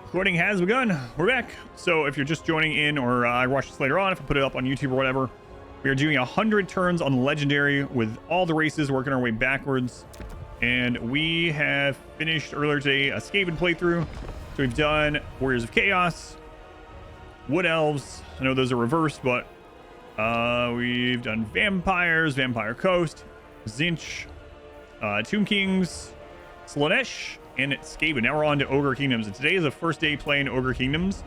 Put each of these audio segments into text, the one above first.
Recording has begun. We're back. So if you're just joining in or watch this later on, if I put it up on YouTube or whatever, we are doing 100 turns on the legendary with all the races, working our way backwards. And we have finished earlier today a Skaven playthrough. So we've done Warriors of Chaos, Wood Elves. I know those are reversed, but we've done Vampires, Vampire Coast, Zinch, Tomb Kings, Slaanesh, and Skaven. Now we're on to Ogre Kingdoms, and today is the first day playing Ogre Kingdoms.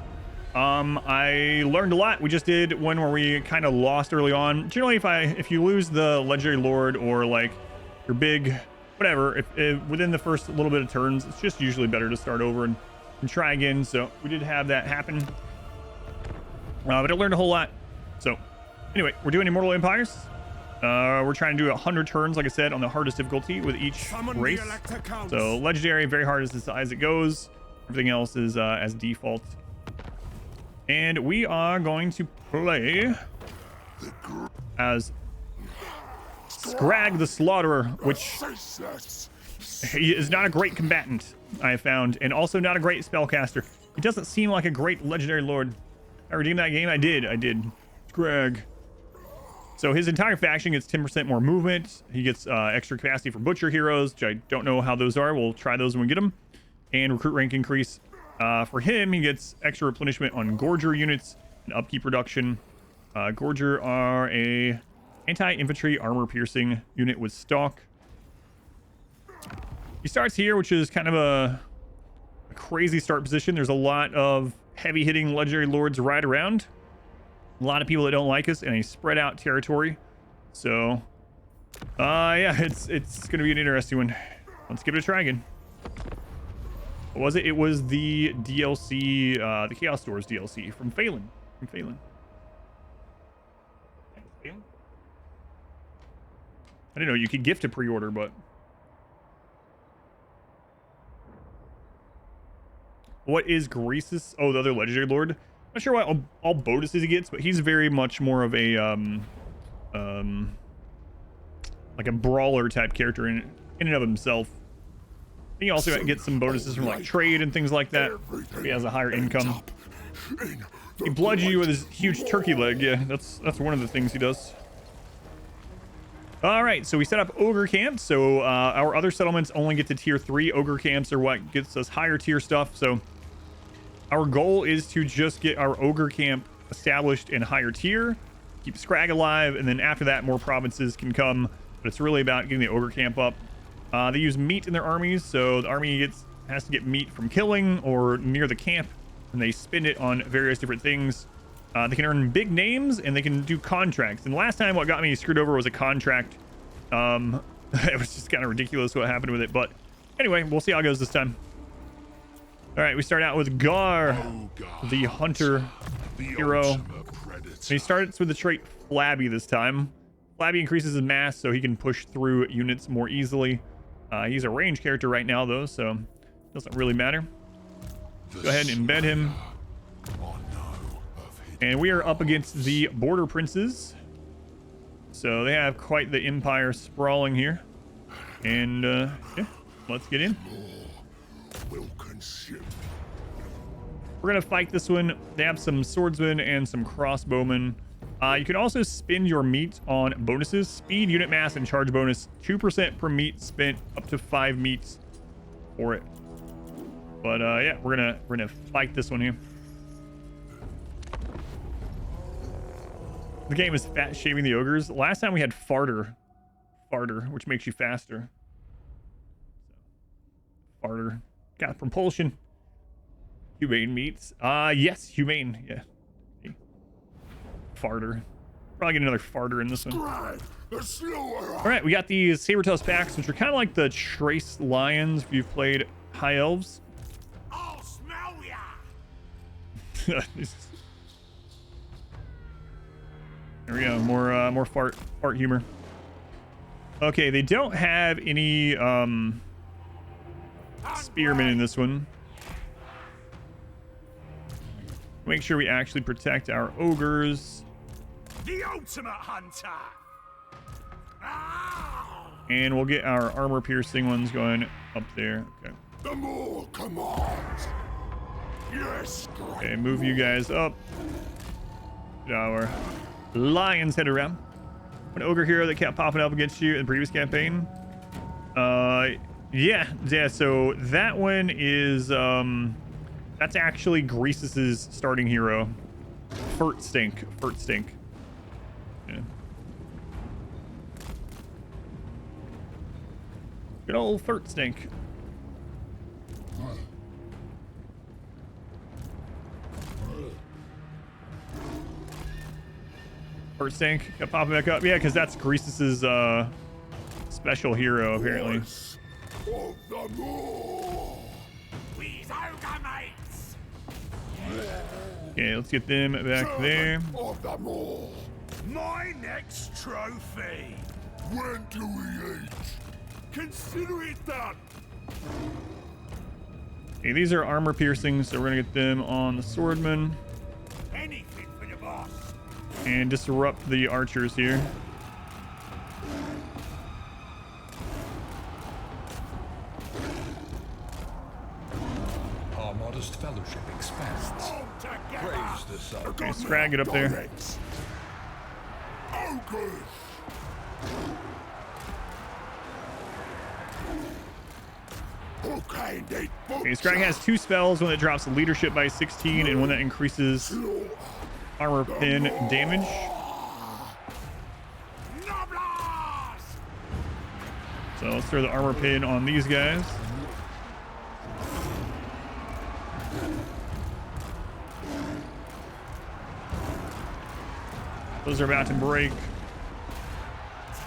I learned a lot. We just did one where we kind of lost early on. Generally, if you lose the legendary lord or like your big whatever, if within the first little bit of turns, it's just usually better to start over and try again. So we did have that happen, but I learned a whole lot. So anyway, we're doing Immortal Empires. We're trying to do 100 turns, like I said, on the hardest difficulty with each race. So legendary, very hard as it goes. Everything else is as default. And we are going to play as Skrag the Slaughterer, which he is not a great combatant, I have found, and also not a great spellcaster. He doesn't seem like a great legendary lord. I redeemed that game. I did. Skrag. So his entire faction gets 10% more movement. He gets extra capacity for butcher heroes, which I don't know how those are. We'll try those when we get them. And recruit rank increase. For him, he gets extra replenishment on Gorger units and upkeep reduction. Gorger are a anti-infantry armor piercing unit with stalk. He starts here, which is kind of a crazy start position. There's a lot of heavy hitting legendary lords right around. A lot of people that don't like us in a spread out territory. So yeah, it's gonna be an interesting one. Let's give it a try again. What was it? It was the DLC, the Chaos Stores DLC from Phelan. I didn't know you could gift a pre-order, but what is Greasus? Oh, the other legendary lord. Not sure what all bonuses he gets, but he's very much more of a like a brawler type character in and of himself. He also gets some bonuses from like trade and things like that. He has a higher income. He bludgeons you with his huge turkey leg. Yeah, that's one of the things he does. All right, so we set up ogre camps. So our other settlements only get to tier 3. Ogre camps are what gets us higher tier stuff. So our goal is to just get our ogre camp established in higher tier, keep Skrag alive, and then after that more provinces can come, but it's really about getting the ogre camp up. They use meat in their armies, so the army has to get meat from killing or near the camp, and they spend it on various different things. They can earn big names, and they can do contracts. And last time what got me screwed over was a contract. It was just kind of ridiculous what happened with it, but anyway, we'll see how it goes this time. All right, we start out with Gar, the hunter hero. And he starts with the trait Flabby this time. Flabby increases his mass so he can push through units more easily. He's a range character right now, though, so it doesn't really matter. Go ahead and embed him. And we are up against the Border Princes. So they have quite the empire sprawling here. And yeah, let's get in. We're gonna fight this one. They have some swordsmen and some crossbowmen. You can also spend your meat on bonuses: speed, unit mass, and charge bonus. 2% per meat spent, up to 5 meats for it. But yeah, we're gonna fight this one here. The game is fat shaming the ogres. Last time we had farter, which makes you faster. Farter got propulsion. Humane meats. Yes, humane. Yeah. Okay. Farter. Probably get another farter in this one. All right, we got these saber-toothed packs, which are kind of like the trace lions if you've played High Elves. I'll smell ya. There we go. More fart humor. Okay, they don't have any spearmen in this one. Make sure we actually protect our ogres. The ultimate hunter. And we'll get our armor piercing ones going up there. Okay. The more commands. Yes, Okay, move you guys up. Get our lions head around. An ogre hero that kept popping up against you in the previous campaign. Yeah. So that one is that's actually Greases's starting hero. Stink. Yeah. Good old Stink. Stink kept popping back up. Yeah, because that's Greases's special hero apparently. Okay, let's get them back there. My next trophy. When do we eat? Consider it done. Okay, these are armor piercings, so we're gonna get them on the swordman. Anything for the boss. And disrupt the archers here. Our modest fellowship expands. Praise the sun. Okay, Skrag, get up there. Ogres. Okay, Skrag has 2 spells, one that drops leadership by 16 and one that increases armor pin damage. So let's throw the armor pin on these guys. Those are about to break.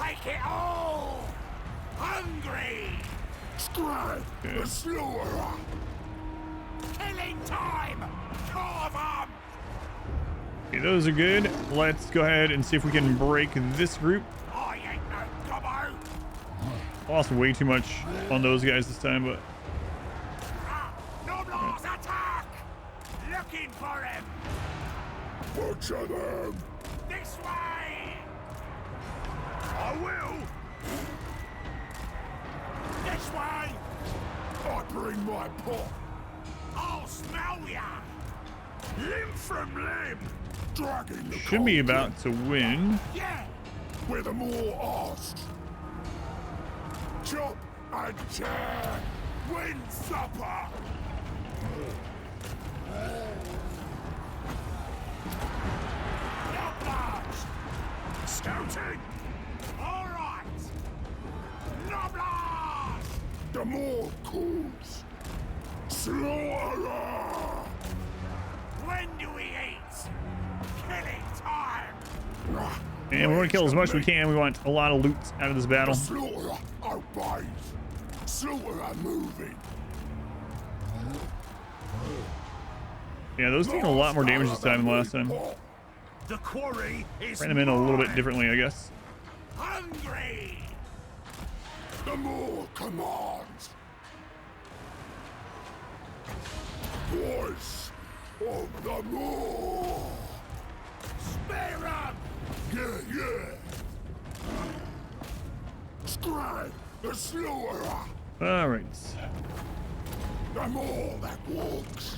Take it all. Hungry. Skrag, Okay. the slaughterer. Killing time. Carve 'em. Okay, those are good. Let's go ahead and see if we can break this group. I ain't no gobbo. Lost way too much on those guys this time, but Noblars attack. Looking for him. Butcher them. This way. I will. This way. I bring my pot. I'll smell ya. Limb from limb. Dragging the should be cold about to win. Yeah. With a more asked. Chop and tear. Win supper. Noblars. Scouting. All right. Noblars. The more calls. Slaughterer. When do we eat? Killing time. And we want to kill as much as we can. We want a lot of loot out of this battle. Slaughterer obeys. Slaughterer moving. Yeah, those taking a lot more damage this time than last time. The quarry is Ran them in a little bit differently, I guess. Hungry. The more commands. Voice of the more. Spare up. Yeah. Skrag, the slaughterer. All right. The more that walks.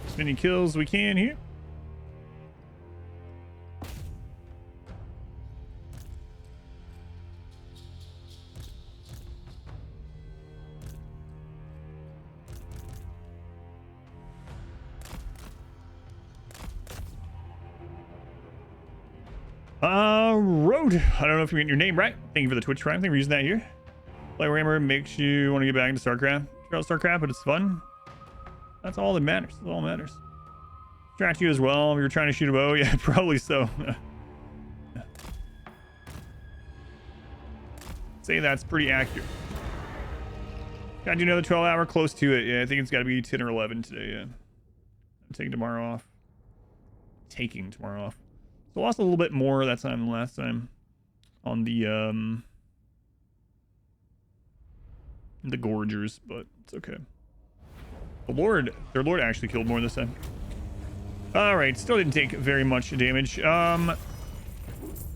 As many kills we can here. Road. I don't know if you're getting your name right. Thank you for the Twitch Prime. Thank you for using that here. Play Warhammer makes you want to get back into StarCraft. StarCraft, but it's fun. That's all that matters. That's all that matters. Distract you as well. If you're trying to shoot a bow, yeah, probably so. Say that's pretty accurate. Gotta do another 12-hour, close to it. Yeah, I think it's got to be 10 or 11 today. Yeah, I'm taking tomorrow off. So lost a little bit more that time than last time on the Gorgers, but it's okay. Their Lord actually killed more this time. All right, still didn't take very much damage.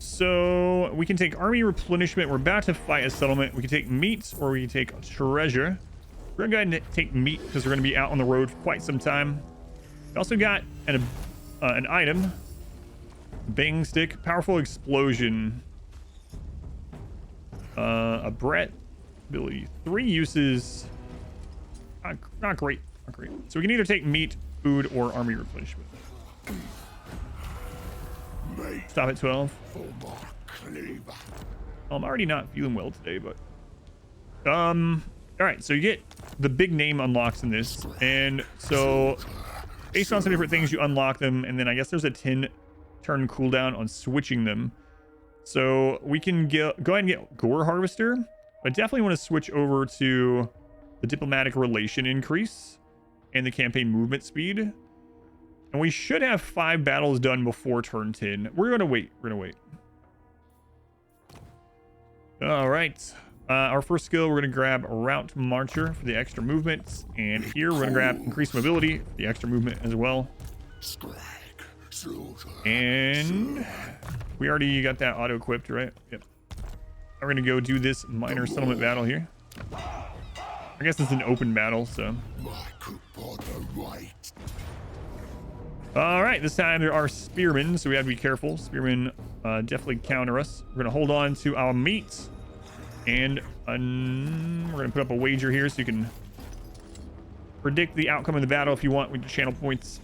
So we can take army replenishment. We're about to fight a settlement. We can take meat or we can take treasure. We're going to go ahead and take meat because we're going to be out on the road for quite some time. We also got an item. Bang stick. Powerful explosion. A Brett ability. 3 uses. Not great. Not great. So we can either take meat, food, or army replenishment. Stop at 12. I'm already not feeling well today, but all right, so you get the big name unlocks in this, and so based on some different things you unlock them, and then I guess there's a 10-turn cooldown on switching them. So we can go ahead and get Gore Harvester, but definitely want to switch over to the diplomatic relation increase and the campaign movement speed. And we should have 5 battles done before turn 10. We're gonna wait. All right. Our first skill, we're gonna grab Route Marcher for the extra movement, and here we're gonna grab Increased Mobility for the extra movement as well. And we already got that auto equipped, right? Yep. We're gonna go do this minor settlement battle here. I guess it's an open battle, so. All right, this time there are spearmen, so we have to be careful. Spearmen definitely counter us. We're gonna hold on to our meat, and we're gonna put up a wager here so you can predict the outcome of the battle if you want with your channel points.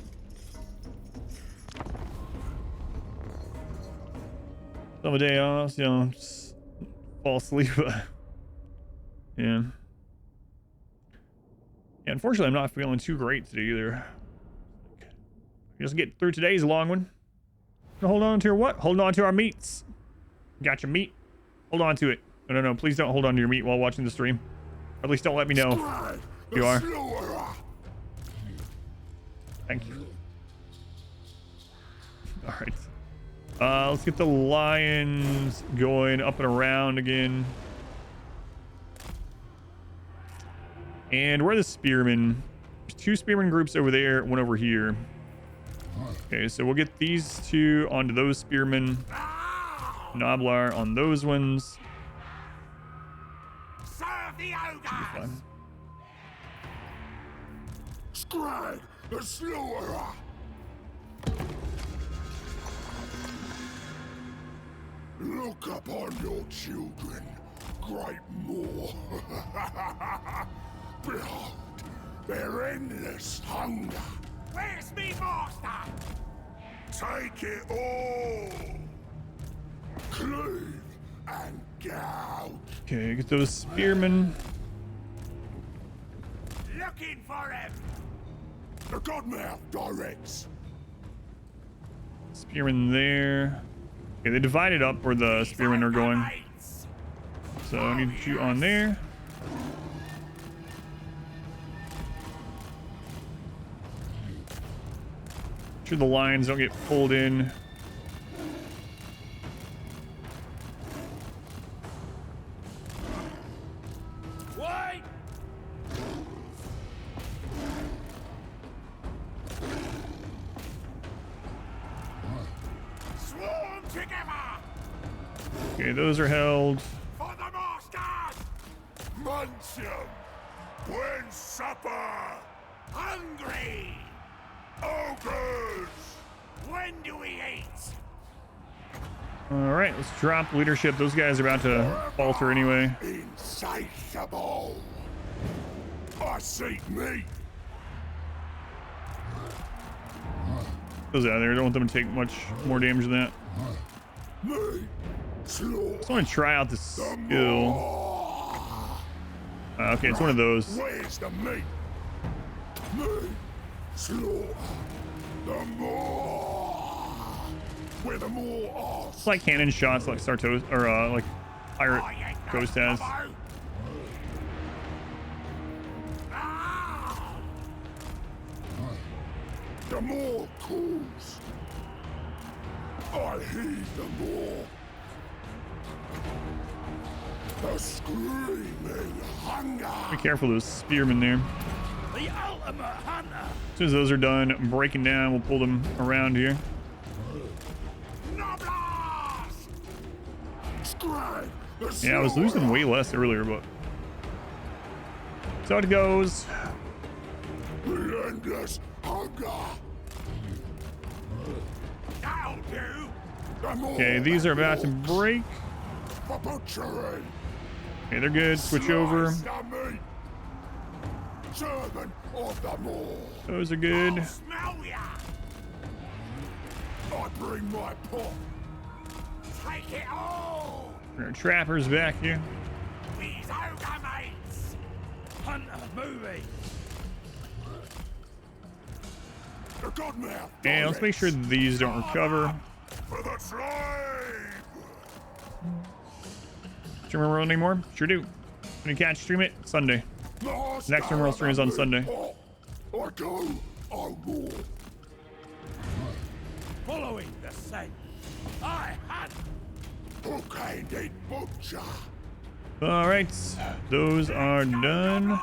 Some a day off, you know, just fall asleep. Yeah. Yeah, unfortunately, I'm not feeling too great today either. Just get through today's long one. Hold on to your what? Hold on to our meats. Got your meat? Hold on to it. No, please don't hold on to your meat while watching the stream. Or at least don't let me know if you are. Thank you. All right. Let's get the lions going up and around again. And where are the spearmen? There's 2 spearmen groups over there, one over here. Okay, so we'll get these 2 onto those spearmen. Noblar on those ones. Serve the ogres. Skrag, the slaughterer. Look upon your children, great Moor. Behold, their endless hunger. Where's me master? Take it all. Cleave and gouge. Okay, get those spearmen. Looking for him. The Godmouth directs. Spearmen there. Okay, they divided up where the spearmen are going. So I need you on there. Make sure the lines don't get pulled in. Wait! Swarm together! Okay, those are held. For the masters! Munch 'em! When supper! Hungry! Ogres! When do we eat? All right, let's drop leadership. Those guys are about to falter anyway. Insatiable! I seek meat! Those out of there. I don't want them to take much more damage than that. Meat! Slaughter! Just want to try out this skill. Okay, it's one of those. Where's the meat? Meat! Slaughter! The more! Where the more are! It's like cannon shots, like Sartos or like Pirate Ghost has. The more calls. I heed the more. The screaming hunger. Be careful of those spearmen there. The ultimate hunter. As soon as those are done breaking down, we'll pull them around here. Noblars! Yeah, I was losing way less earlier, but so it goes. Relentless hunger. That'll do. Okay, these are about to break. For butchery. Okay, they're good. Switch over. Slice the meat. Servant of the Maw. Those are good. I'll smell ya. I bring my pot. Take it all. Our trappers back here. These ogre mates. Hunt a movie. The god now. And let's make sure these don't recover. For the slave. Do you remember anymore? Sure do. When you catch stream it Sunday. Next Emerald stream is on Sunday. I go, I roar. Following the scent, I hunt. Okay, indeed, butcher. All right, those are done.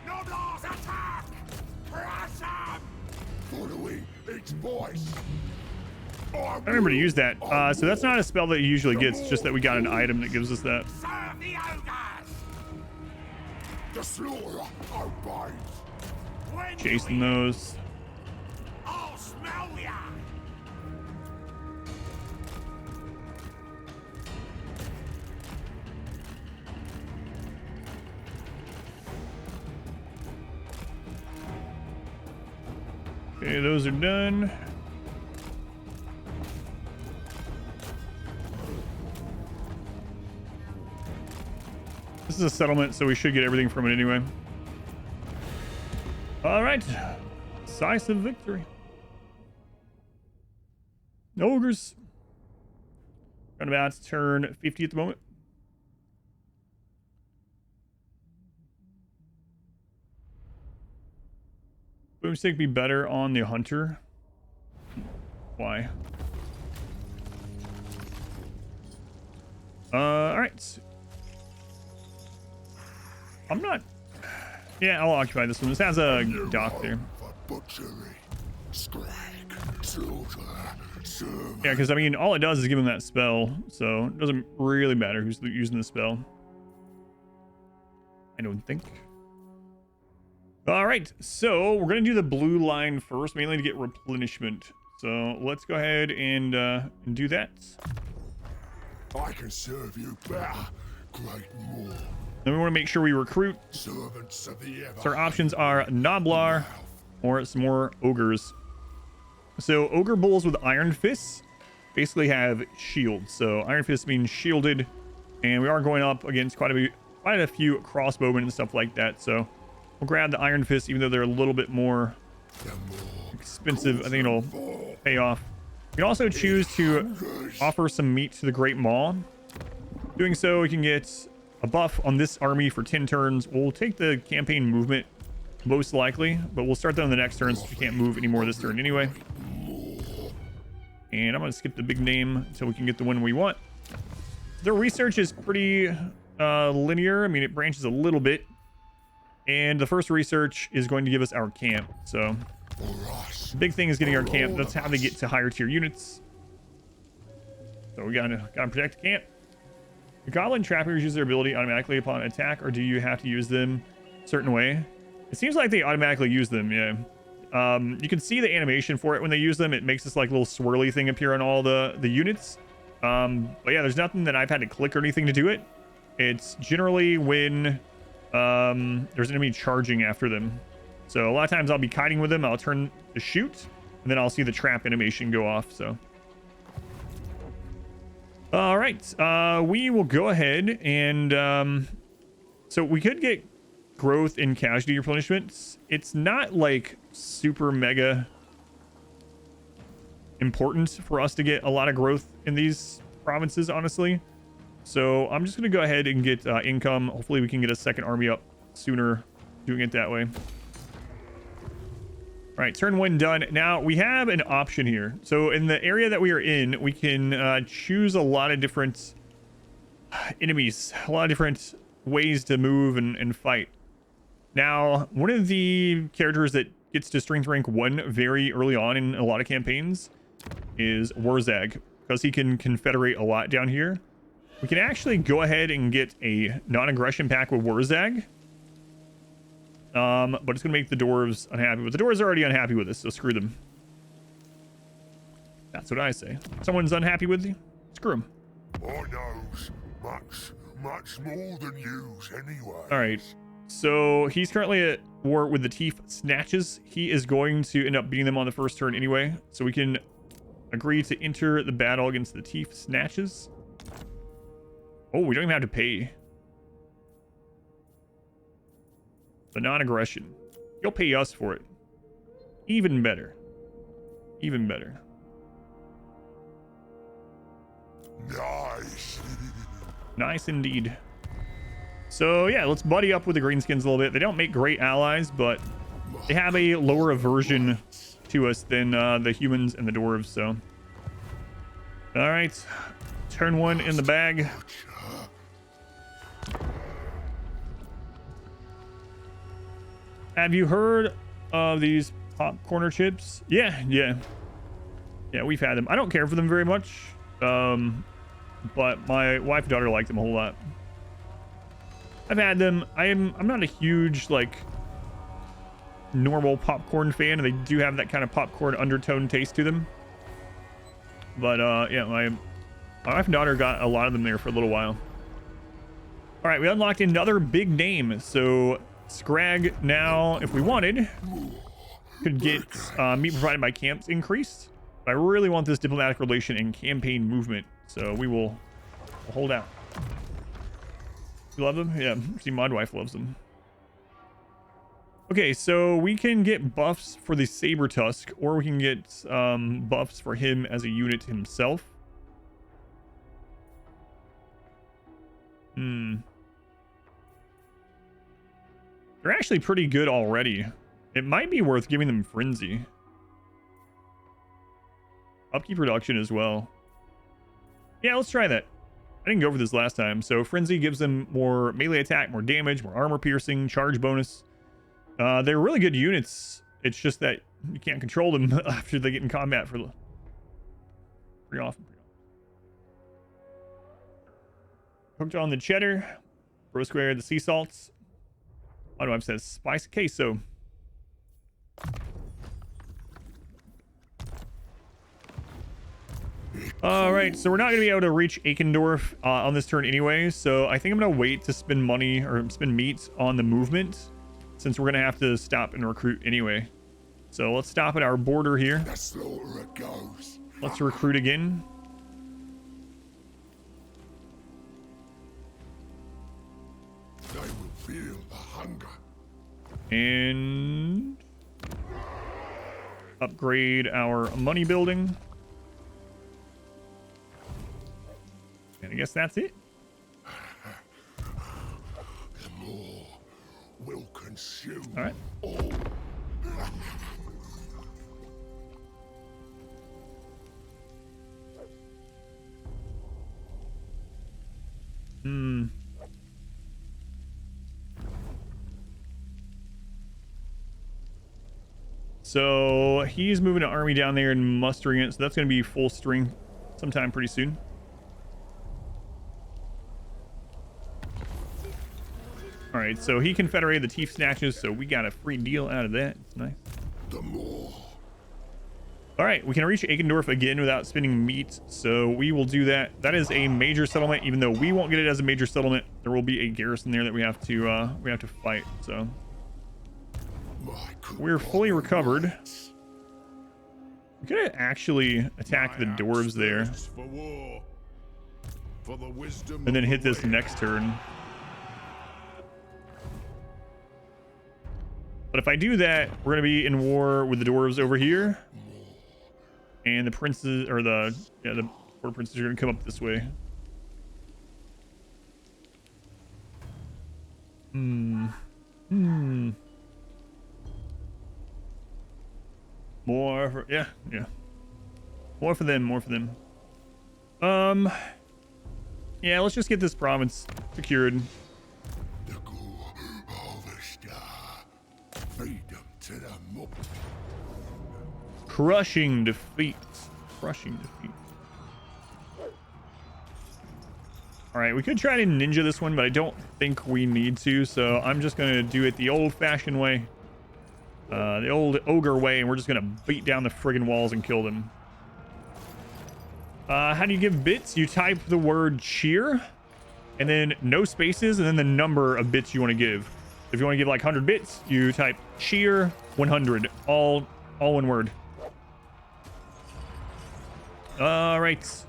Noblars attack! Crush them! Following its voice. I remember to use that. So that's not a spell that it usually gets, it's just that we got an item that gives us that. Serve the ogres! The slaughter obeys. Chasing those. I'll smell ya! Okay, those are done. This is a settlement, so we should get everything from it anyway. All right, decisive victory. Ogres. Right about to turn 50 at the moment. Boomstick be better on the hunter. Why? All right. I'm not. Yeah, I'll occupy this one. This has a dock there. For butchery, Skrag, slaughter, serve. Yeah, because I mean, all it does is give him that spell, so it doesn't really matter who's using the spell. I don't think. All right, so we're gonna do the blue line first, mainly to get replenishment. So let's go ahead and do that. I can serve you better, great Maw. Then we want to make sure we recruit. Servants of the ever. So our options are Noblar or some more ogres. So ogre bulls with iron fists basically have shields. So iron fists means shielded, and we are going up against quite a few crossbowmen and stuff like that. So we'll grab the iron fists, even though they're a little bit more expensive. I think it'll pay off. You can also choose to offer some meat to the Great Maw. Doing so, we can get a buff on this army for 10 turns. We'll take the campaign movement most likely, but we'll start that on the next turn since we can't move anymore this turn anyway. And I'm going to skip the big name until we can get the one we want. The research is pretty linear. I mean, it branches a little bit. And the first research is going to give us our camp. So the big thing is getting our camp. That's how they get to higher tier units. So we gotta protect the camp. The goblin trappers use their ability automatically upon attack, or do you have to use them a certain way? It seems like they automatically use them, yeah. You can see the animation for it when they use them. It makes this like little swirly thing appear on all the units. But yeah, there's nothing that I've had to click or anything to do it. It's generally when there's an enemy charging after them. So a lot of times I'll be kiting with them, I'll turn to shoot, and then I'll see the trap animation go off, so. All right, we will go ahead and so we could get growth in casualty replenishments. It's not like super mega important for us to get a lot of growth in these provinces, honestly. So I'm just going to go ahead and get income. Hopefully we can get a second army up sooner doing it that way. All right, turn one done. Now we have an option here. So in the area that we are in, we can choose a lot of different enemies, a lot of different ways to move and fight. Now, one of the characters that gets to strength rank 1 very early on in a lot of campaigns is Warzag, because he can confederate a lot down here. We can actually go ahead and get a non-aggression pack with Wurzag. But it's going to make the dwarves unhappy. But the dwarves are already unhappy with this, so screw them. That's what I say. Someone's unhappy with you? Screw them. I knows much more than yous anyway. All right. So he's currently at war with the Teeth Snatches. He is going to end up beating them on the first turn anyway. So we can agree to enter the battle against the Teeth Snatches. Oh, we don't even have to pay. The non-aggression. He'll pay us for it. Even better. Even better. Nice. Nice indeed. So yeah, let's buddy up with the greenskins a little bit. They don't make great allies, but they have a lower aversion to us than the humans and the dwarves. So, all right, turn one in the bag. Have you heard of these popcorn chips? Yeah, we've had them. I don't care for them very much, but my wife and daughter like them a whole lot. I've had them. I'm not a huge like normal popcorn fan, and they do have that kind of popcorn undertone taste to them. But yeah, my wife and daughter got a lot of them there for a little while. All right, we unlocked another big name. So Skrag now, if we wanted, could get meat provided by camps increased. But I really want this diplomatic relation and campaign movement, so we'll hold out. You love them? Yeah, see, my wife loves them. Okay, so we can get buffs for the Saber Tusk, or we can get buffs for him as a unit himself. They're actually pretty good already. It might be worth giving them Frenzy. Upkeep reduction as well. Yeah, let's try that. I didn't go for this last time. So Frenzy gives them more melee attack, more damage, more armor piercing, charge bonus. They're really good units. It's just that you can't control them after they get in combat for pretty often. Hooked on the cheddar. Bro square the sea salts. What do I say? Spice queso. All right, so we're not going to be able to reach Eikendorf on this turn anyway, so I think I'm going to wait to spend money or spend meat on the movement, since we're going to have to stop and recruit anyway. So let's stop at our border here. The slaughterer goes. Let's recruit again. They will feel the hunger. And upgrade our money building. And I guess that's it. The more will consume. All right. All. So he's moving an army down there and mustering it. So that's going to be full strength sometime pretty soon. All right, so he confederated the Teeth Snatches, so we got a free deal out of that. It's nice. The more. All right, we can reach Eikendorf again without spending meat, so we will do that. That is a major settlement, even though we won't get it as a major settlement. There will be a garrison there that we have to fight. So we're fully recovered. We could actually attack the dwarves there, For war. For the wisdom and then of hit the this way. next turn. But if I do that, we're gonna be in war with the dwarves over here, and the princes, or the border princes, are gonna come up this way. More for, yeah. More for them. Yeah, let's just get this province secured. The gore of the star. Feed them to the mob. Crushing defeat. All right, we could try to ninja this one, but I don't think we need to. So I'm just going to do it the old-fashioned way. The old ogre way, and we're just going to beat down the friggin' walls and kill them. How do you give bits? You type the word cheer, and then no spaces, and then the number of bits you want to give. If you want to give like 100 bits, you type cheer 100, all one word. All right.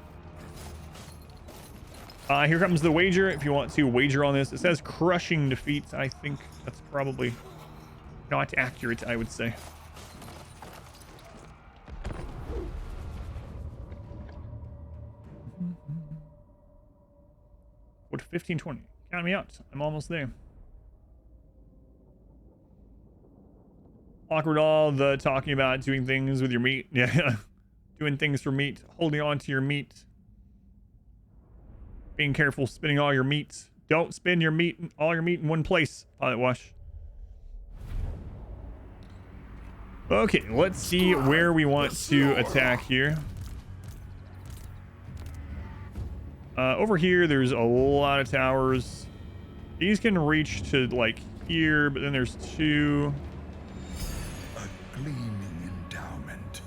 Here comes the wager. If you want to wager on this, it says crushing defeats. I think that's probably not accurate, I would say. What 1520? Count me out. I'm almost there. Awkward all the talking about doing things with your meat. Yeah. Doing things for meat. Holding on to your meat. Being careful spinning all your meat. Don't spin your meat, all your meat in one place. Pilot wash. Okay, let's see where we want to attack here. Over here, there's a lot of towers. These can reach to like here, but then there's two. A gleaming endowment.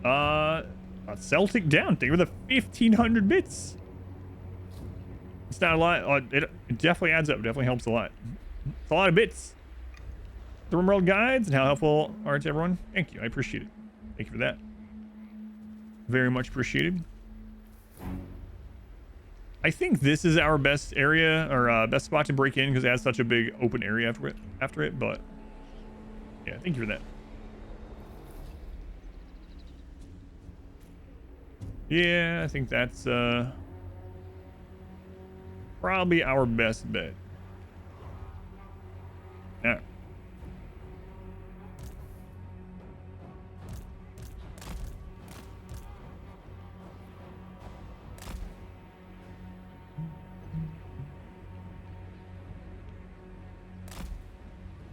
A Celtic down thing with a 1500 bits. It's not a lot. It definitely adds up. Definitely helps a lot. It's a lot of bits. The World guides and how helpful are to everyone. Thank you. I appreciate it. Thank you for that. Very much appreciated. I think this is our best area or best spot to break in because it has such a big open area after it. But yeah, thank you for that. Yeah, I think that's probably our best bet. Yeah.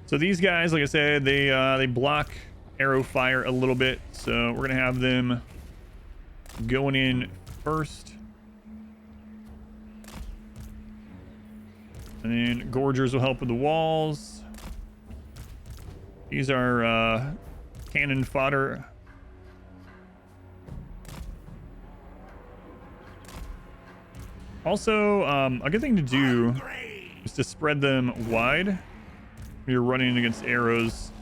So these guys, like I said, they block arrow fire a little bit, so we're gonna have them going in first, and then gorgers will help with the walls. These are cannon fodder. Also, a good thing to do is to spread them wide when you're running against arrows.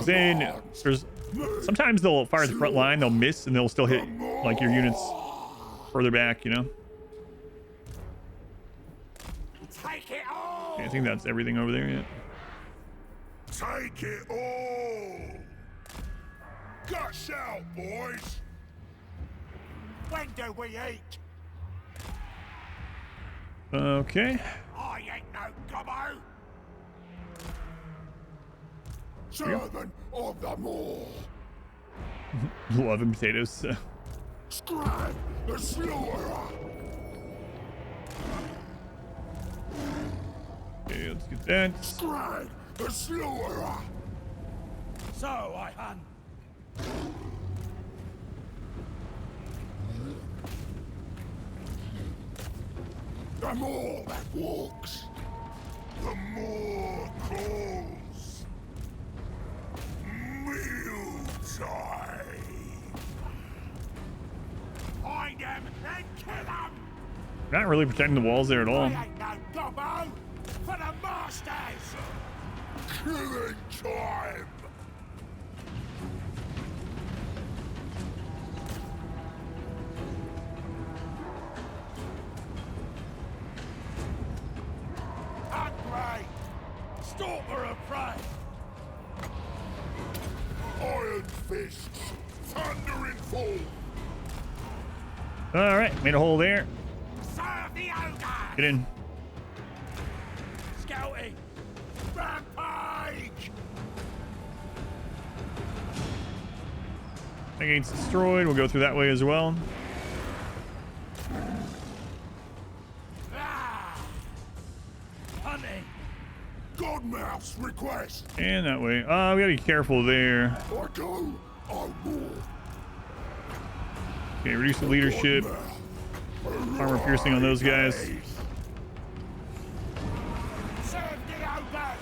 Then there's sometimes they'll fire at the front line, they'll miss, and they'll still hit like your units further back, you know. Take it all. Yeah, I think that's everything over there. Yeah. Take it all. Gush out, boys. When do we eat? Okay. I ain't no gobbo. Servant of the Moor. Loving potatoes. Skrag the Slaughterer. Okay, let's get that. Skrag the Slaughterer. So I hunt. The more that walks, the more calls. Meal time. Find them and kill them. Not really protecting the walls there at all. I ain't no gobbo for the masters. Killing time. Upgrade. Stalker of prey. Iron fists. Thundering fall. All right, made a hole there. Serve the ogre. Get in. Scouting. Rampage. That gate's destroyed. We'll go through that way as well. Hunting. Godmouse request. And that way. We gotta be careful there. I go, I move. Okay, reduce the leadership. Armor piercing on those guys. Serve the ogres.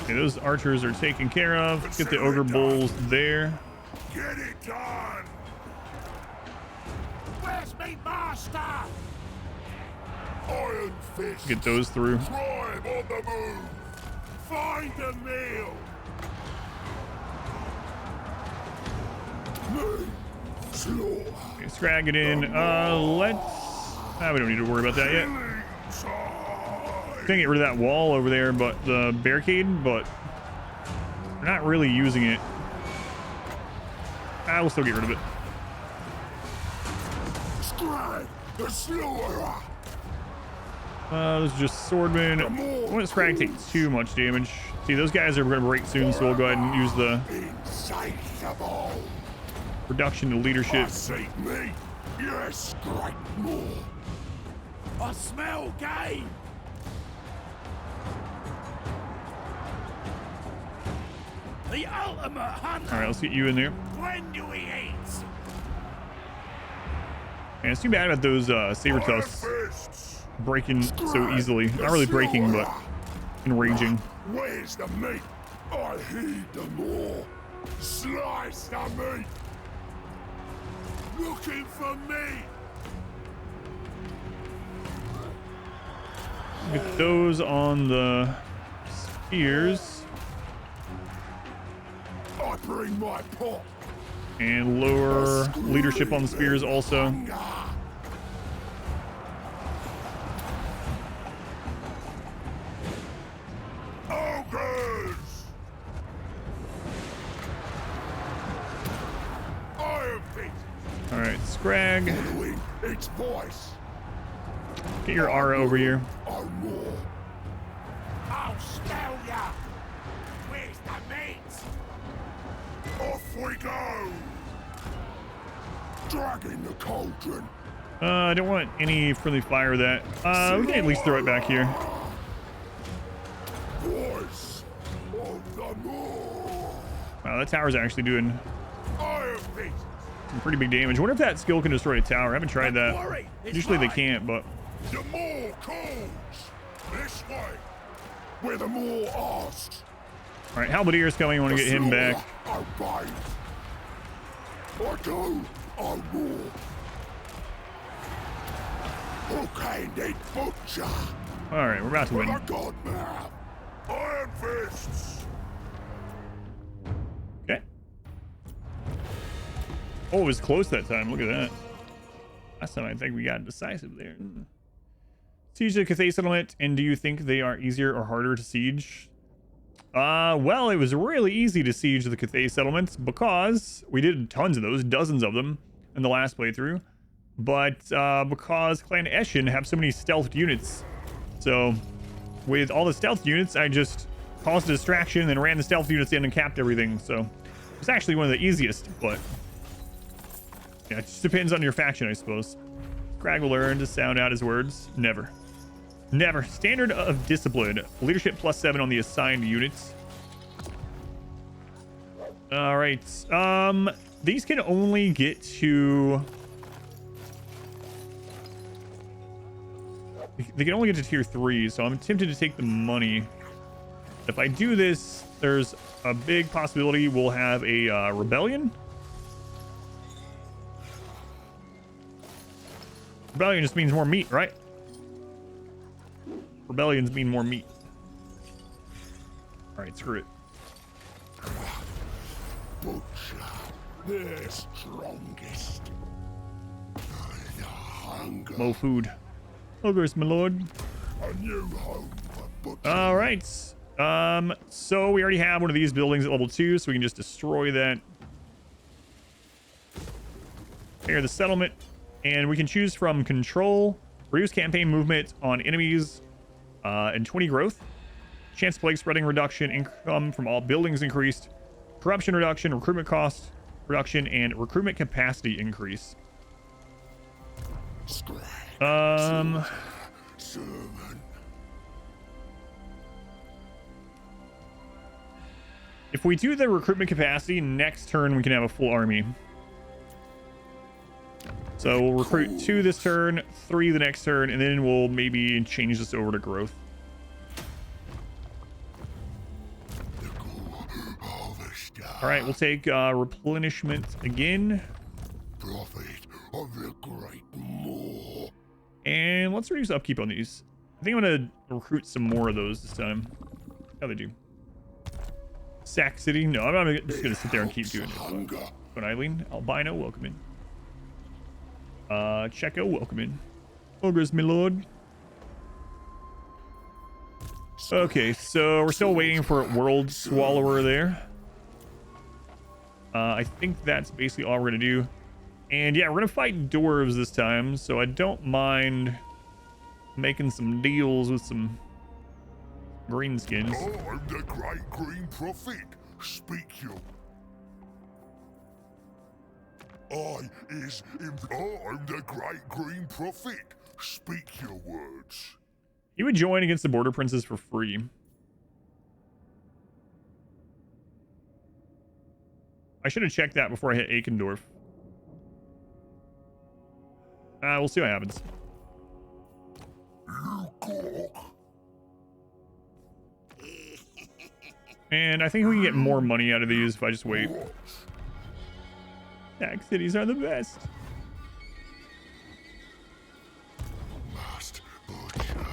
Okay, those archers are taken care of. Let's get the ogre bulls there. Get it done. Where's me master? Iron fist. Get those through. Tribe on the move. Find a meal. Me. Slaughter. Okay, Skrag it in. Let's... we don't need to worry about that yet. Gonna get rid of that wall over there, but the barricade, but we're not really using it. I will still get rid of it. Skrag, the slaughterer. Those are just swordmen. I want Skrag to take too much damage. See, those guys are going to break soon, so we'll go ahead and use the Insatiable. reduction to leadership. Seek me. Yes, great more. I smell game. The ultimate hunter. All right, let's get you in there. When do we eat? Man, it's too bad about those saber tusks breaking so easily. Not really breaking, but enraging. Where's the meat? I heed the more. Slice the meat. Looking for meat. Get those on the spears I bring my pot. and lower leadership on the spears also. Ogres! Iron feet. All right, Skrag, Following its voice. get your aura over here. Oh, more. I'll smell ya. Where's the meat? Off we go. Dragging the cauldron. I don't want any friendly fire with that. We can at least throw it back here. Voice of the more. Wow, that tower's actually doing Iron feet. some pretty big damage. I wonder if that skill can destroy a tower. I haven't tried Don't that. worry, it's Usually they mine. can't, but The more calls. This way. Where the more asks. all right, Halberdier's coming. I want to get him back. Obey. I do. I roar. Hook-handed butcher. All right, we're about to With win. a god mouth. Iron fists. Okay. Oh, it was close that time. Look at that. Last time I think we got decisive there. Siege the Cathay settlement, and do you think they are easier or harder to siege? Well, it was really easy to siege the Cathay settlements because we did tons of those, dozens of them in the last playthrough. But because Clan Eshin have so many stealthed units, so with all the stealth units, I just caused a distraction and ran the stealth units in and capped everything. So it's actually one of the easiest, but yeah, it just depends on your faction, I suppose. Skrag will learn to sound out his words. Never. Never. Standard of discipline. Leadership +7 on the assigned units. All right. These can only get to... They can only get to tier 3, so I'm tempted to take the money. If I do this, there's a big possibility we'll have a rebellion. Rebellion just means more meat, right? Rebellions mean more meat. All right, screw it. Butcher. They're strongest. The hunger. Low food. Ogres, my lord. A new home for butcher. All right. So we already have one of these buildings at level 2, so we can just destroy that. Clear the settlement, and we can choose from control, reduce campaign movement on enemies, and 20 growth, chance plague spreading reduction, income from all buildings increased, corruption reduction, recruitment cost reduction, and recruitment capacity increase. Skrag. Servant. if we do the recruitment capacity, next turn we can have a full army. So we'll recruit 2 this turn, 3 the next turn, and then we'll maybe change this over to growth. All right, we'll take replenishment again. Prophet of the great moor. And let's reduce upkeep on these. I think I'm going to recruit some more of those this time. How they do? Sack City? No, I'm not just going to sit there and keep doing it. But Eileen, Albino, welcome in. Checo, welcome in. Ogres, my lord. Okay, so we're still waiting for World Swallower there. I think that's basically all we're going to do. And yeah, we're going to fight dwarves this time, so I don't mind making some deals with some greenskins. I'm the great green prophet. Speak you. I'm the great green prophet. Speak your words. He would join against the border princes for free. I should have checked that before I hit Eikendorf. We'll see what happens. And I think we can get more money out of these if I just wait. Tax cities are the best. Must butcher.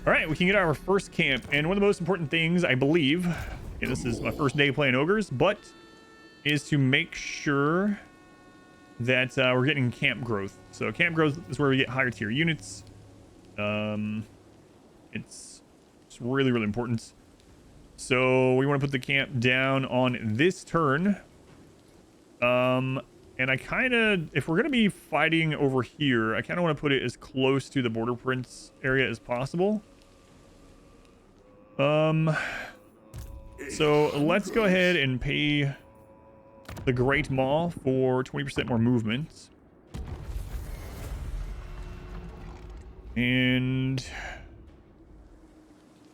All right, we can get our first camp, and one of the most important things, I believe, okay, this is my first day playing ogres, but is to make sure that we're getting camp growth. So camp growth is where we get higher tier units. It's really, really important. So we want to put the camp down on this turn. And I kind of, if we're going to be fighting over here, I kind of want to put it as close to the border prince area as possible. So let's go ahead and pay the Great Maw for 20% more movement. And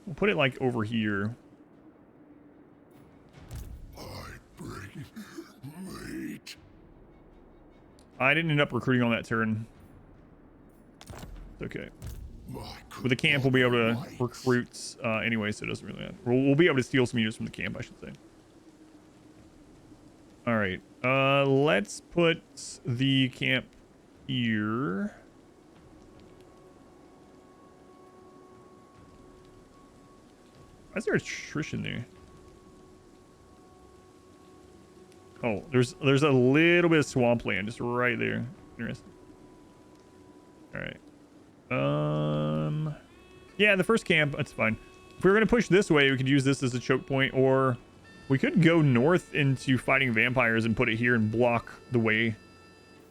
we'll put it like over here. I bring meat. I didn't end up recruiting on that turn. It's okay. With the camp, we'll be able to recruit anyway, so it doesn't really matter. We'll be able to steal some units from the camp, I should say. All right. Let's put the camp here. Why is there attrition there? Oh, there's a little bit of swampland just right there. Interesting. All right. Yeah, the first camp, that's fine. If we were going to push this way, we could use this as a choke point, or we could go north into fighting vampires and put it here and block the way.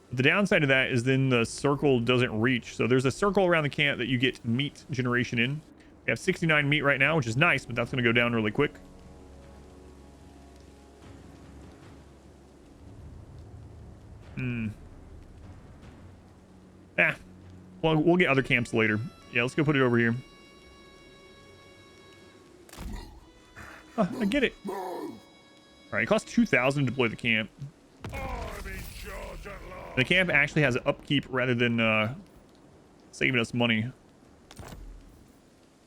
But the downside of that is then the circle doesn't reach. So there's a circle around the camp that you get meat generation in. We have 69 meat right now, which is nice, but that's going to go down really quick. Yeah. Well, we'll get other camps later. Yeah, let's go put it over here. Oh, I get it. All right, it costs 2,000 to deploy the camp. The camp actually has upkeep rather than saving us money.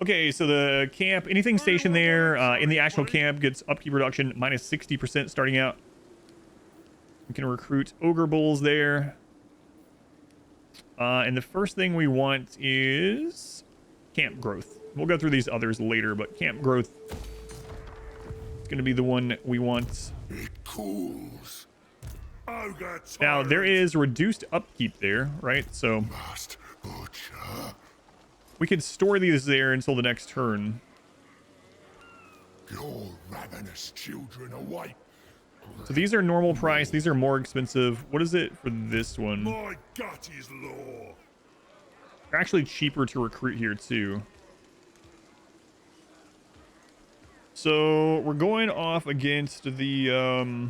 Okay, so the camp, anything stationed there in the actual camp gets upkeep reduction minus 60% starting out. We can recruit ogre bulls there. And the first thing we want is camp growth. We'll go through these others later, but camp growth is going to be the one we want. It cools. Now, there is reduced upkeep there, right? So Must butcher. we could store these there until the next turn. Your ravenous children awake. So these are normal price. These are more expensive. What is it for this one? My gut is law. They're actually cheaper to recruit here too. So we're going off against the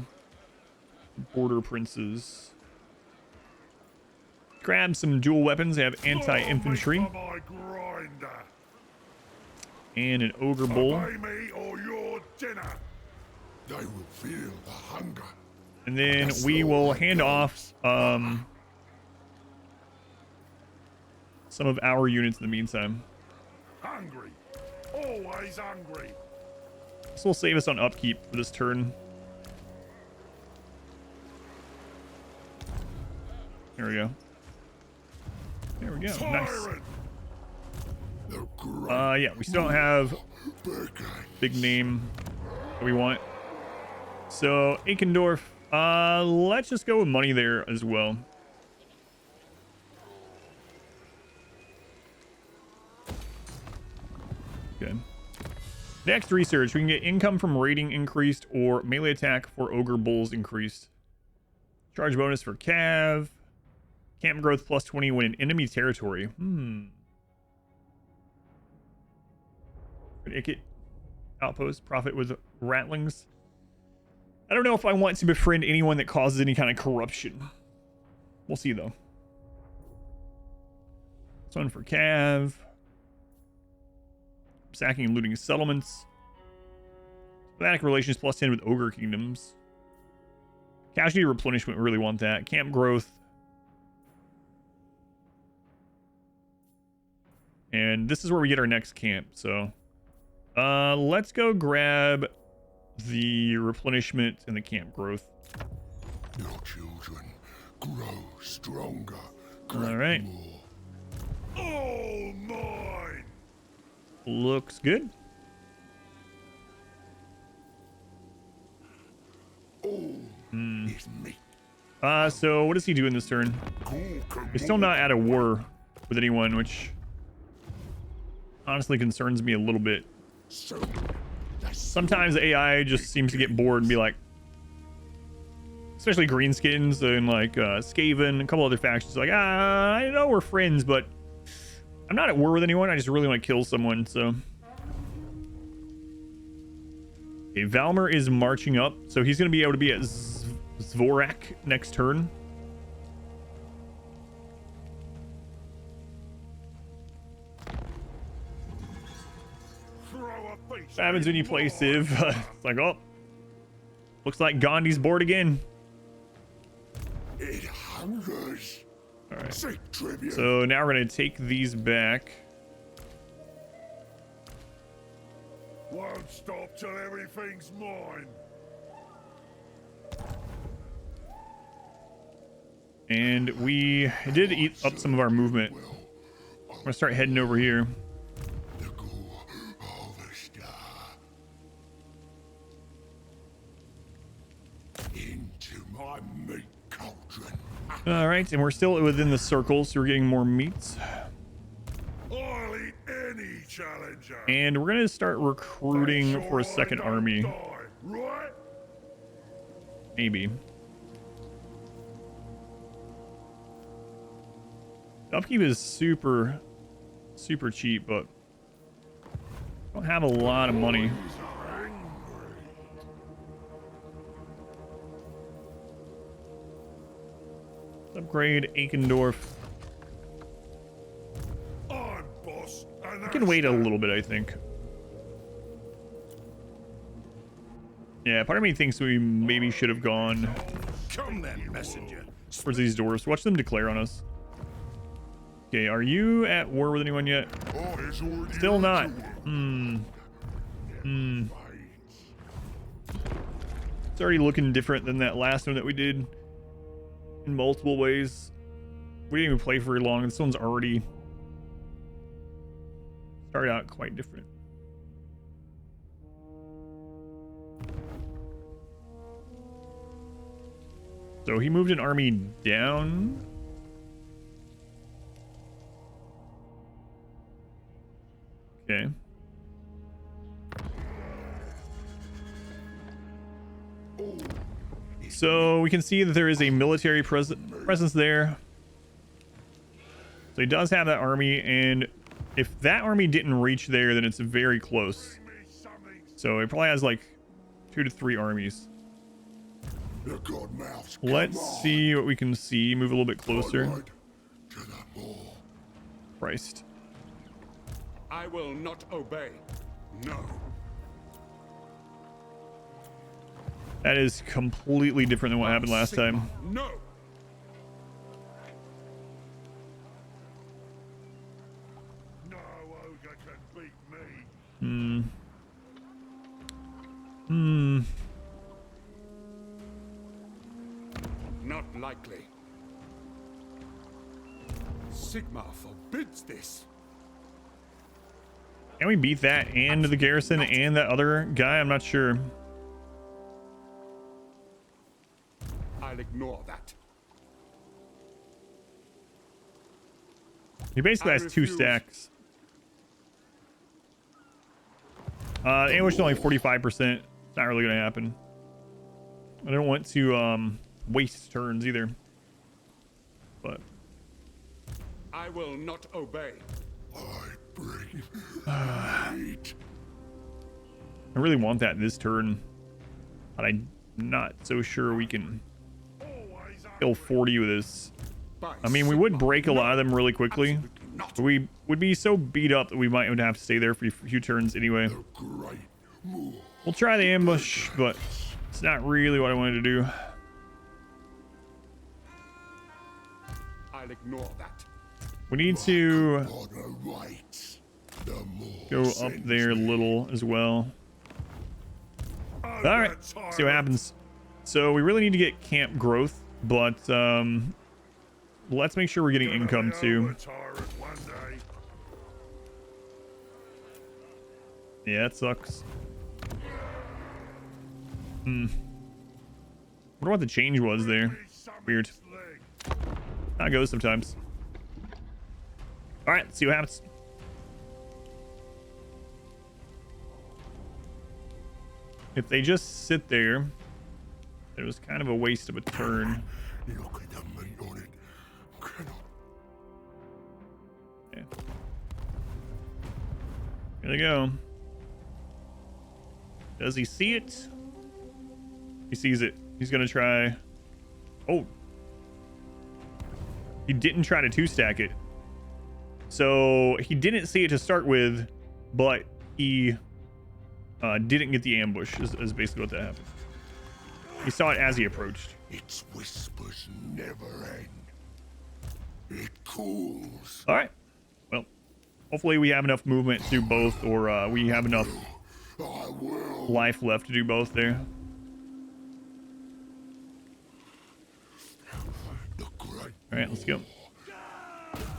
border princes. Grab some dual weapons. They have anti-infantry and an ogre bull. They will feel the hunger. And then we will hand off some of our units in the meantime. Hungry. Always hungry. This will save us on upkeep for this turn. There we go. There we go. Nice. Yeah, we still don't have big name that we want. So Eikendorf, let's just go with money there as well. Okay. Next research, we can get income from raiding increased or melee attack for ogre bulls increased. Charge bonus for Cav. Camp growth plus 20 when in enemy territory. Icket outpost. Profit with rattlings. I don't know if I want to befriend anyone that causes any kind of corruption. We'll see though. This one for Cav. Sacking and looting settlements. Thematic relations plus 10 with Ogre Kingdoms. Casualty replenishment, we really want that. Camp growth. And this is where we get our next camp, so let's go grab the replenishment and the camp growth. Your children grow stronger. All right. More. All mine. Looks good. All is me. So what does he do in this turn? We're still not at a war with anyone, which honestly concerns me a little bit. Sometimes AI just seems to get bored and be like, especially greenskins and like Skaven, a couple other factions, like, I know we're friends, but I'm not at war with anyone. I just really want to kill someone. So okay, Valmer is marching up, so he's going to be able to be at Zvorak next turn. What happens when you play Civ? It's like, oh, looks like Gandhi's bored again. It hungers. All right. Seek tribute. So now we're going to take these back. Won't stop till everything's mine. And we did eat up some of our movement. I'm going to start heading over here. All right, and we're still within the circle, so we're getting more meats. I'll eat any challenger. And we're gonna start recruiting for a second army. Right? Maybe. Upkeep is super cheap, but I don't have a lot of money. Upgrade Eikendorf. I'm boss. I can wait a little bit, I think. Yeah, part of me thinks we maybe should have gone Come then, messenger. towards these doors. Watch them declare on us. Okay, are you at war with anyone yet? Still not. It's already looking different than that last one that we did in multiple ways. We didn't even play for very long. This one's already started out quite different. So he moved an army down. Okay. So we can see that there is a military presence there. So he does have that army, and if that army didn't reach there, then it's very close. So he probably has like 2 to 3 armies. Let's see what we can see. Move a little bit closer. Christ. I will not obey. No. That is completely different than what happened last time. No. No ogre can beat me. Not likely. Sigma forbids this. Can we beat that and the garrison and that other guy? I'm not sure. I'll ignore that. He basically has 2 stacks. Ambush is only 45%. It's not really gonna happen. I don't want to waste turns either. But I will not obey. I bring heat. I really want that this turn, but I'm not so sure we can kill 40 with this. I mean, we would break a lot of them really quickly, but we would be so beat up that we might have to stay there for a few turns anyway. We'll try the ambush, but it's not really what I wanted to do. I'll ignore that. We need to go up there a little as well. All right, see what happens. So we really need to get camp growth, but let's make sure we're getting income too. Yeah, it sucks. Wonder what the change was there. Weird. How it goes sometimes. All right, let's see what happens. If they just sit there, it was kind of a waste of a turn. Look at the meat on it. Yeah. Here they go. Does he see it? He sees it. He's gonna try. Oh, he didn't try to 2-stack it. So he didn't see it to start with, but he didn't get the ambush is basically what that happened. He saw it as he approached. Its whispers never end. It cools. All right. Well, hopefully we have enough movement to do both, or we have enough life left to do both there. All right, let's go.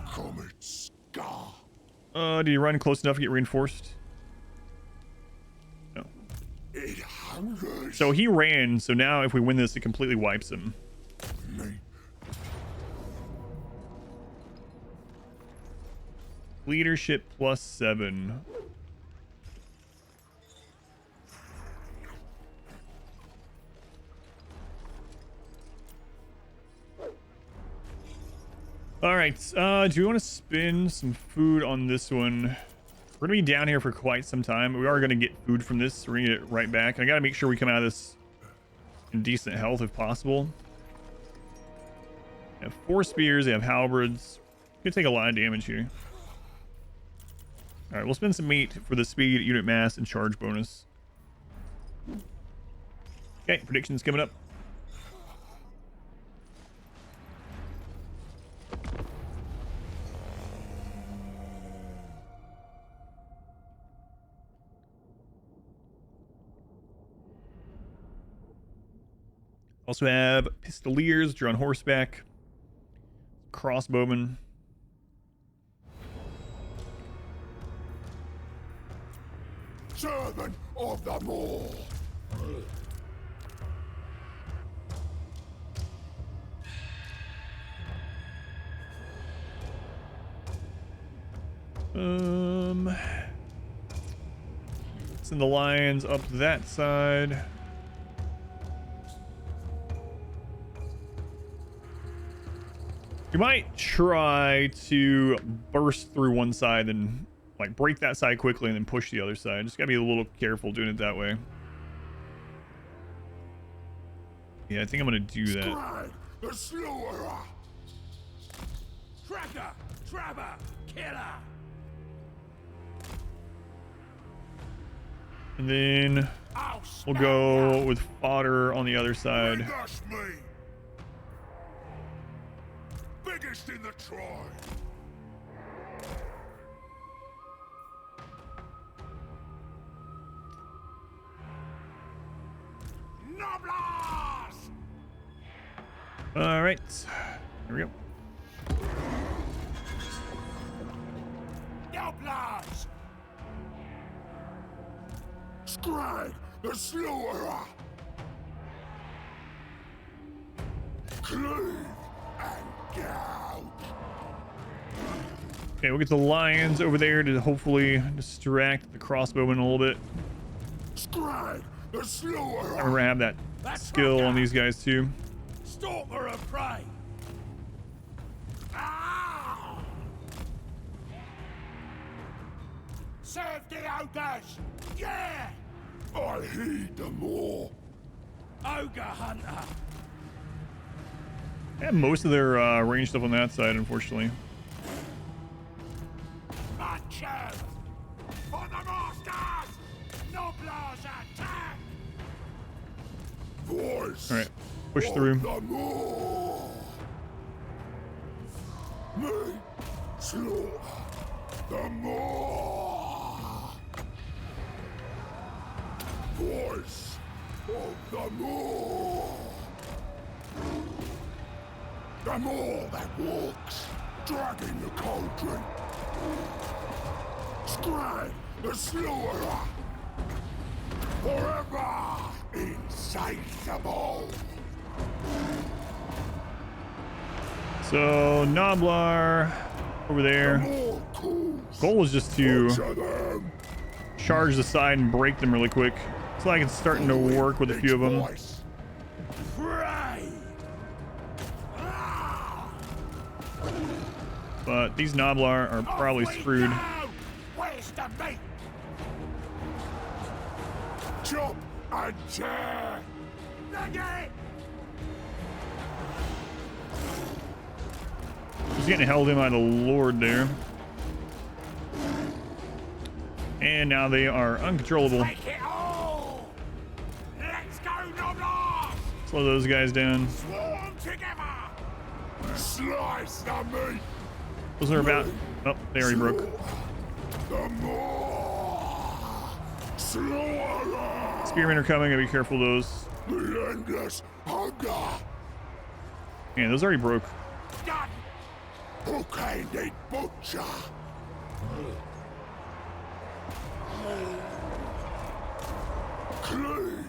Comet Scar. Did he run close enough to get reinforced? No. It hungers So he ran, so now if we win this, it completely wipes him. me. Leadership +7. All right, do we want to spend some food on this one? We're gonna be down here for quite some time. We are gonna get food from this. We're gonna get it right back. I gotta make sure we come out of this in decent health if possible. They have 4 spears. They have halberds. Gonna take a lot of damage here. All right, we'll spend some meat for the speed, unit mass, and charge bonus. Okay, predictions coming up. Also have pistoliers, which are on horseback. Crossbowmen. Servant of the Maw. Send the lions up that side. You might try to burst through one side and like break that side quickly and then push the other side. Just gotta be a little careful doing it that way. Yeah, I think I'm gonna do that. Skrag, the slaughterer. Tracker, trapper, killer. And then I'll we'll smell go ya. with fodder on the other side. That's me. Biggest in the tribe. Noblars! All right, here we go. Noblars! Skrag, the slaughterer. Cleave and gouge. Okay, we'll get the lions over there to hopefully distract the crossbowmen a little bit. Skrag, the I slaughterer. remember I have that skill on these guys too. Stalker of prey. Ah! Serve the ogres! Yeah! I heed them all. Ogre hunter. I have most of their range stuff on that side, unfortunately. Munchers! For the masters! Noblars attack! Voice! All right, push through. The more! Me! Slaughter! The more! Voice of the more! The more that walks, dragging the cauldron. Skrag, the slaughterer. Forever insatiable. So Noblar over there. More calls. Goal is just to To them. charge the side and break them really quick. It's like it's starting to work with a few of them. Voice. Prey. But these Noblar are probably Off we screwed. go. Where's the meat? Chop and tear. Nugget. He's getting held in by the Lord there. And now they are uncontrollable. Take it all. Let's go, Noblars. Slow those guys down. Swarm together. Slice the meat. Those are about... Oh, they already broke. The more. Slaughter. Spearmen are coming. Gotta be careful of those. The endless hunger. Man, those already broke. Done. Hook-handed butcher. Cleave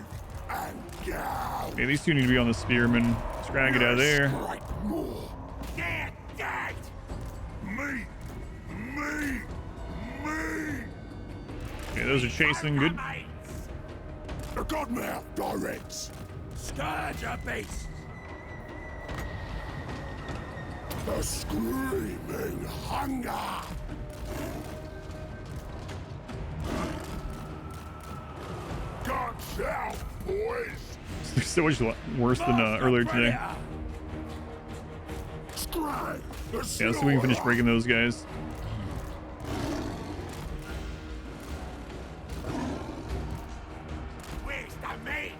and gouge. Okay, these two need to be on the spearmen. Skrag, get out of there. Strike more. Dead, dead. Me. Okay, those are chasing. Good. The Godmouth directs. Scourge a beast. The screaming hunger. Guns out, boys. They're so much worse than earlier today. Skrag, the Yeah, let's see if we can finish slaughterer. breaking those guys. Where's the meat?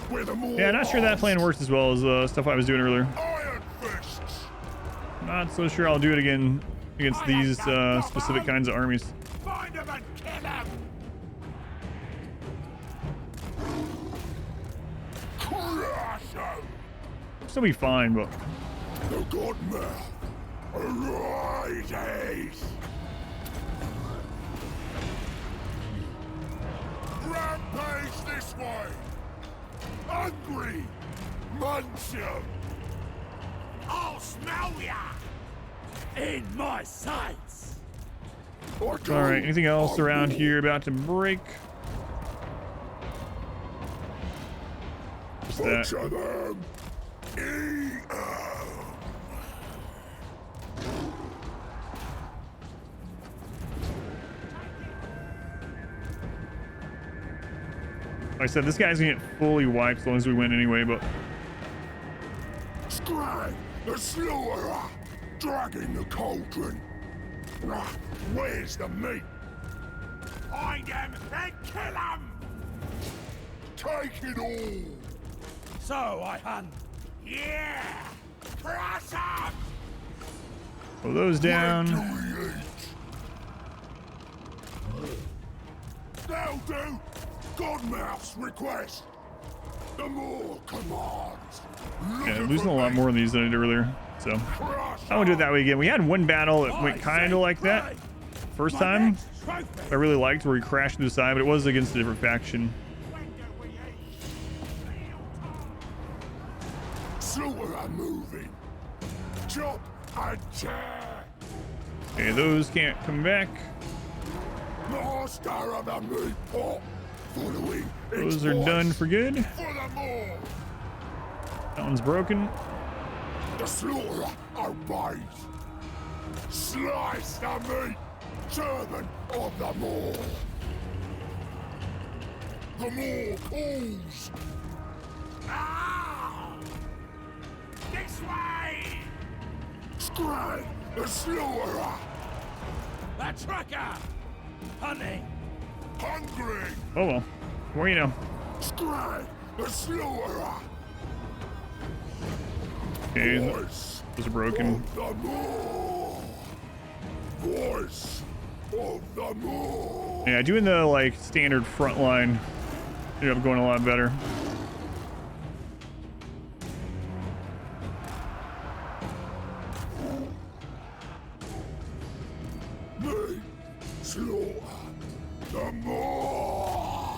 Where the more Yeah, not sure that plan works as well as stuff I was doing earlier. Iron fists. Not so sure I'll do it again against these specific kinds of armies. Find them and kill them. Crush them. Still be fine, but The Godmouth arises. Rampage this way. Hungry. Munch 'em. I'll smell ya. In my sights. Or all right. Anything else around here about to break? Just that. Butcher them. Like I said, this guy's gonna get fully wiped as long as we win anyway, but Skrag, the slaughterer, dragging the cauldron. Where's the meat? Find him and kill him! Take it all! So I hunt. Yeah! Crush him! throw those down. What do we eat? They'll do! Godmouth's request! The more commands! Yeah, losing a lot more of these than I did earlier. So Crush I won't do it that way again. We had one battle that went kind of like that first time. I really liked where he crashed to the side, but it was against a different faction. Slaughterer moving. Chop and tear. Okay, those can't come back. Master of the meat pot. Following its Those are voice. done for good. For the more. That one's broken. The slaughterer obeys. Slice the meat. Servant of the more. The more calls. Ah! This way! Skrag, the slaughterer. The tracker! Hunting! Hungry! Oh well. Well, you know. Skrag, the slaughterer. Okay, Voice those are broken. of the more. Voice of the more. Yeah, doing the like standard front line ended up going a lot better. Me, slaughter. The more.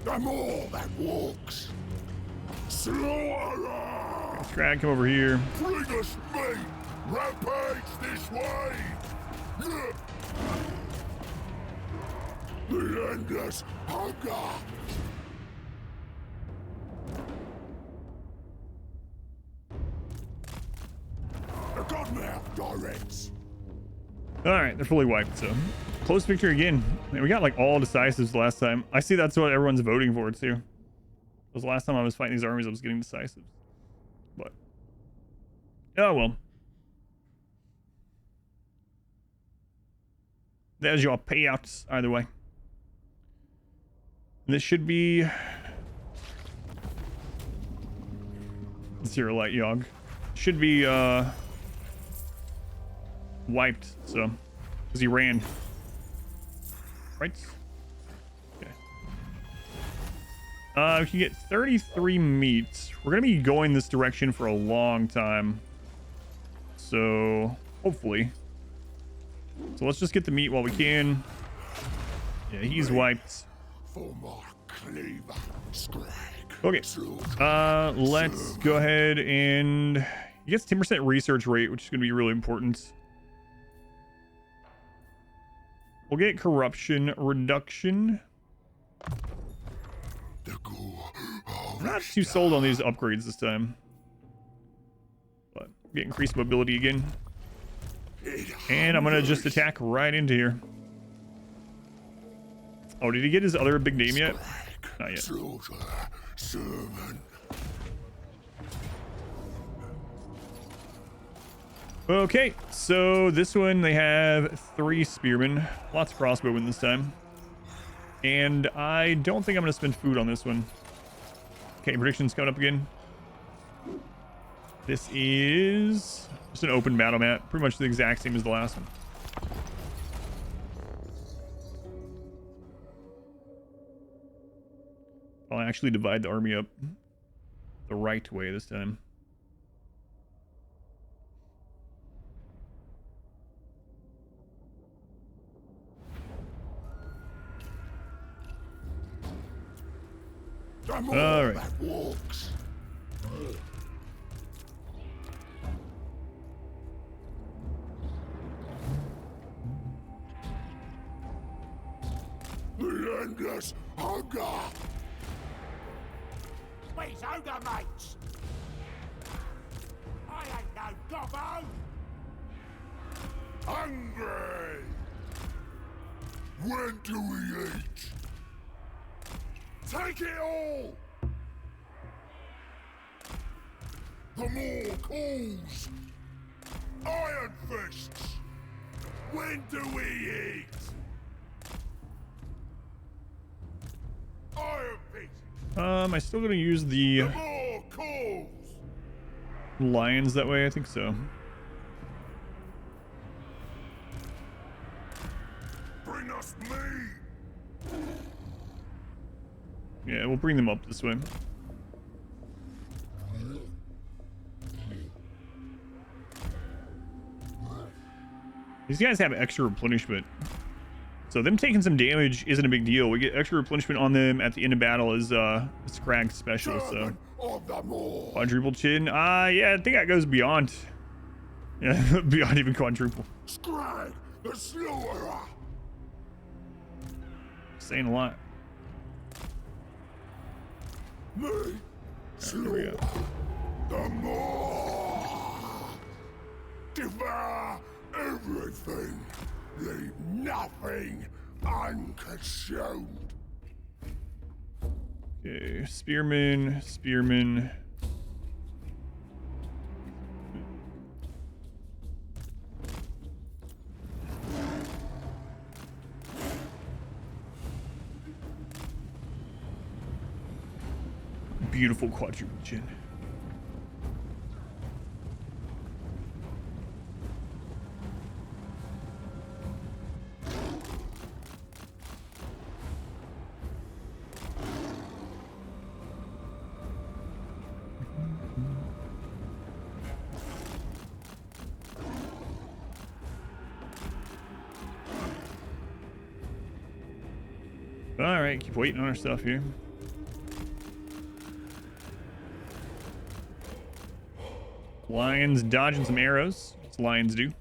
The more that walks. Slaughterer. Skrag, come over here. Bring us meat. Rampage this way. Yeah. The endless hunger. The Godmouth directs. All right, they're fully wiped. So close victory again. Man, we got like all decisives last time. I see that's what everyone's voting for too. Because last time I was fighting these armies, I was getting decisives. But oh well. There's your payouts either way. This should be Zero Light Yogg. Should be wiped, so because he ran. Right? Okay. We can get 33 meat. We're gonna be going this direction for a long time. So hopefully. So let's just get the meat while we can. Yeah, he's wiped. For my cleaver, Skrag. Okay. Let's go ahead and he gets 10% research rate, which is going to be really important. We'll get corruption reduction. I'm not too sold on these upgrades this time, but get increased mobility again. And I'm going to just attack right into here. Oh, did he get his other big name yet? Not yet. Servant. Okay, so this one they have 3 spearmen, lots of crossbowmen this time, and I don't think I'm gonna spend food on this one. Okay, predictions coming up again. This is just an open battle map, pretty much the exact same as the last one. I'll actually divide the army up the right way this time. All right. That walks. The endless hunger. Where's Ogre, mates? gobbo! Hungry! When do we eat? Take it all! The more calls! Iron fists! When do we eat? Iron fists! I still gonna use the The more calls! lions that way? I think so. Bring us meat! Yeah, we'll bring them up this way. These guys have extra replenishment. So them taking some damage isn't a big deal. We get extra replenishment on them at the end of battle as Skrag special, so. Servant of the more! Quadruple chin. Yeah, I think that goes beyond. Yeah, beyond even quadruple. Skrag, the slaughterer! Saying a lot. Me, There we go. slaughter the more! Devour everything! Leave nothing unconsumed! Okay, spearman, spearman. Beautiful quadruple chin. All right, keep waiting on our stuff here. Lions dodging some arrows. That's what lions do.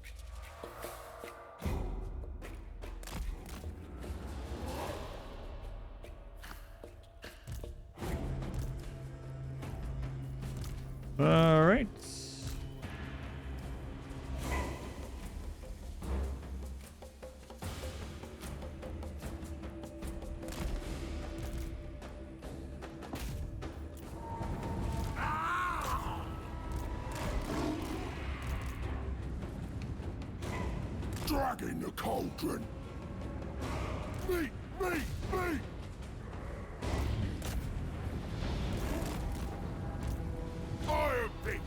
All right. Dragging the cauldron! Meat, meat, meat! Iron fists!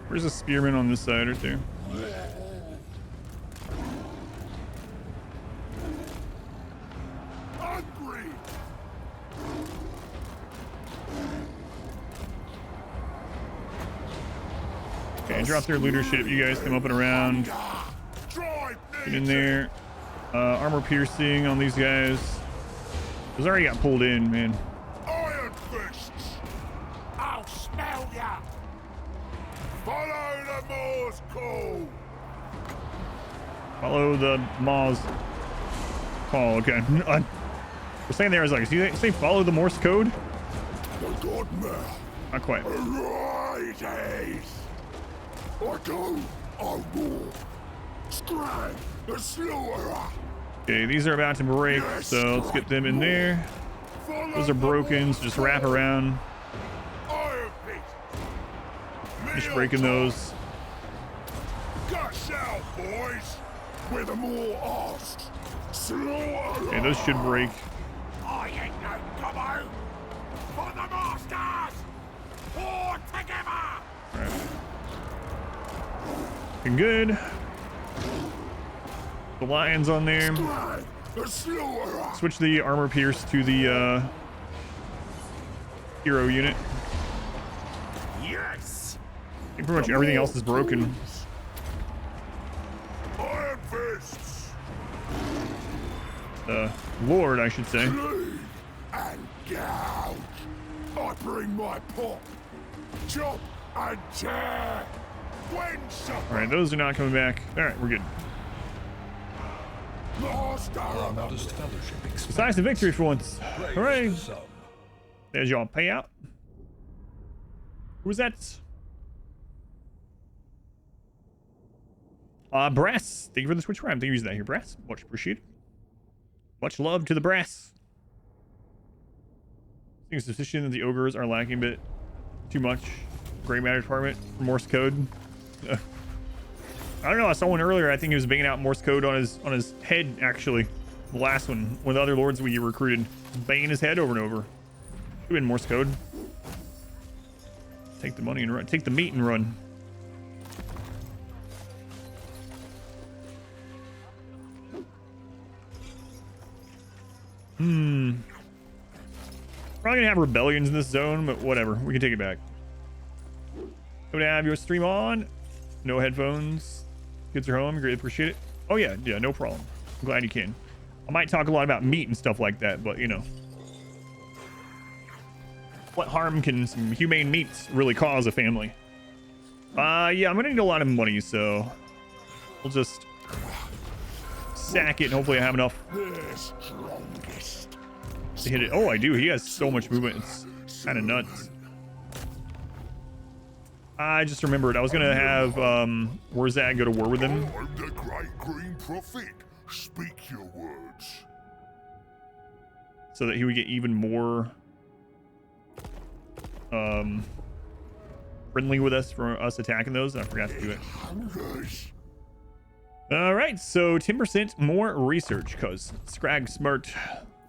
Where's a spearman on this side right there? Hungry! Okay, drop their leadership. You guys come up and around. Drive Get in there. Armor piercing on these guys. Those already got pulled in, man. Iron fists! I'll smell ya! Follow the Morse call! Follow the Maw's call. Okay. We're saying there, I was like, do you say follow the Morse code? The godmother! Not quite. Arises! I go, I war! Skrag, the slaughterer! Okay, these are about to break, so let's get them in there. Those are broken, so just wrap around. Iron fist! Just breaking those. Gush out, boys! We're the more asked! Slaughterer! Okay, those should break. I ain't no gobbo! For the masters! All together! Alright. Looking good. The lions on there. Skrag, the slaughterer! Switch the armor pierce to the hero unit. Yes! I think pretty much everything else is broken. Iron fists! Lord, I should say. Cleave and gouge! I bring my pot! Chop and tear! When supper! Alright, those are not coming back. Alright, we're good. Master Our of the modest fellowship expands. Besides the victory for once. Praise Hooray! the sun. There's your payout. Who was that? Brass, thank you for the Twitch Prime. Thank you for using that here, Brass. Much appreciated. Much love to the Brass. I think it's suspicion that the ogres are lacking a bit too much gray matter department for Morse code. I don't know. I saw one earlier. I think he was banging out Morse code on his head. Actually, the last one, one of the other lords we recruited, banging his head over and over. Could have been Morse code. Take the money and run. Take the meat and run. Probably gonna have rebellions in this zone, but whatever. We can take it back. Gonna have your stream on. No headphones. Kids are home. Greatly appreciate it. Oh yeah, no problem. I'm glad you can. I might talk a lot about meat and stuff like that, but you know, what harm can some humane meats really cause a family? Yeah, I'm gonna need a lot of money, so we'll just sack it and hopefully I have enough to hit it. Oh, I do. He has so much movement. It's kind of nuts. I just remembered I was gonna have Warzag go to war with him. I'm the great green prophet. Speak your words. So that he would get even more friendly with us for us attacking those. I forgot to do it. All right, so 10% more research because Skrag smart.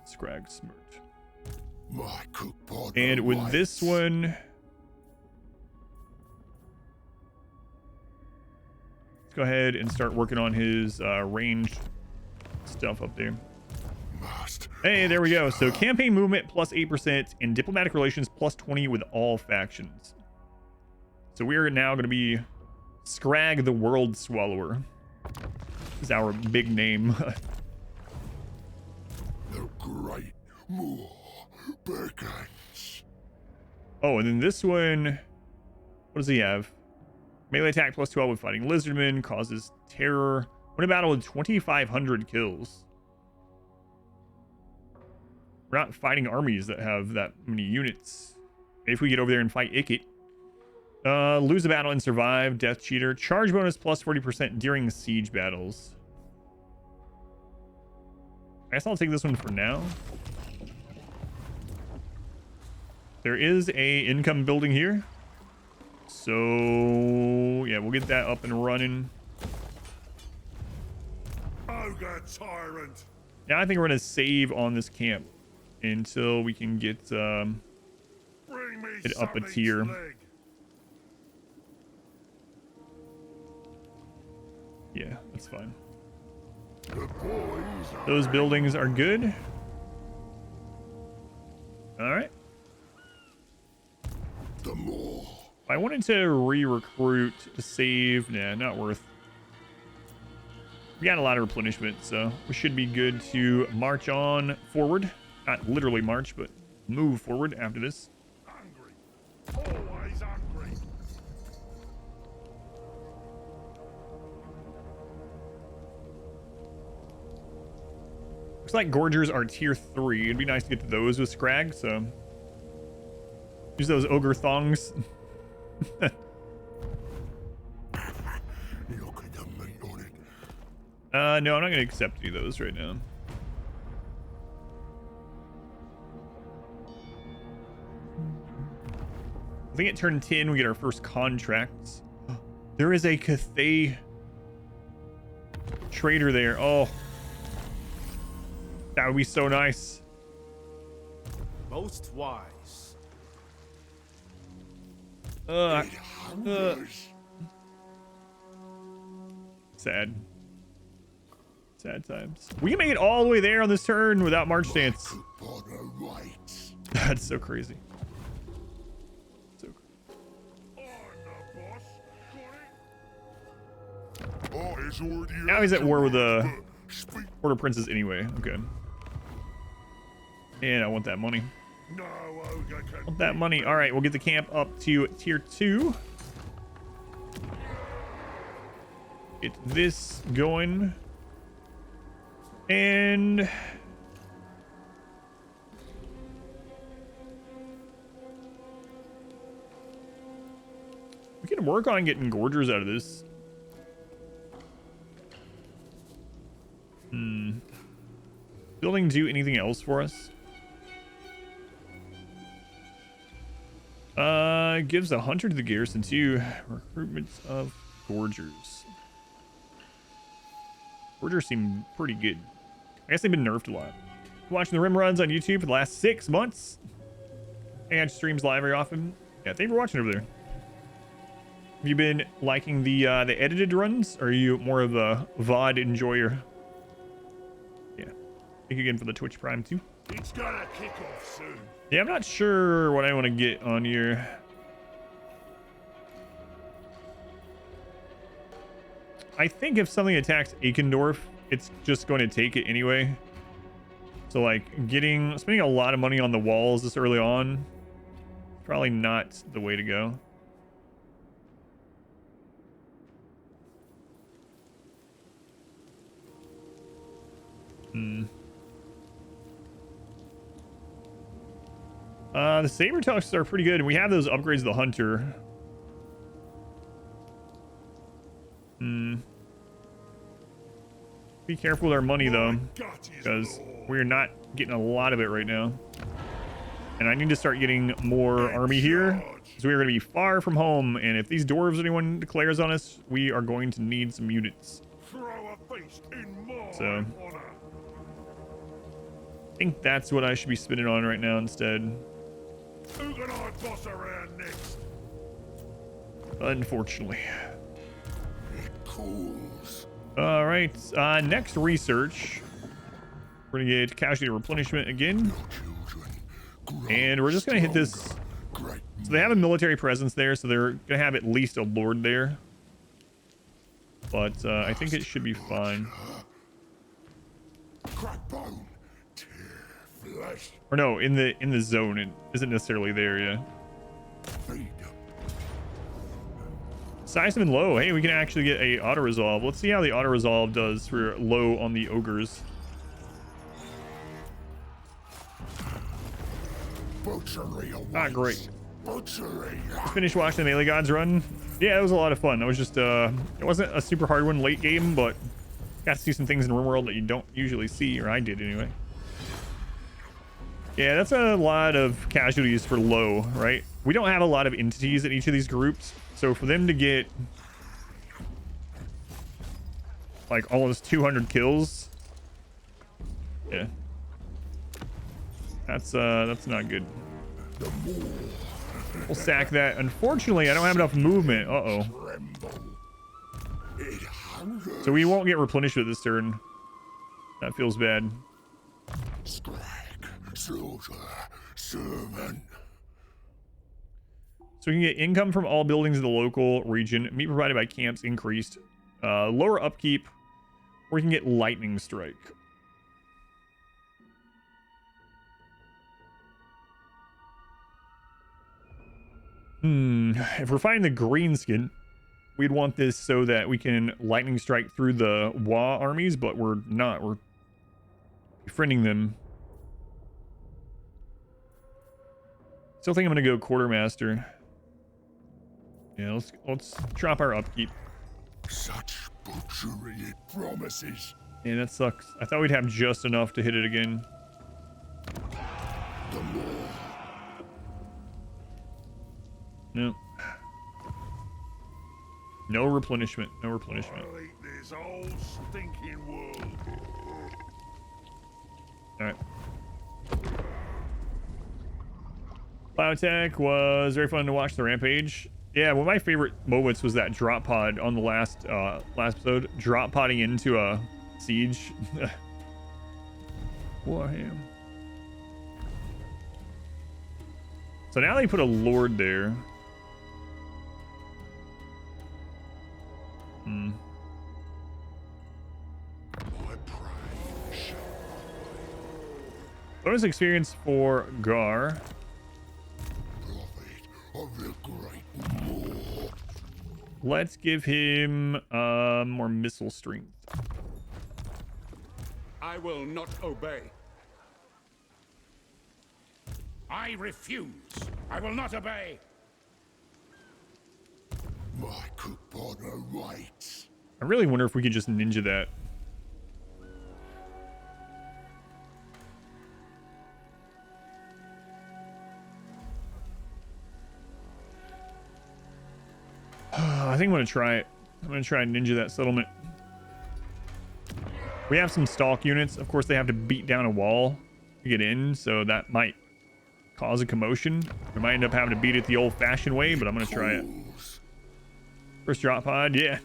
Skrag smart. And with this one, let's go ahead and start working on his ranged stuff up there. Hey, there we go. So campaign movement plus 8% and diplomatic relations plus 20 with all factions. So we are now going to be Skrag the World Swallower. Is our big name. The great more beckons. Oh, and then this one, what does he have? Melee attack plus 12 with fighting lizardmen, causes terror. Win a battle with 2,500 kills. We're not fighting armies that have that many units. If we get over there and fight Ikit. Lose a battle and survive. Death cheater. Charge bonus plus 40% during siege battles. I guess I'll take this one for now. There is a income building here. So yeah, we'll get that up and running. Ogre tyrant. Now I think we're gonna save on this camp until we can get it up a tier. Yeah, that's fine. Those buildings are good. All right. The more. If I wanted to re-recruit to save, nah, not worth. We got a lot of replenishment, so we should be good to march on forward. Not literally march, but move forward after this. Hungry. Always hungry. Looks like Gorgers are tier 3. It'd be nice to get to those with Skrag, so use those ogre thongs. Look at the meat on it. No, I'm not gonna accept any of those right now. I think at turn 10 we get our first contracts. There is a Cathay trader there. Oh, that would be so nice. Most wise. Sad. Sad times. We can make it all the way there on this turn without march stance. That's so crazy. So now he's at war with the Order Princes anyway. Okay. And I want that money. I want that money. All right, we'll get the camp up to tier 2. Get this going. And we can work on getting Gorgers out of this. building do anything else for us? Gives a hunter to the garrison too. Recruitments of gorgers. Gorgers seem pretty good. I guess they've been nerfed a lot. Watching the rim runs on YouTube for the last 6 months. And streams live very often. Yeah, thank you for watching over there. Have you been liking the edited runs? Or are you more of a VOD enjoyer? Yeah. Thank you again for the Twitch Prime too. It's gonna kick off soon. Yeah, I'm not sure what I want to get on here. I think if something attacks Eikendorf, it's just going to take it anyway. So like spending a lot of money on the walls this early on, probably not the way to go. The saber tusks are pretty good. We have those upgrades of the hunter. Be careful with our money though, because we're not getting a lot of it right now. And I need to start getting more army here, because we are going to be far from home. And if these dwarves, anyone declares on us, we are going to need some units. So I think that's what I should be spending on right now instead. Who can I boss around next? Unfortunately. It cools. All right, next research. We're gonna get casualty replenishment again, and we're just gonna hit this. So they have a military presence there, so they're gonna have at least a lord there. But I think it should be fine. Crack bone, tear flesh, Or no, in the zone, it isn't necessarily there yet. feed them. Size them in low. Hey, we can actually get a auto resolve. Let's see how the auto resolve does for low on the ogres. Butchery awaits. Not great. Butchery. Finished watching the Melee Gods run. Yeah, it was a lot of fun. It was just it wasn't a super hard one late game, but got to see some things in RimWorld that you don't usually see, or I did anyway. Yeah, that's a lot of casualties for low, right? We don't have a lot of entities in each of these groups, so for them to get like almost 200 kills, yeah, that's not good. We'll sack that. Unfortunately, I don't have enough movement. So we won't get replenishment this turn. That feels bad. Skrag, soldier, servant. So we can get income from all buildings in the local region. Meat provided by camps increased. Lower upkeep. Or we can get lightning strike. If we're fighting the greenskin, we'd want this so that we can lightning strike through the Wa armies, but we're not. We're befriending them. Still think I'm gonna go quartermaster. Yeah, let's drop our upkeep. Such butchery it promises. Yeah, that sucks. I thought we'd have just enough to hit it again. The more. No. No replenishment. No replenishment. I'll eat this old stinking world. Alright. Biotech was very fun to watch the rampage. Yeah, one of my favorite moments was that drop pod on the last episode. Drop podding into a siege. Warhammer. So now they put a lord there. My pride shall Bonus experience for Gar. profit of the great war. Let's give him more missile strength. I will not obey. I refuse. I will not obey. My Kupona waits. I really wonder if we could just ninja that. I think I'm gonna try it. I'm gonna try and ninja that settlement. We have some stalk units. Of course, they have to beat down a wall to get in, so that might cause a commotion. We might end up having to beat it the old-fashioned way, but I'm gonna try it. First drop pod, yeah.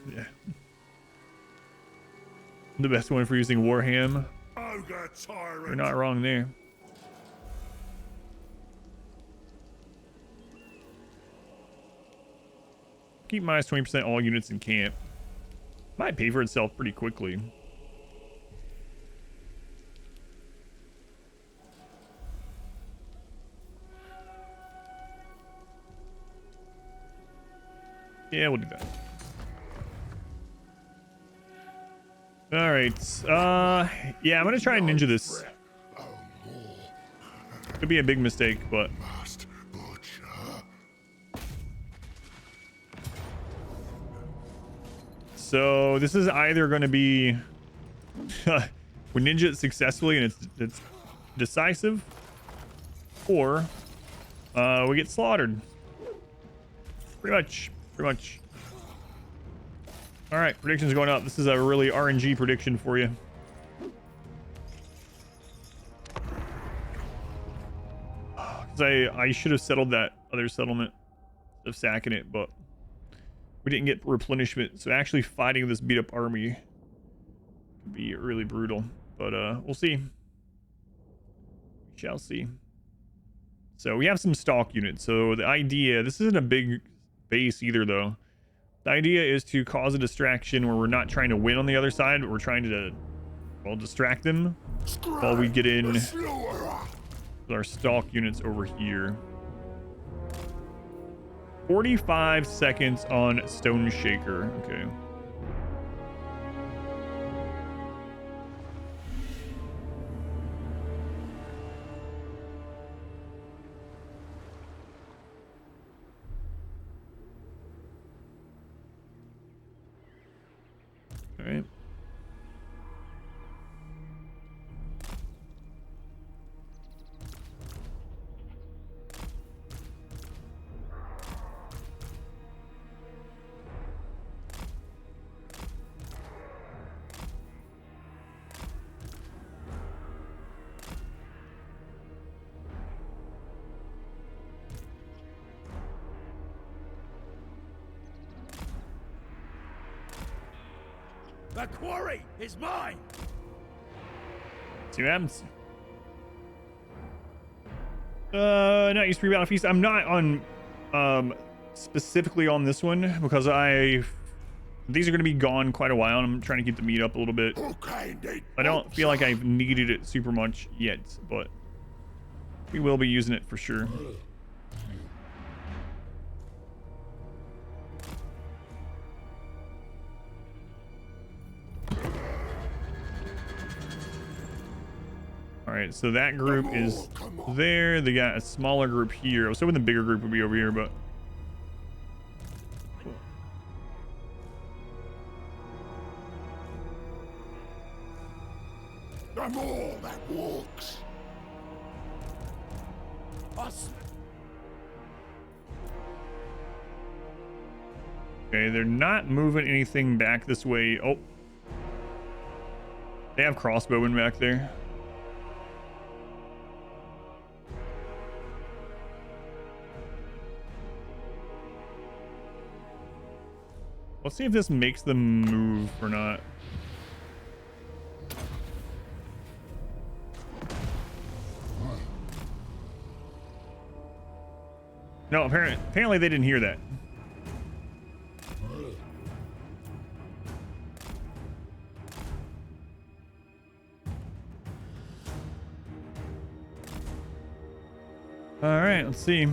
The best one for using Warhammer. Ogre tyrant. You're not wrong there. Keep minus 20% all units in camp. Might pay for itself pretty quickly. Yeah, we'll do that. All right. Yeah, I'm gonna try and ninja this. Could be a big mistake, but so this is either going to be we ninja it successfully and it's decisive, or we get slaughtered. Pretty much. All right, predictions going up. This is a really RNG prediction for you. Because I should have settled that other settlement of sacking it, but we didn't get replenishment. So actually fighting this beat up army could be really brutal. But we'll see. We shall see. So we have some stalk units. So the idea, this isn't a big base either though. The idea is to cause a distraction where we're not trying to win on the other side, but we're trying to, well, distract them while we get in with our stalk units over here. 45 seconds on Stone Shaker. Okay. All right. The quarry is mine. See what happens. Not used to be Battle Feast. I'm not on specifically on this one because these are going to be gone quite a while and I'm trying to keep the meat up a little bit. I don't feel like I've needed it super much yet, but we will be using it for sure. All right, so that group is there. They got a smaller group here. I was hoping the bigger group would be over here, but I'm all that walks. okay, they're not moving anything back this way. Oh, they have crossbowmen back there. Let's see if this makes them move or not. No, apparently they didn't hear that. All right, let's see.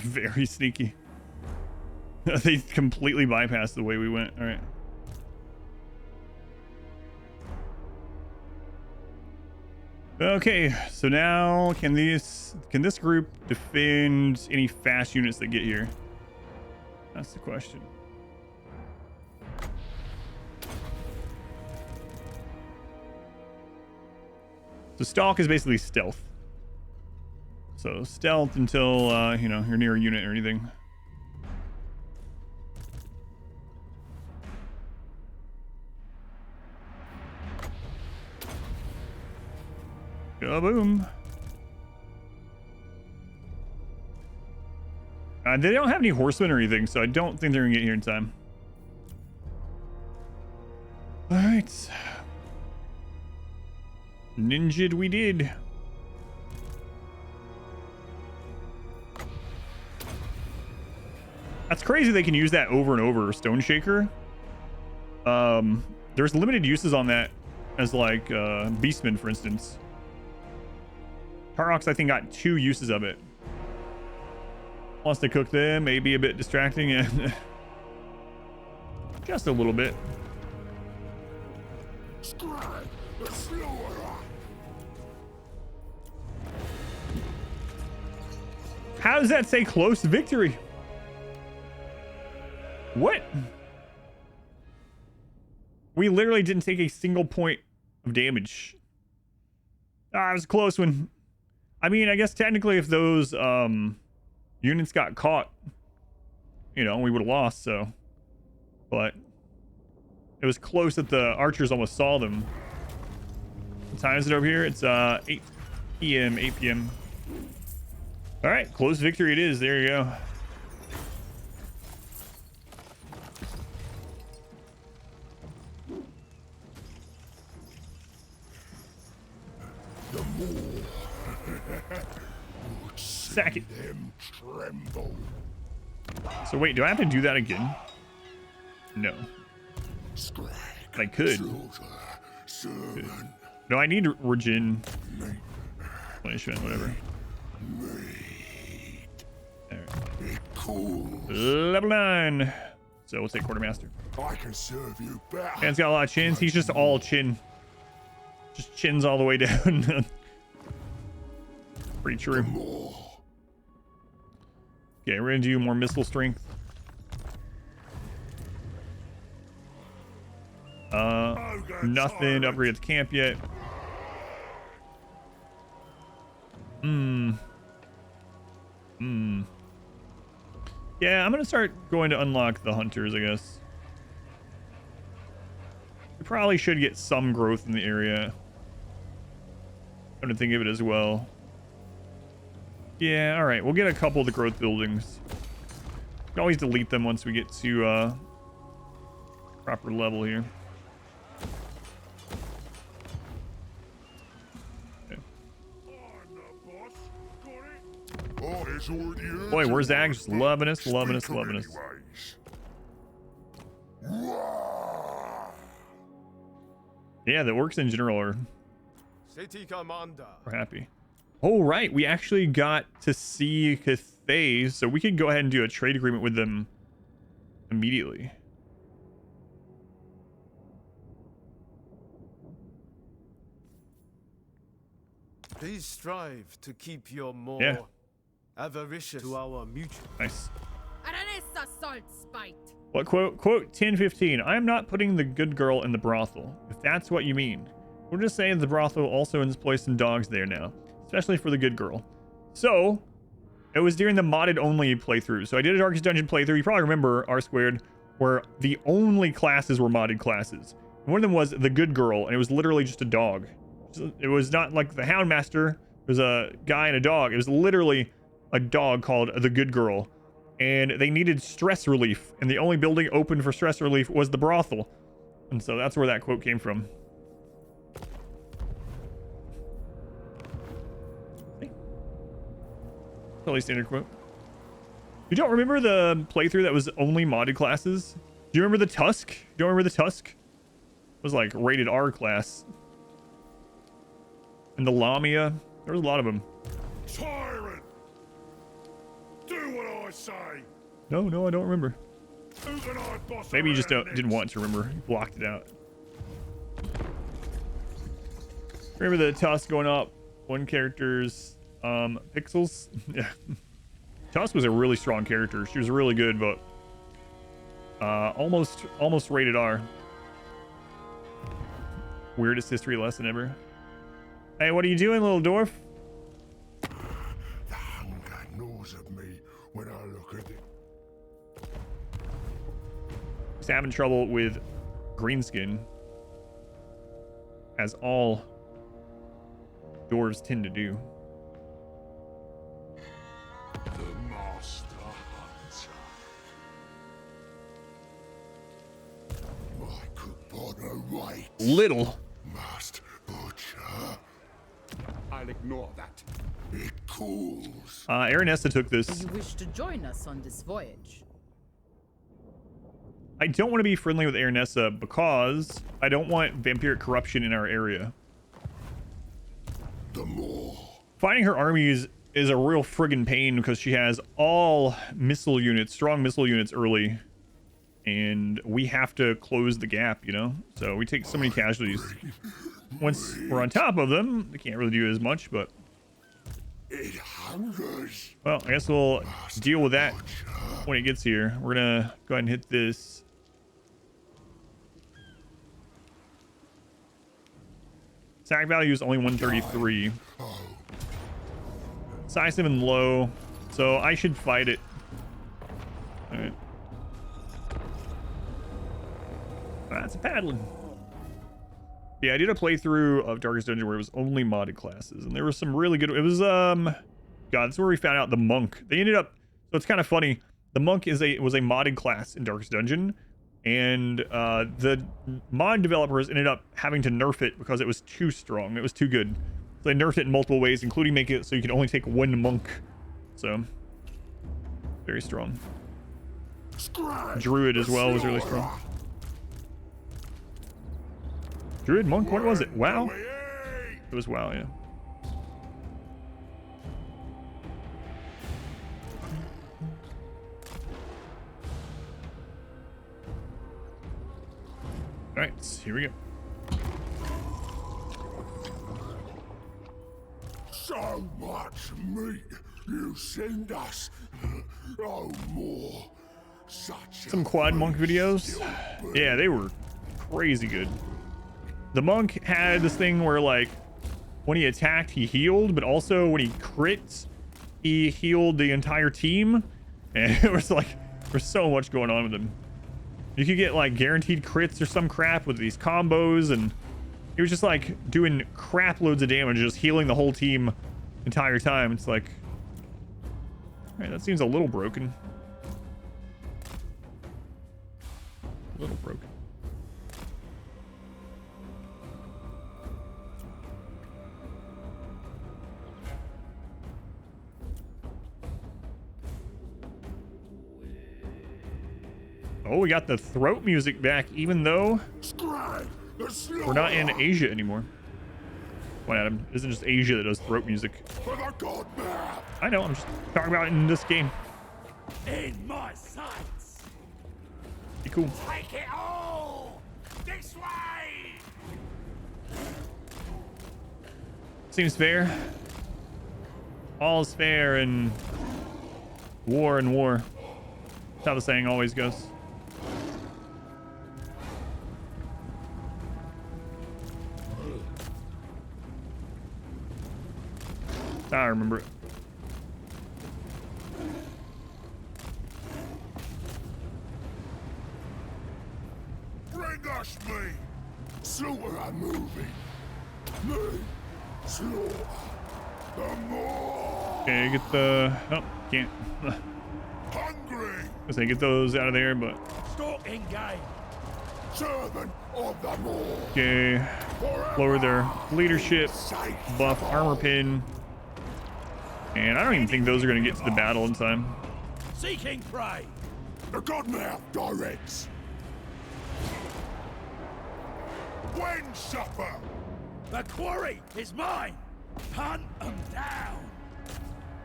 Very sneaky. They completely bypassed the way we went. All right. Okay, so now can this group defend any fast units that get here? That's the question. So stalk is basically stealth. So stealth until you know, you're near a unit or anything. Boom. They don't have any horsemen or anything, so I don't think they're gonna get here in time. All right. Ninja'd we did. That's crazy they can use that over and over, Stone Shaker. There's limited uses on that as like Beastmen, for instance. Tarnox, I think, got 2 uses of it. Wants to cook them, maybe a bit distracting and just a little bit. Skrag, the slaughterer. How does that say close victory? What? We literally didn't take a single point of damage. Ah, it was a close one. I mean, I guess technically if those units got caught, you know, we would have lost, so. But it was close that the archers almost saw them. What time is it over here? It's 8 p.m. 8 p.m. All right, close victory it is. There you go. Sack it. Them tremble. So wait, do I have to do that again? No. Skrag, I could. slaughter, servant, No, I need regen. Punishment, whatever. All right. it cools. Level 9. So we'll take Quartermaster. I can serve you better. Man's got a lot of chins. He's just all chin. Just chins all the way down. Pretty true. More. Okay, we're gonna do more missile strength. Nothing to upgrade at the camp yet. Yeah, I'm gonna start going to unlock the hunters, I guess. We probably should get some growth in the area. I'm gonna think of it as well. Yeah, all right, we'll get a couple of the growth buildings. We can always delete them once we get to proper level here. Okay. Boy, where's Zag? Just loving us, loving us, loving us. Yeah, the orcs in general are City Commander. happy. Oh, right. We actually got to see Cathay, so we could go ahead and do a trade agreement with them immediately. Please strive to keep your more avaricious to our mutual. Nice. Aranessa salt spite. What quote? Quote 1015. I am not putting the good girl in the brothel, if that's what you mean. We're just saying the brothel also employs some dogs there now, especially for the good girl. So, it was during the modded only playthrough. So I did a Darkest Dungeon playthrough. You probably remember R2, where the only classes were modded classes. One of them was the good girl, and it was literally just a dog. It was not like the Houndmaster. It was a guy and a dog. It was literally a dog called the good girl. And they needed stress relief, and the only building open for stress relief was the brothel. And so that's where that quote came from. Totally standard quote. You don't remember the playthrough that was only modded classes? Do you remember the Tusk? Do you remember the Tusk? It was like rated R class. And the Lamia. There was a lot of them. Tyrant! Do what I say! No, I don't remember. Who can I boss Maybe you just around didn't next? want to remember. You blocked it out. Remember the toss going up. One character's pixels. Yeah. Toss was a really strong character. She was really good, but almost rated R. Weirdest history lesson ever. Hey, what are you doing, little dwarf? The hunger gnaws at me when I look at it. He's having trouble with greenskin, as all dwarves tend to do. The master hunter. My coupon awaits. Little. Must butcher. I'll ignore that. It cools. Aranessa took Do this. you wish to join us on this voyage? I don't want to be friendly with Aranessa because I don't want vampiric corruption in our area. The more. Fighting her armies is a real friggin' pain because she has all missile units, strong missile units early. And we have to close the gap, you know? So we take so many casualties. Once we're on top of them, they can't really do as much, but... It hungers. Well, I guess we'll deal with that when it gets here. We're gonna go ahead and hit this. Attack value is only 133. Size 7 low, so I should fight it. Alright. That's a paddling. Yeah, I did a playthrough of Darkest Dungeon where it was only modded classes, and there was some really good. It was God, that's where we found out the monk. They ended up. So it's kind of funny. The monk was a modded class in Darkest Dungeon, and the mod developers ended up having to nerf it because it was too strong. It was too good. So they nerfed it in multiple ways, including making it so you could only take one monk. So very strong. Skrag, Druid as well was really strong. Druid, monk, what was it? WoW? It was WoW, yeah. Alright, here we go. So much meat you send us. Oh, more. Such Some quad monk videos. Yeah, they were crazy good. The monk had this thing where, like, when he attacked, he healed, but also when he crits, he healed the entire team. And it was like, there's so much going on with him. You could get, like, guaranteed crits or some crap with these combos, and he was just, like, doing crap loads of damage, just healing the whole team entire time. It's like, all right, that seems a little broken. A little broken. Oh, we got the throat music back, even though Skrag, we're not in Asia anymore. What, Adam? It isn't just Asia that does throat music. For the god map. I know, I'm just talking about it in this game. In my sights. Be cool. Take it all. This way. Seems fair. All's fair in war and war. That's how the saying always goes. I remember it. Bring us me. Slaughter are moving. Me. Slaughter. The more. Okay, get the... Oh, can't. Hungry. I say get those out of there, but... Stalking game. Servant of the more. Okay. Lower their leadership. Buff armor pin. And I don't even think those are going to get to the battle in time. Seeking prey. The god map directs. When supper. The quarry is mine. Hunt them down.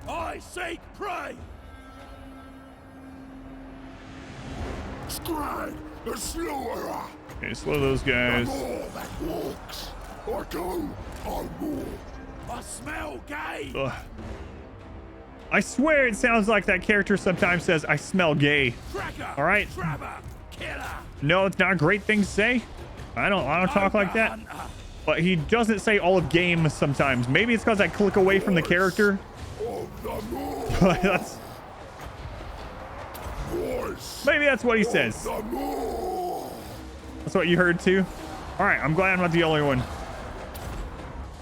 I seek prey. Skrag, the slaughterer. Okay, slow those guys. The more that walks. Or two I smell gay. Ugh. I swear it sounds like that character sometimes says, I smell gay. Tracker, All right. Trapper, killer. No, it's not a great thing to say. I don't talk like that. Hunter. But he doesn't say all of game sometimes. Maybe it's because I click away from the character. But maybe that's what he says. That's what you heard too? All right, I'm glad I'm not the only one.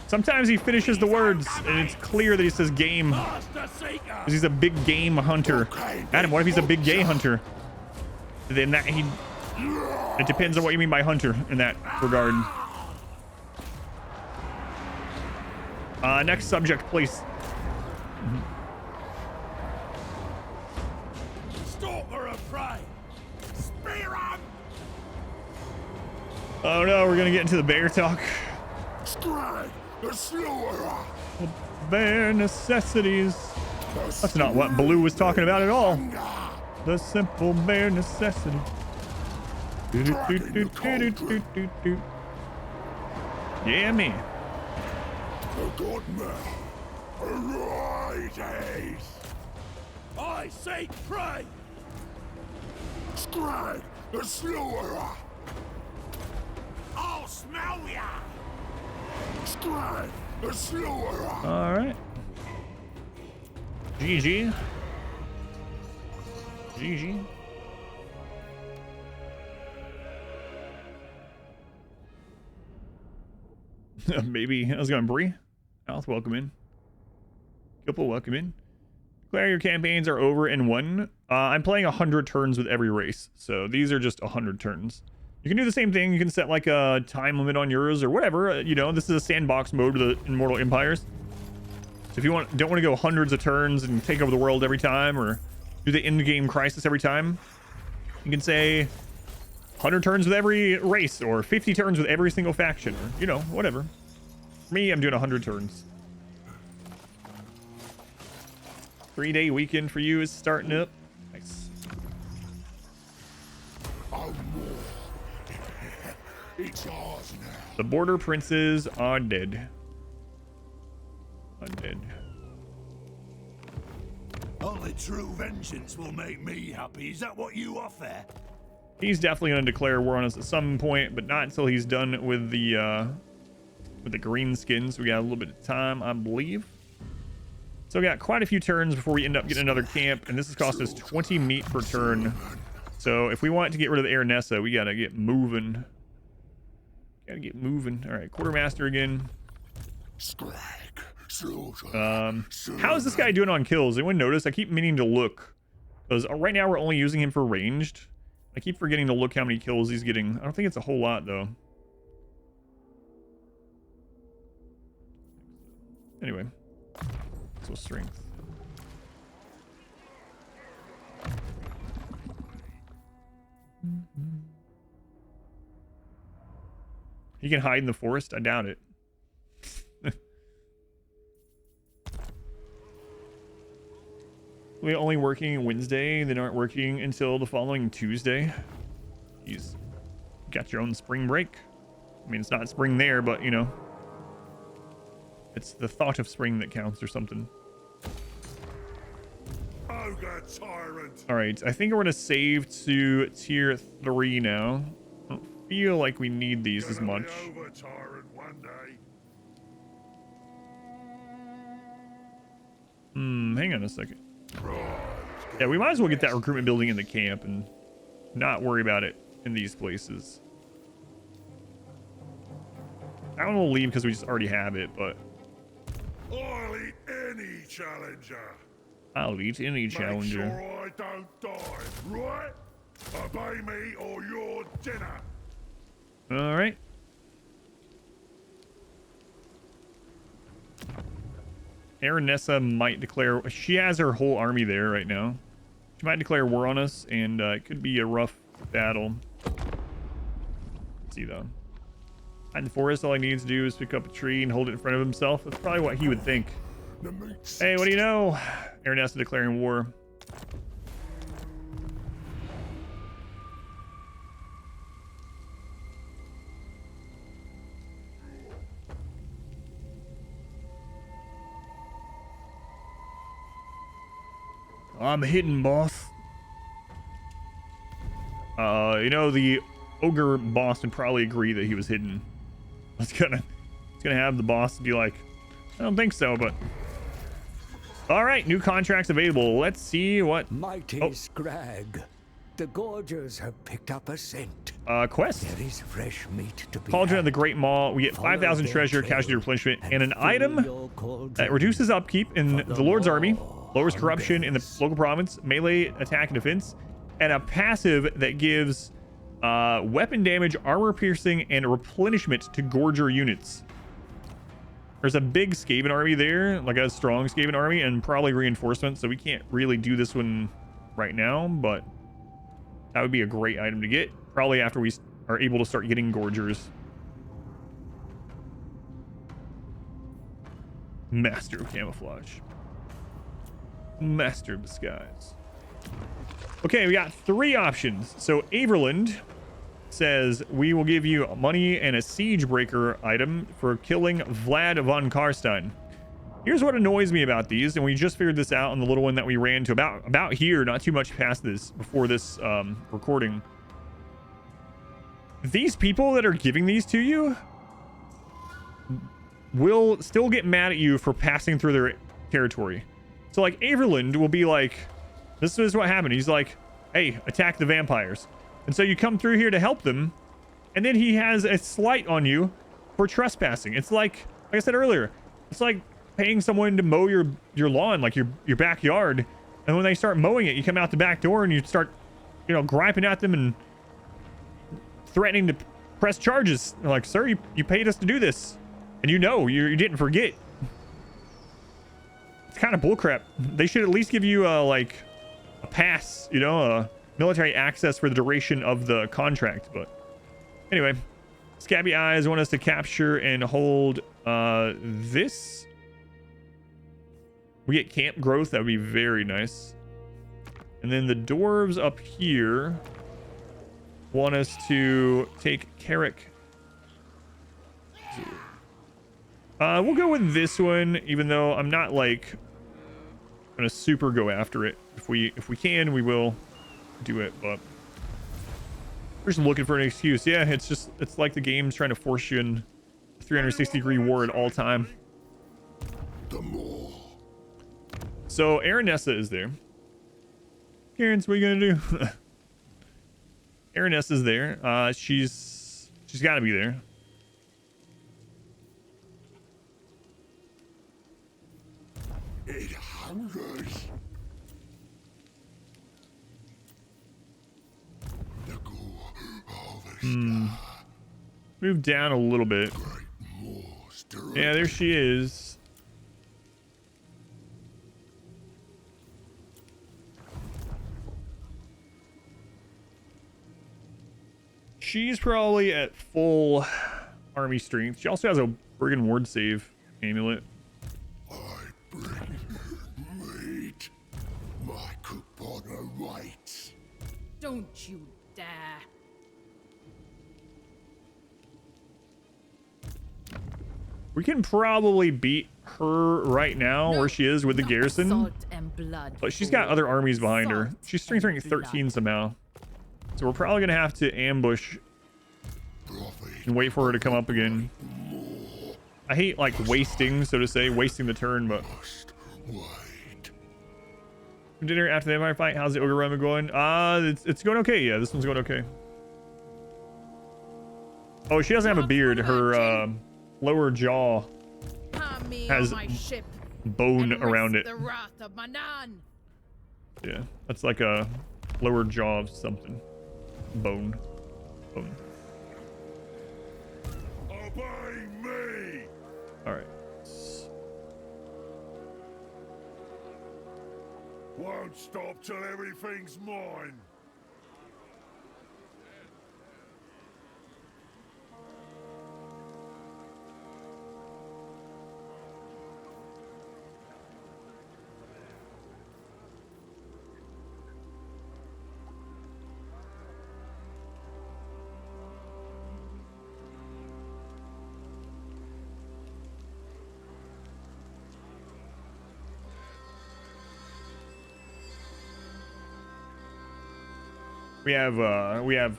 Sometimes he finishes the words and it's clear that he says game. Because he's a big game hunter. Adam, what if he's a big gay hunter? Then that it depends on what you mean by hunter in that regard. Next subject, please. Stalker of prey. Spear him. Oh no, we're gonna get into the bear talk. Skrag, the slaughterer. Bare necessities. That's not what Blue was talking about at all. The simple bare necessity. Yeah, me. The good man. Arides. I seek prey. Skrag, the slaughterer. I'll smell ya. Skrag, the slaughterer. All right. GG. GG. Maybe. I was going Bree. Alth, welcome in. Gilpo, welcome in. Declare your campaigns are over and won. I'm playing 100 turns with every race. So these are just 100 turns. You can do the same thing. You can set like a time limit on yours or whatever. You know, this is a sandbox mode with the Immortal Empires. So if you don't want to go hundreds of turns and take over the world every time or do the end game crisis every time, you can say 100 turns with every race or 50 turns with every single faction or, you know, whatever. For me, I'm doing 100 turns. 3-day weekend for you is starting up. Nice. It's ours now. The border princes are dead. Undead. Only true vengeance will make me happy. Is that what you offer? He's definitely going to declare war on us at some point, but not until he's done with the green skins. We got a little bit of time, I believe. So we got quite a few turns before we end up getting another camp, and this has cost us 20 meat per turn. So if we want to get rid of the Air Nessa, we got to get moving. Gotta get moving. All right, quartermaster again. How is this guy doing on kills? Anyone notice? I keep meaning to look, because right now we're only using him for ranged. I keep forgetting to look how many kills he's getting. I don't think it's a whole lot though. Anyway, so strength. He can hide in the forest? I doubt it. We only working Wednesday, then aren't working until the following Tuesday. He's got your own spring break. I mean, it's not spring there, but you know, it's the thought of spring that counts or something. Ogre tyrant. All right, I think we're gonna save to tier 3 now. I don't feel like we need these as much. Over tyrant one day. Hang on a second. Yeah, we might as well get that recruitment building in the camp and not worry about it in these places. That one will leave because we just already have it, but I'll eat any challenger. I'll eat any Make challenger. sure I don't die, right? Obey me or your dinner. All right. Aranessa might declare... She has her whole army there right now. She might declare war on us, and it could be a rough battle. Let's see, though. In the forest, all he needs to do is pick up a tree and hold it in front of himself. That's probably what he would think. Hey, what do you know? Aranessa declaring war. I'm hidden, boss. You know, the ogre boss would probably agree that he was hidden. It's gonna have the boss be like, I don't think so, but all right, new contracts available. Let's see what Mighty Skrag. The gorgers have picked up a scent. Quest. There is fresh meat to be Cauldron had. of the Great Maw. We get 5,000 treasure, casualty replenishment, and an item that reduces upkeep in the Lord's army, lowers corruption in the local province, melee attack and defense, and a passive that gives weapon damage, armor piercing, and replenishment to Gorger units. There's a big Skaven army there, like a strong Skaven army, and probably reinforcements, so we can't really do this one right now, but that would be a great item to get, probably after we are able to start getting Gorgers. Master of Camouflage. Master of Disguise. Okay, we got 3 options. So Averland says we will give you money and a siege breaker item for killing Vlad von Karstein. Here's what annoys me about these, and we just figured this out on the little one that we ran to about here, not too much past this before this recording. These people that are giving these to you will still get mad at you for passing through their territory. So like Averland will be like, this is what happened. He's like, hey, attack the vampires. And so you come through here to help them, and then he has a slight on you for trespassing. It's like I said earlier, it's like paying someone to mow your lawn, like your backyard, and when they start mowing it, you come out the back door and you start, you know, griping at them and threatening to press charges. They're like, sir, you paid us to do this, and you know you didn't forget. It's kind of bullcrap. They should at least give you like a pass, you know, military access for the duration of the contract. But anyway, Scabby Eyes want us to capture and hold this. We get camp growth. That would be very nice. And then the dwarves up here want us to take Carrick. We'll go with this one, even though I'm not like gonna super go after it. If we can, we will do it, but we're just looking for an excuse. Yeah, it's like the game's trying to force you in a 360-degree war at all time. So Aranessa is there. Karen's, what are you gonna do? Aranessa's there. She's got to be there. It hungers. The gore harvest. Move down a little bit. Yeah, there she is. She's probably at full army strength. She also has a friggin' ward save amulet. I bring meat. My coupon awaits. Don't you dare. We can probably beat her right now where she is with the garrison. Salt and blood. But she's got other armies behind her. She's strength rank 13 somehow. So we're probably going to have to ambush and wait for her to come up again. I hate like wasting, so to say, wasting the turn, but dinner after the Empire fight. How's the Ogre run going? It's going okay. Yeah, this one's going okay. Oh, she doesn't have a beard. Her lower jaw has bone around it. Yeah, that's like a lower jaw of something. Bone. Obey me. All right. Won't stop till everything's mine. We have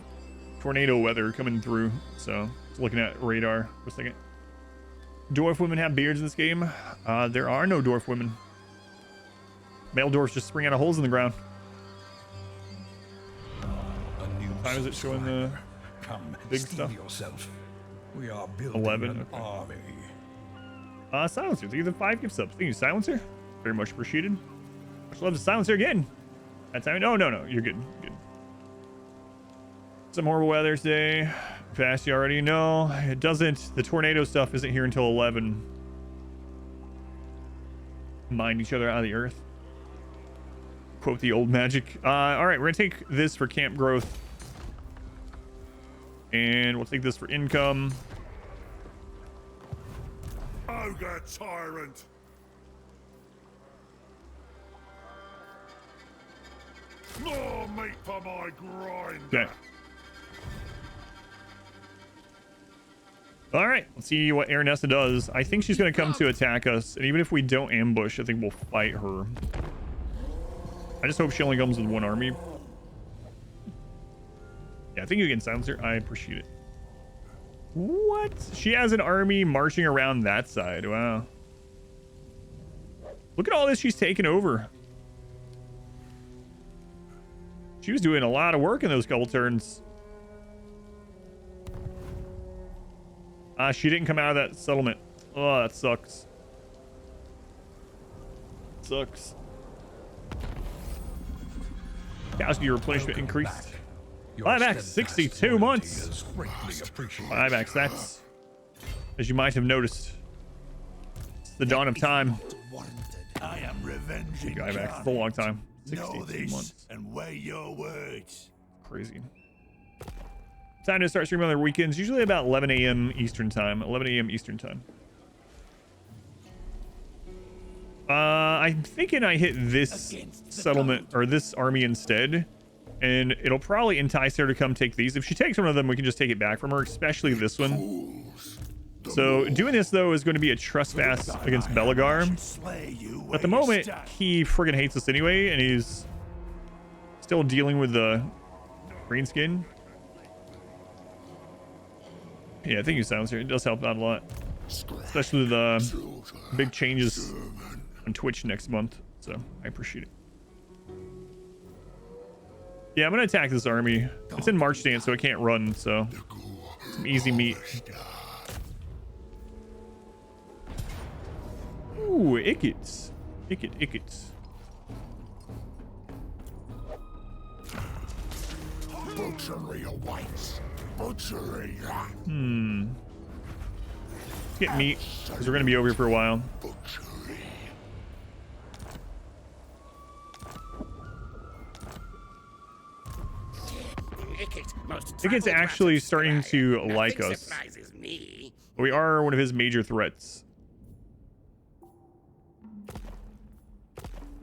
tornado weather coming through, so just looking at radar for a second. Dwarf women have beards in this game. There are no dwarf women. Male dwarfs just spring out of holes in the ground. How is it showing the big stuff? Yourself. We are building 11. an Okay. army. Silencer. Thank you for the 5 gift subs. Thank you, Silencer. Very much appreciated. Much love to Silencer again. That time. No. You're good. Good. Some horrible weather today. Fast, you already know. It doesn't. The tornado stuff isn't here until 11. Mine each other out of the earth. Quote the old magic. All right, we're gonna take this for camp growth, and we'll take this for income. Ogre tyrant. More meat for my grind. Okay. All right, let's see what Aranessa does. I think she's gonna come to attack us, and even if we don't ambush, I think we'll fight her. I just hope she only comes with one army. Yeah, thank you again, Silencer. I appreciate it. What? She has an army marching around that side. Wow. Look at all this she's taken over. She was doing a lot of work in those couple turns. She didn't come out of that settlement. Oh, that sucks. Sucks. Casualty replenishment increased. 5x, 62 months. 5x, that's, as you might have noticed, it's the dawn of time. I am revenging. 5x, it's a long time. Know 62 this months. and weigh your words. Crazy. Time to start streaming on the weekends, usually about 11 a.m. Eastern time. 11 a.m. Eastern time. I'm thinking I hit this settlement or this army instead, and it'll probably entice her to come take these. If she takes one of them, we can just take it back from her, especially this one. So doing this though is going to be a trespass against Belagar. At the moment, he friggin' hates us anyway, and he's still dealing with the green skin. Yeah, thank you, Silencer. It does help out a lot, especially with the big changes on Twitch next month, so I appreciate it. Yeah, I'm gonna attack this army. It's in march stance, so it can't run, so some easy meat. Ooh, ickets. Ickets. Butchery awaits. Butchery. Get meat, because we're gonna be over here for a while. Butchery. Icket's actually starting to like us. We are one of his major threats.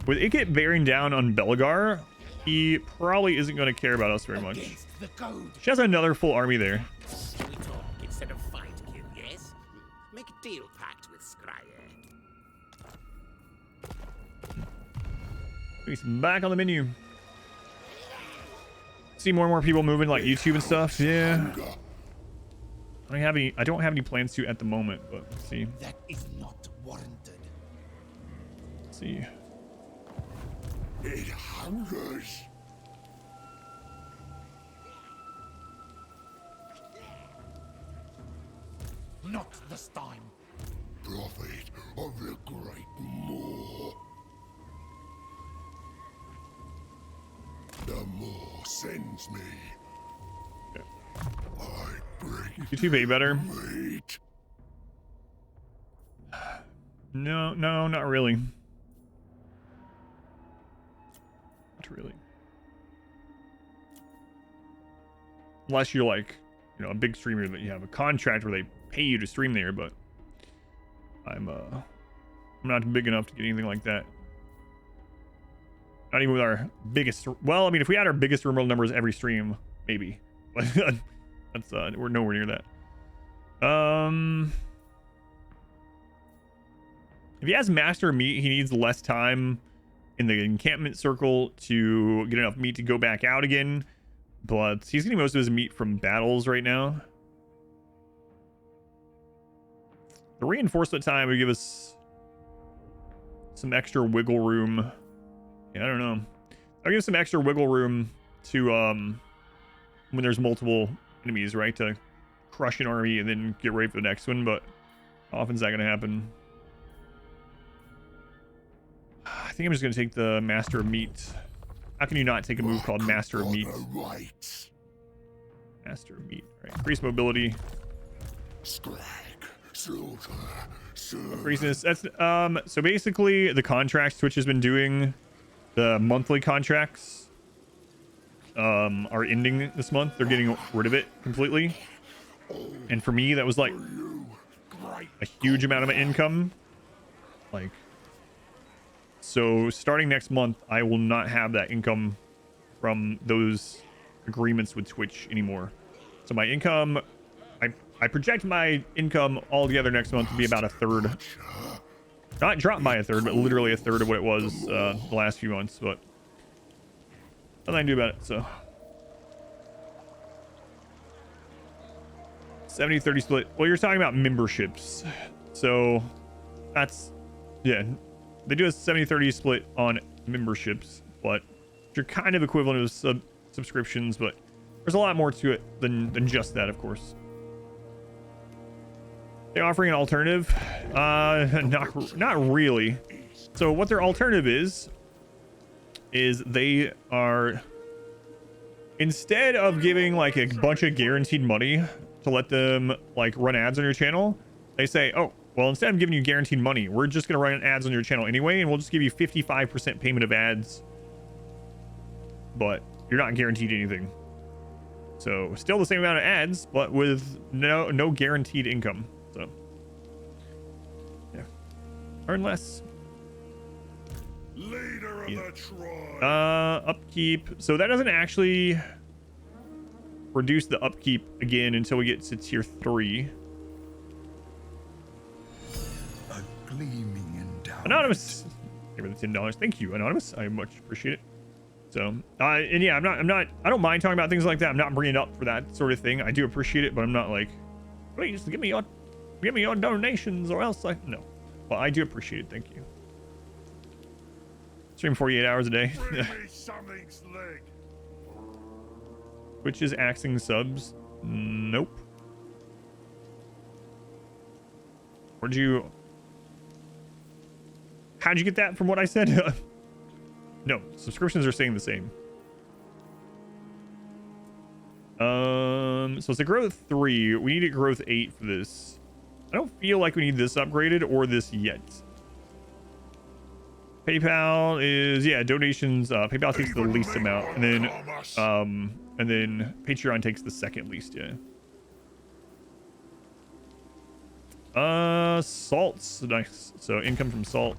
With Icket bearing down on Belagar, he probably isn't going to care about us very much. She has another full army there. We talk instead of fight, kid, yes? Make a deal pact with Skrag. He's back on the menu. See more and more people moving like YouTube and stuff. Yeah. I don't have any plans to at the moment, but let's see. That is not warranted. Let's see. It hungers. Not this time. Prophet of the Great Moor. The Moor sends me. Okay. I bring YouTube be better? meat. No, not really. Not really. Unless you're like, a big streamer that you have a contract where they pay you to stream there, but I'm not big enough to get anything like that. Not even with our biggest, well, I mean, if we had our biggest remote numbers every stream, maybe. But that's we're nowhere near that. If he has master meat, he needs less time in the encampment circle to get enough meat to go back out again. but he's getting most of his meat from battles right now. The reinforcement time would give us some extra wiggle room. Yeah, I don't know. I'll give some extra wiggle room to when there's multiple enemies, right? To crush an army and then get ready for the next one, but how often is that going to happen? I think I'm just going to take the Master of Meat. How can you not take a move called Master of Meat? Master of Meat. All right, increase mobility. Skrag, slaughter, Increases. That's so basically the contracts Twitch has been doing, the monthly contracts are ending this month. They're getting rid of it completely. And for me, that was like a huge amount of my income. Like, so starting next month, I will not have that income from those agreements with Twitch anymore. So my income, I project my income altogether next month to be about a third. Not drop by a third, but literally a third of what it was the last few months. But nothing I can do about it. So 70-30 split. Well, you're talking about memberships. So that's, yeah, they do a 70-30 split on memberships, but you're kind of equivalent to subscriptions, but there's a lot more to it than just that, of course. They're offering an alternative? Not really. So what their alternative is they are, instead of giving like a bunch of guaranteed money to let them like run ads on your channel, they say, oh, well, instead of giving you guaranteed money, we're just going to run ads on your channel anyway, and we'll just give you 55% payment of ads, but you're not guaranteed anything. So still the same amount of ads, but with no guaranteed income. So yeah, earn less. leader of the tribe. Upkeep. So that doesn't actually reduce the upkeep again until we get to tier 3. A gleaming endowment. Anonymous. Give me the $10. Thank you, Anonymous. I much appreciate it. So, and yeah, I don't mind talking about things like that. I'm not bringing it up for that sort of thing. I do appreciate it, but I'm not like, please give me your donations or else no. Well, I do appreciate it. Thank you. Stream 48 hours a day. Bring me something slick. Which is axing subs. Nope. How'd you get that from what I said? No, subscriptions are staying the same. So it's a growth 3. We need a growth 8 for this. I don't feel like we need this upgraded or this yet. PayPal is, yeah, donations. PayPal takes the least amount, and then Patreon takes the second least. Yeah. Salt's nice. So income from salt.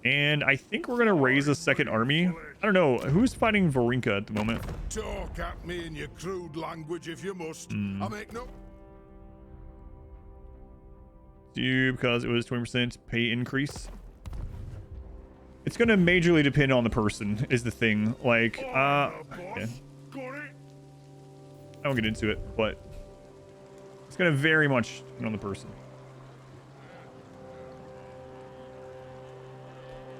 And I think we're gonna raise a second army. I don't know who's fighting Varinka at the moment. Talk at me in your crude language if you must. I make no. Because it was 20% pay increase. It's gonna majorly depend on the person, is the thing. Like, yeah. I won't get into it, but it's gonna very much depend on the person.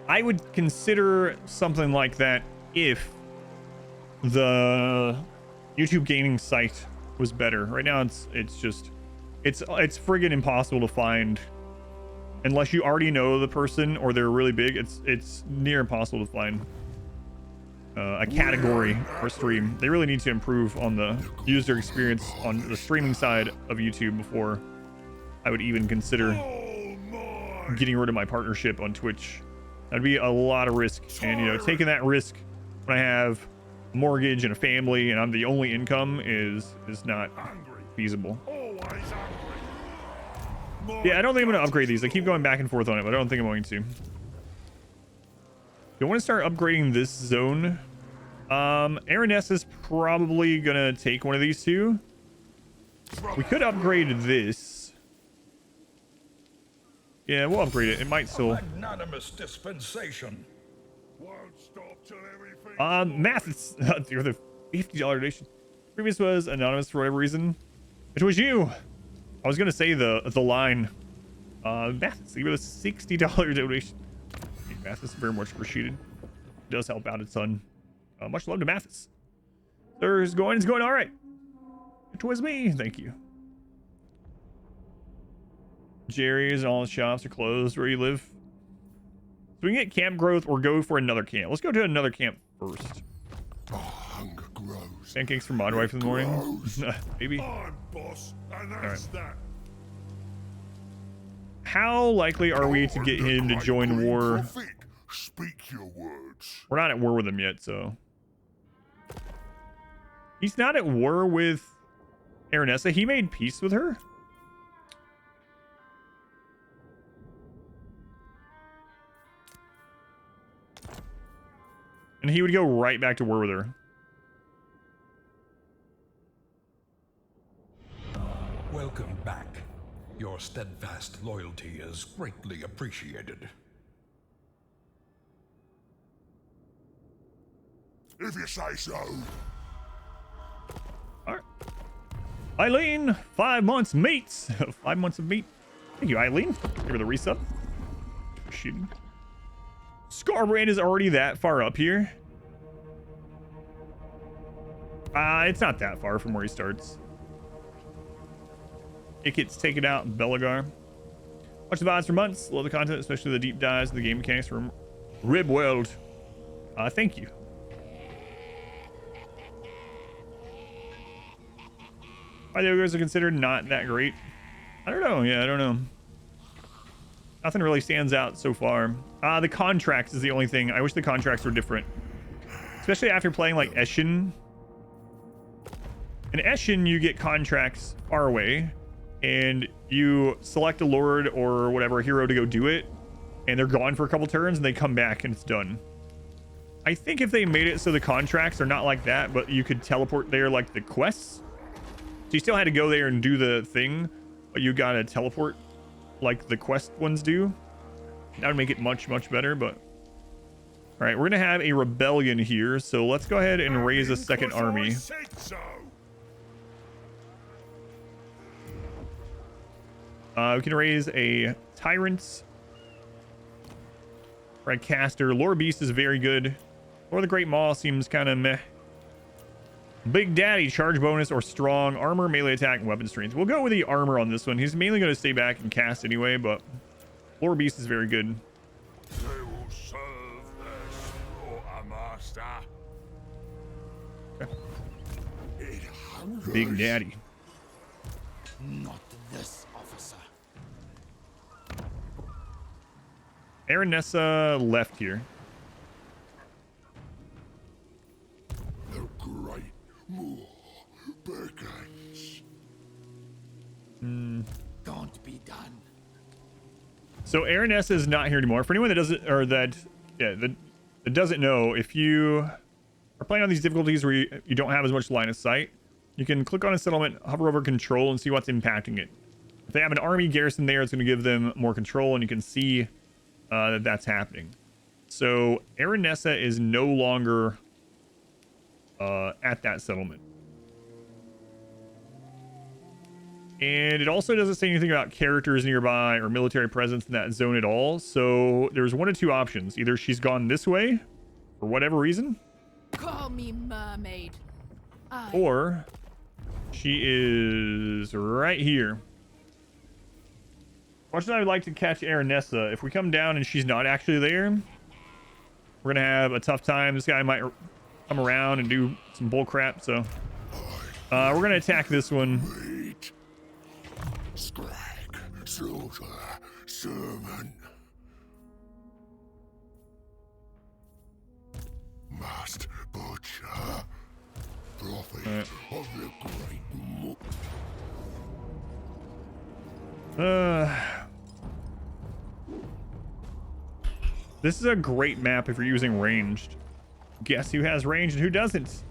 I would consider something like that if the YouTube gaming site was better. Right now, it's friggin' impossible to find unless you already know the person or they're really big. It's near impossible to find a category or stream. They really need to improve on the user experience on the streaming side of YouTube before I would even consider getting rid of my partnership on Twitch. That'd be a lot of risk, and you know, taking that risk when I have a mortgage and a family and I'm the only income is not feasible. Yeah, I don't think I'm going to upgrade these. I keep going back and forth on it, but I don't think I'm going to. Do I want to start upgrading this zone? Araness is probably going to take one of these two. We could upgrade this. Yeah, we'll upgrade it. It might still. Magnanimous dispensation. Won't stop till everything Math, it's you're the $50 donation. Previous was anonymous for whatever reason. It was you. I was gonna say the line. Mathis, give it a $60 donation. Hey, Mathis, very much appreciated. It does help out a ton. Much love to Mathis. It's going all right. It was me. Thank you. Jerry's and all the shops are closed where you live. So we can get camp growth or go for another camp. Let's go to another camp first. Oh, hunger grows. Pancakes for my wife in the morning. Maybe. I'm boss, and that's that. How likely are we to get him to join war? Prophet, speak your words. We're not at war with him yet, so. He's not at war with Aranessa. He made peace with her. And he would go right back to war with her. Welcome back. Your steadfast loyalty is greatly appreciated. If you say so. All right. Eileen, 5 months mates. 5 months of meat. Thank you, Eileen. Give her the resub. Shooting. Scarbrand is already that far up here. It's not that far from where he starts. It gets taken out in Belagar. Watch the VODs for months. Love the content, especially the deep dives and the game mechanics from Rib World. Thank you. Why the ogres are considered not that great? I don't know. Yeah, I don't know. Nothing really stands out so far. The contracts is the only thing. I wish the contracts were different. Especially after playing like Eshin. In Eshin, you get contracts far away. And you select a lord or whatever hero to go do it. And they're gone for a couple turns and they come back and it's done. I think if they made it so the contracts are not like that, but you could teleport there like the quests. So you still had to go there and do the thing, but you gotta teleport like the quest ones do. That would make it much, much better, but... Alright, we're gonna have a rebellion here, so let's go ahead and raise a second army. We can raise a Tyrant. Red Caster. Lore Beast is very good. Or the Great Maw seems kind of meh. Big Daddy, charge bonus or strong armor, melee attack, and weapon strength. We'll go with the armor on this one. He's mainly going to stay back and cast anyway, but Lore Beast is very good. They will serve their slaughtermaster. Okay. It hungers. Big Daddy. Not this, officer. Aranessa left here. The great Moor beckons. Don't be done. So Aranessa is not here anymore. For anyone that doesn't, or that doesn't know, if you are playing on these difficulties where you don't have as much line of sight, you can click on a settlement, hover over control, and see what's impacting it. If they have an army garrison there, it's going to give them more control, and you can see that that's happening. So Aranessa is no longer at that settlement. And it also doesn't say anything about characters nearby or military presence in that zone at all. So there's one of two options. Either she's gone this way for whatever reason, Call me mermaid. or she is right here. Much as I would like to catch Aranessa, if we come down and she's not actually there, we're gonna have a tough time. This guy might come around and do some bull crap, so we're gonna attack this one. Wait. Skrag, slaughter, servant. Must butcher. Prophet of the great Moor. This is a great map if you're using ranged. Guess who has ranged and who doesn't?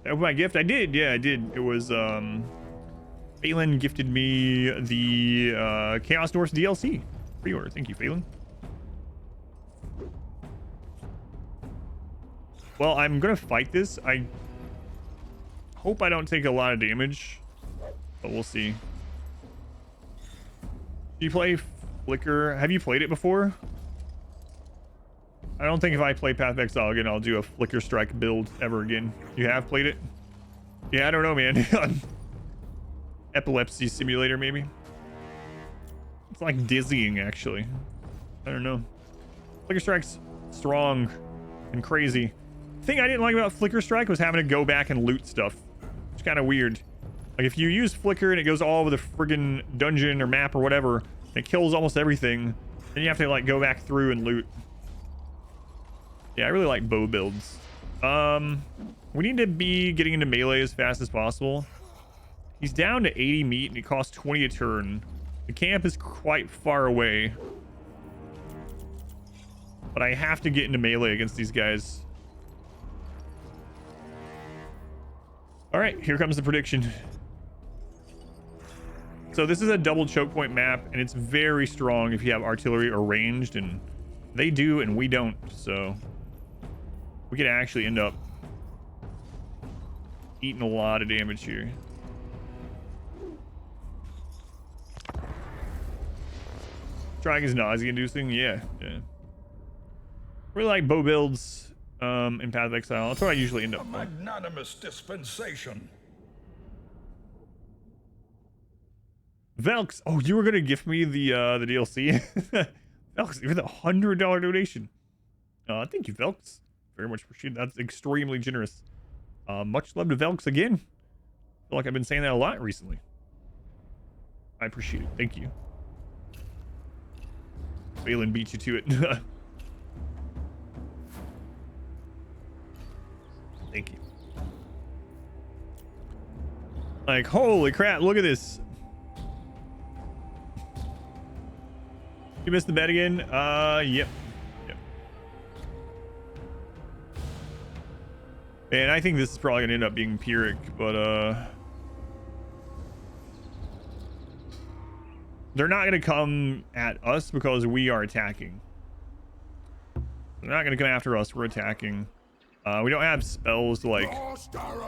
That was my gift. I did. Yeah, I did. It was Phelan gifted me the Chaos Norse DLC pre-order. Thank you, Phelan. Well, I'm gonna fight this. I hope I don't take a lot of damage, but we'll see. Do you play Flicker? Have you played it before? I don't think if I play Path of Exile again, I'll do a Flicker Strike build ever again. You have played it? Yeah, I don't know, man. Epilepsy Simulator, maybe? It's like dizzying, actually. I don't know. Flicker Strike's strong and crazy. The thing I didn't like about Flicker Strike was having to go back and loot stuff. It's kind of weird. Like, if you use Flicker and it goes all over the friggin' dungeon or map or whatever, and it kills almost everything, then you have to, like, go back through and loot. Yeah, I really like bow builds. We need to be getting into melee as fast as possible. He's down to 80 meat and it costs 20 a turn. The camp is quite far away. But I have to get into melee against these guys. Alright, here comes the prediction. So this is a double choke point map, and it's very strong if you have artillery or ranged, and they do and we don't, so we could actually end up eating a lot of damage here. Trying is nausea-inducing, yeah. Really like bow builds in Path of Exile. That's what I usually end up. A magnanimous dispensation. Velks, oh, you were gonna gift me the DLC. Velks, with $100 donation. Thank you, Velks. Very much appreciated. That's extremely generous. Much love to Velks again. I feel like I've been saying that a lot recently. I appreciate it. Thank you. Balin beat you to it. Thank you. Like, holy crap, look at this. You missed the bet again? Yep. And I think this is probably gonna end up being Pyrrhic, but they're not gonna come at us because we are attacking. They're not gonna come after us, we're attacking. We don't have spells to like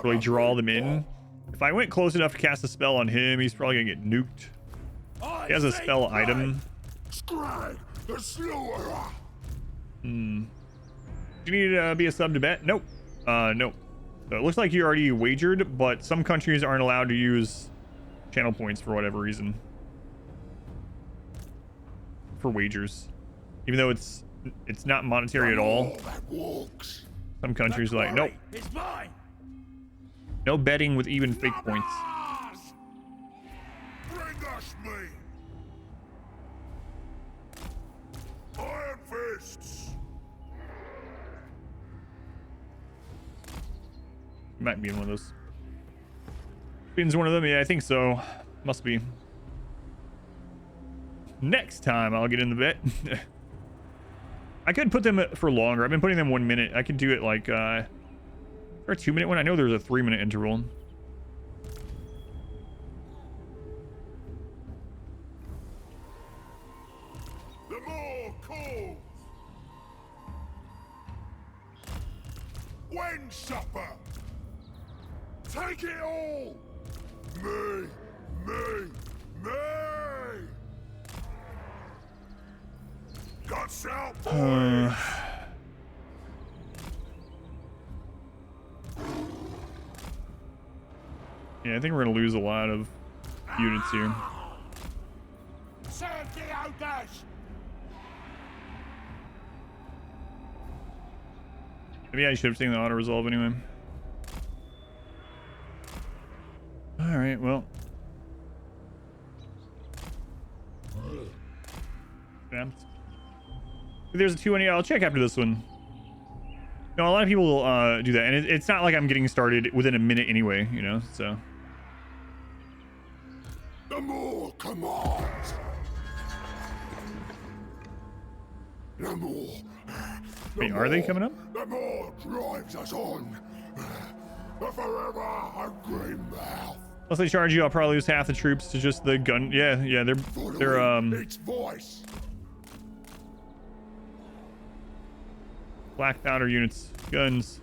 really draw them in. If I went close enough to cast a spell on him, he's probably gonna get nuked. He has a spell item. Skrag, the slaughterer. Do you need to be a sub to bet? Nope. Nope. So it looks like you already wagered, but some countries aren't allowed to use channel points for whatever reason. For wagers. Even though it's not monetary at all. Some countries are like, nope. It's mine. No betting with even fake points. Bring us me. Iron fists. Might be in one of those. Spin's one of them? Yeah, I think so. Must be. Next time I'll get in the bet. I could put them for longer. I've been putting them 1 minute. I could do it like for a 2 minute one. I know there's a 3 minute interval. The more calls. When supper. Take it all. Me. Guts out, boys. Yeah, I think we're gonna lose a lot of units here. Serve the ogres. Maybe I should have seen the auto resolve anyway. All right, well. Yeah. If there's a 2-1, yeah, I'll check after this one. No, a lot of people do that, and it's not like I'm getting started within a minute anyway, you know, so. The more commands. The more. Wait, are they coming up? The more drives us on. The forever hungry mouth. Unless they charge you, I'll probably lose half the troops to just the gun. Yeah, they're Its voice. black powder units, guns.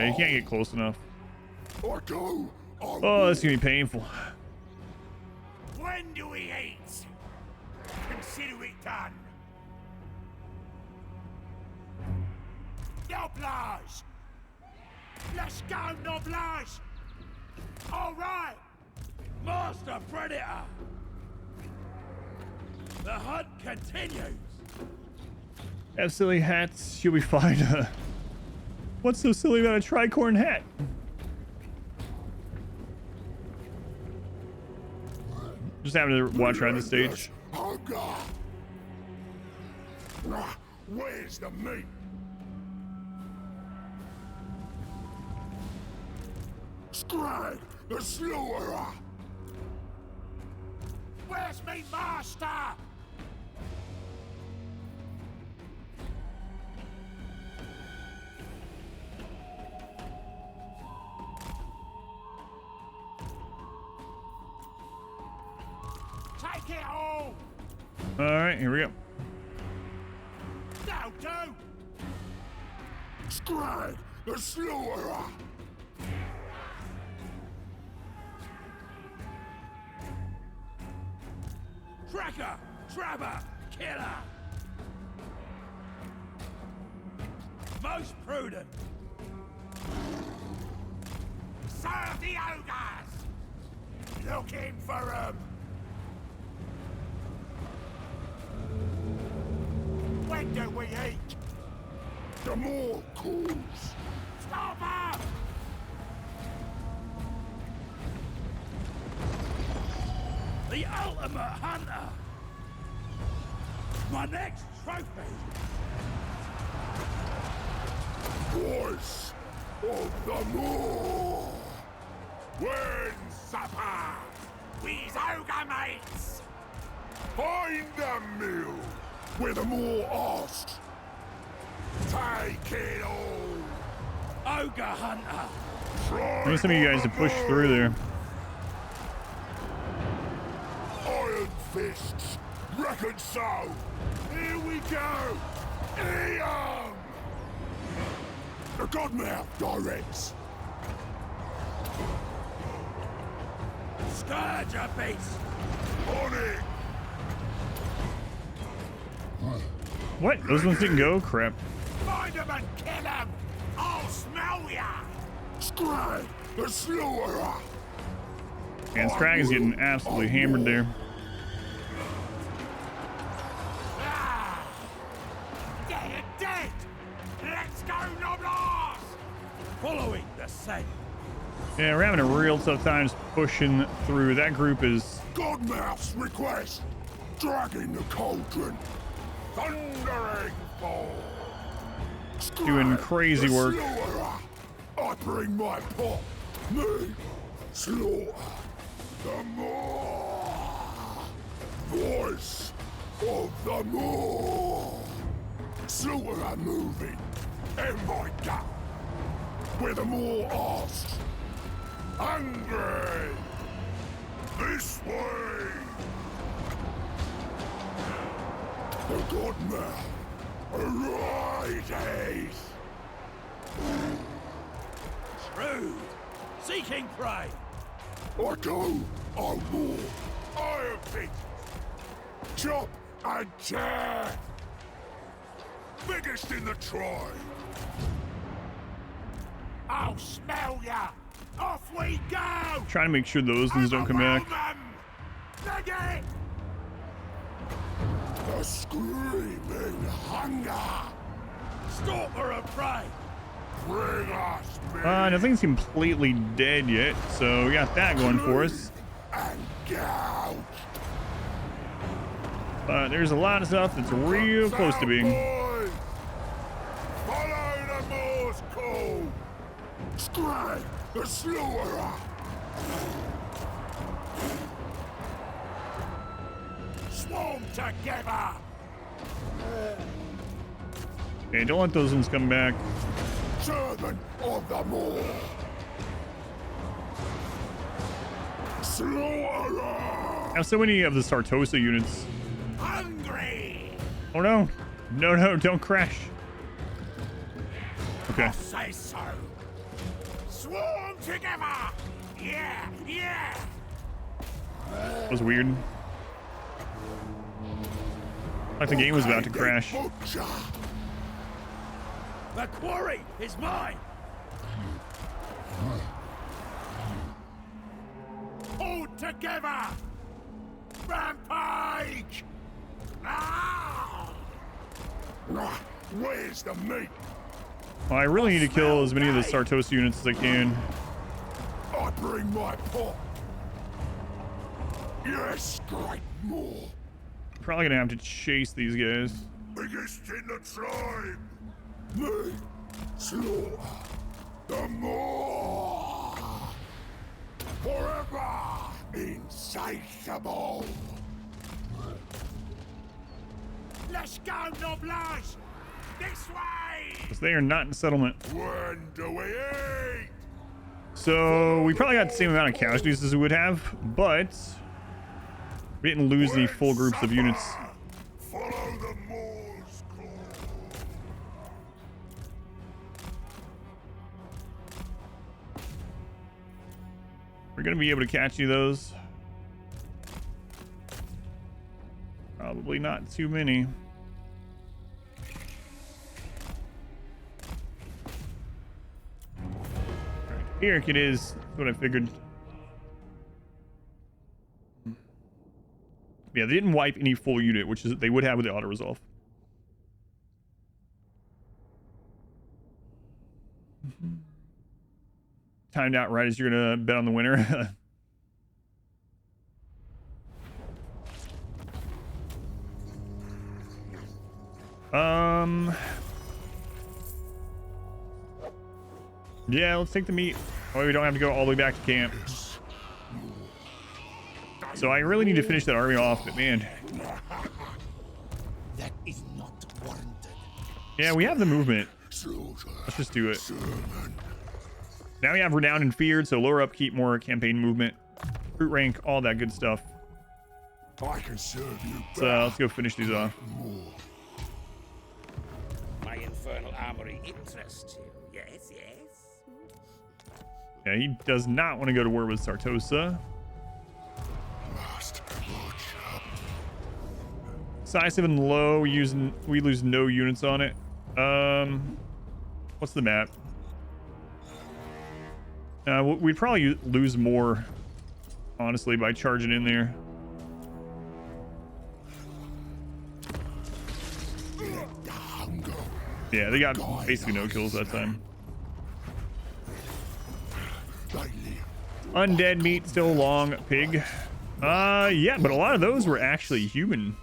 Yeah, you can't get close enough. I go. Oh, that's gonna be painful. When do we eat? Consider it done. Noblage! Let's go, Noblage! All right! Master Predator! The hunt continues! Have silly hats, you'll be fine. What's so silly about a tricorn hat? Just having to watch around the stage. Hunger. Where's the meat? Skrag, the slaughterer. Where's me master? Take it all! Alright, here we go. Now do! Skrag, the slaughterer. Tracker! Trapper! Killer! Most prudent! Serve the ogres! Looking for 'em! When do we eat? The more calls. Stop her! The ultimate hunter! My next trophy! Voice of the Moor. When supper. We's ogre mates! Find the mill where the Moor asked. Take it all. Ogre hunter! I need some of you guys to push through there. Iron fists. Reckon so. Here we go. Eat 'em. The Godmouth directs. Scourge a beast! On it. What? Those ones didn't go? Crap. Find 'em and kill 'em! I'll smell ya! Skrag, the slaughterer. And Skrag is getting absolutely hammered there. Ah! Dead! Dead! Let's go, Noblars! Following the scent. Yeah, we're having a real tough time just pushing through. That group is Godmouth's request. Dragging the cauldron. Thundering fall. doing crazy work. I bring my pot. Me. Slaughter. The Moor. Voice of the Moor. Slaughter moving. In my gut. Where the Moor asks. Hungry. This way. The Godmouth. Arises. Shrewd! Seeking prey! I go, I roar, iron fist, chop and tear. Biggest in the tribe. I'll smell ya! Off we go! Trying to make sure those ones don't come back. Dig it! The screaming hunger. Stalker of prey! Bring us meat Nothing's completely dead yet, so we got that going for us. and gouge. But there's a lot of stuff that's real close to being. Boys, follow the Moor's call. Skrag, the slaughterer. Swarm together! Okay, don't let those ones come back. Servant of the Moor. Slaughterer. I have so many of the Sartosa units. Hungry! Oh no. No, no, don't crash. Okay. Say so. Swarm together! Yeah, yeah! That was weird. Like the game was about to crash. Butcher. The quarry is mine! Hold together! Rampage! Ah! Where's the meat? Well, I really need to kill as many of the Sartos units as I can. I bring my pot. Yes, great more. Probably gonna have to chase these guys. Biggest in the tribe. Me, slaughter. The more. Forever insatiable. Let's go, Noblage! This way! Because they are not in settlement. When do we eat? So we probably got the same amount of casualties as we would have, but we didn't lose any full groups of units. Follow the Moor's call. We're gonna be able to catch you those. Probably not too many. Here it is. That's what I figured. Yeah, they didn't wipe any full unit, which is they would have with the auto resolve. Timed out right as you're gonna bet on the winner. Yeah, let's take the meat. That way we don't have to go all the way back to camp. So I really need to finish that army off, but man. That is not warranted. Yeah, we have the movement. Let's just do it. Now we have Renowned and Feared, so lower upkeep, more campaign movement, fruit rank, all that good stuff. I can serve you. So let's go finish these off. My infernal armory interests you. Yes, yes. Yeah, he does not want to go to war with Sartosa. Decisive and low, we lose no units on it. What's the map? We'd probably lose more, honestly, by charging in there. Yeah, they got basically no kills that time. Undead meat, still long. Pig. Yeah, but a lot of those were actually human.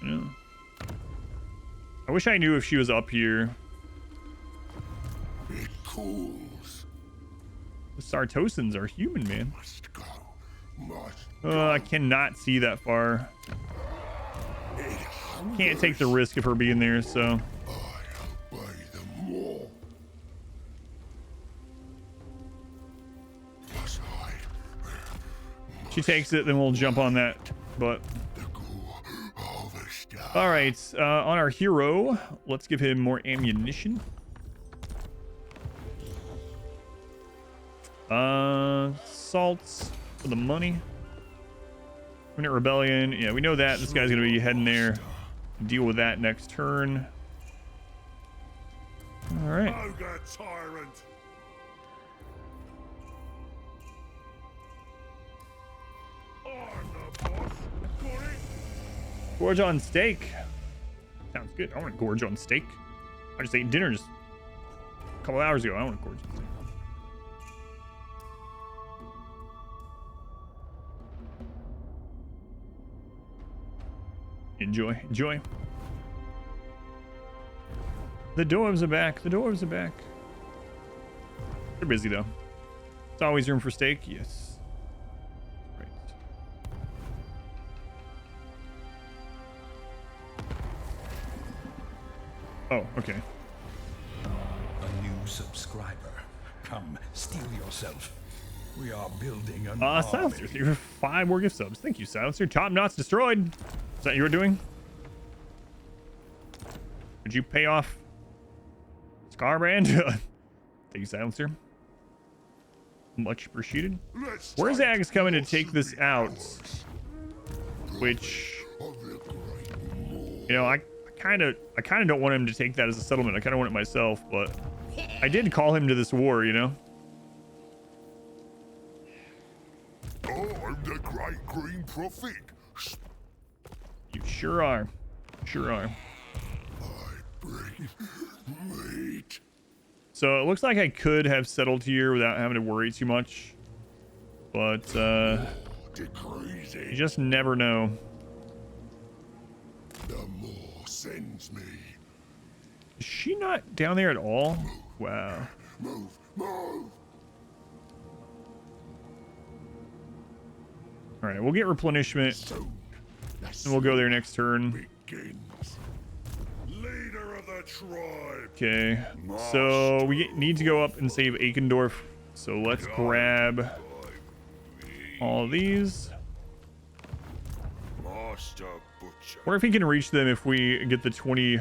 Yeah. I wish I knew if she was up here. It cools. The Sartosans are human, man. Must go. Must go. I cannot see that far. Can't take the risk of her being there, so. I obey them all. Must I? She takes it, then we'll jump on that. But all right, on our hero, let's give him more ammunition. Salts for the money. Minute Rebellion. Yeah, we know that. This guy's gonna be heading there. Deal with that next turn. All right. Ogre tyrant. I'm the boss. Got it? Gorge on steak. Sounds good. I want to gorge on steak. I just ate dinner just a couple hours ago. I want to gorge on steak. Enjoy, enjoy. The dwarves are back. The dwarves are back. They're busy though. It's always room for steak. Yes. Right. Oh, okay. A new subscriber. Come, steal yourself. We are building an Silencer, army. you're 5 more gift subs. Thank you, Silencer. Top knots destroyed. Is that you were doing? Did you pay off Scarbrand? Thank you, Silencer. Much appreciated. Let's Where's take Ag's coming to your take this sweet out? horse Which, of the great moor. you know, I kind of don't want him to take that as a settlement. I kind of want it myself, but I did call him to this war, you know. I'm the great green prophet. You sure are. Sure are. I bring meat. So it looks like I could have settled here without having to worry too much, but Decrees you it. just never know. The moor sends me. Is she not down there at all? Wow. Move, move. All right, we'll get replenishment Soon the and we'll go there next turn. begins. Leader of the tribe. Okay, so we need to go up and save Eikendorf. So let's grab all of these. Master Butcher. Wonder if he can reach them if we get the 20.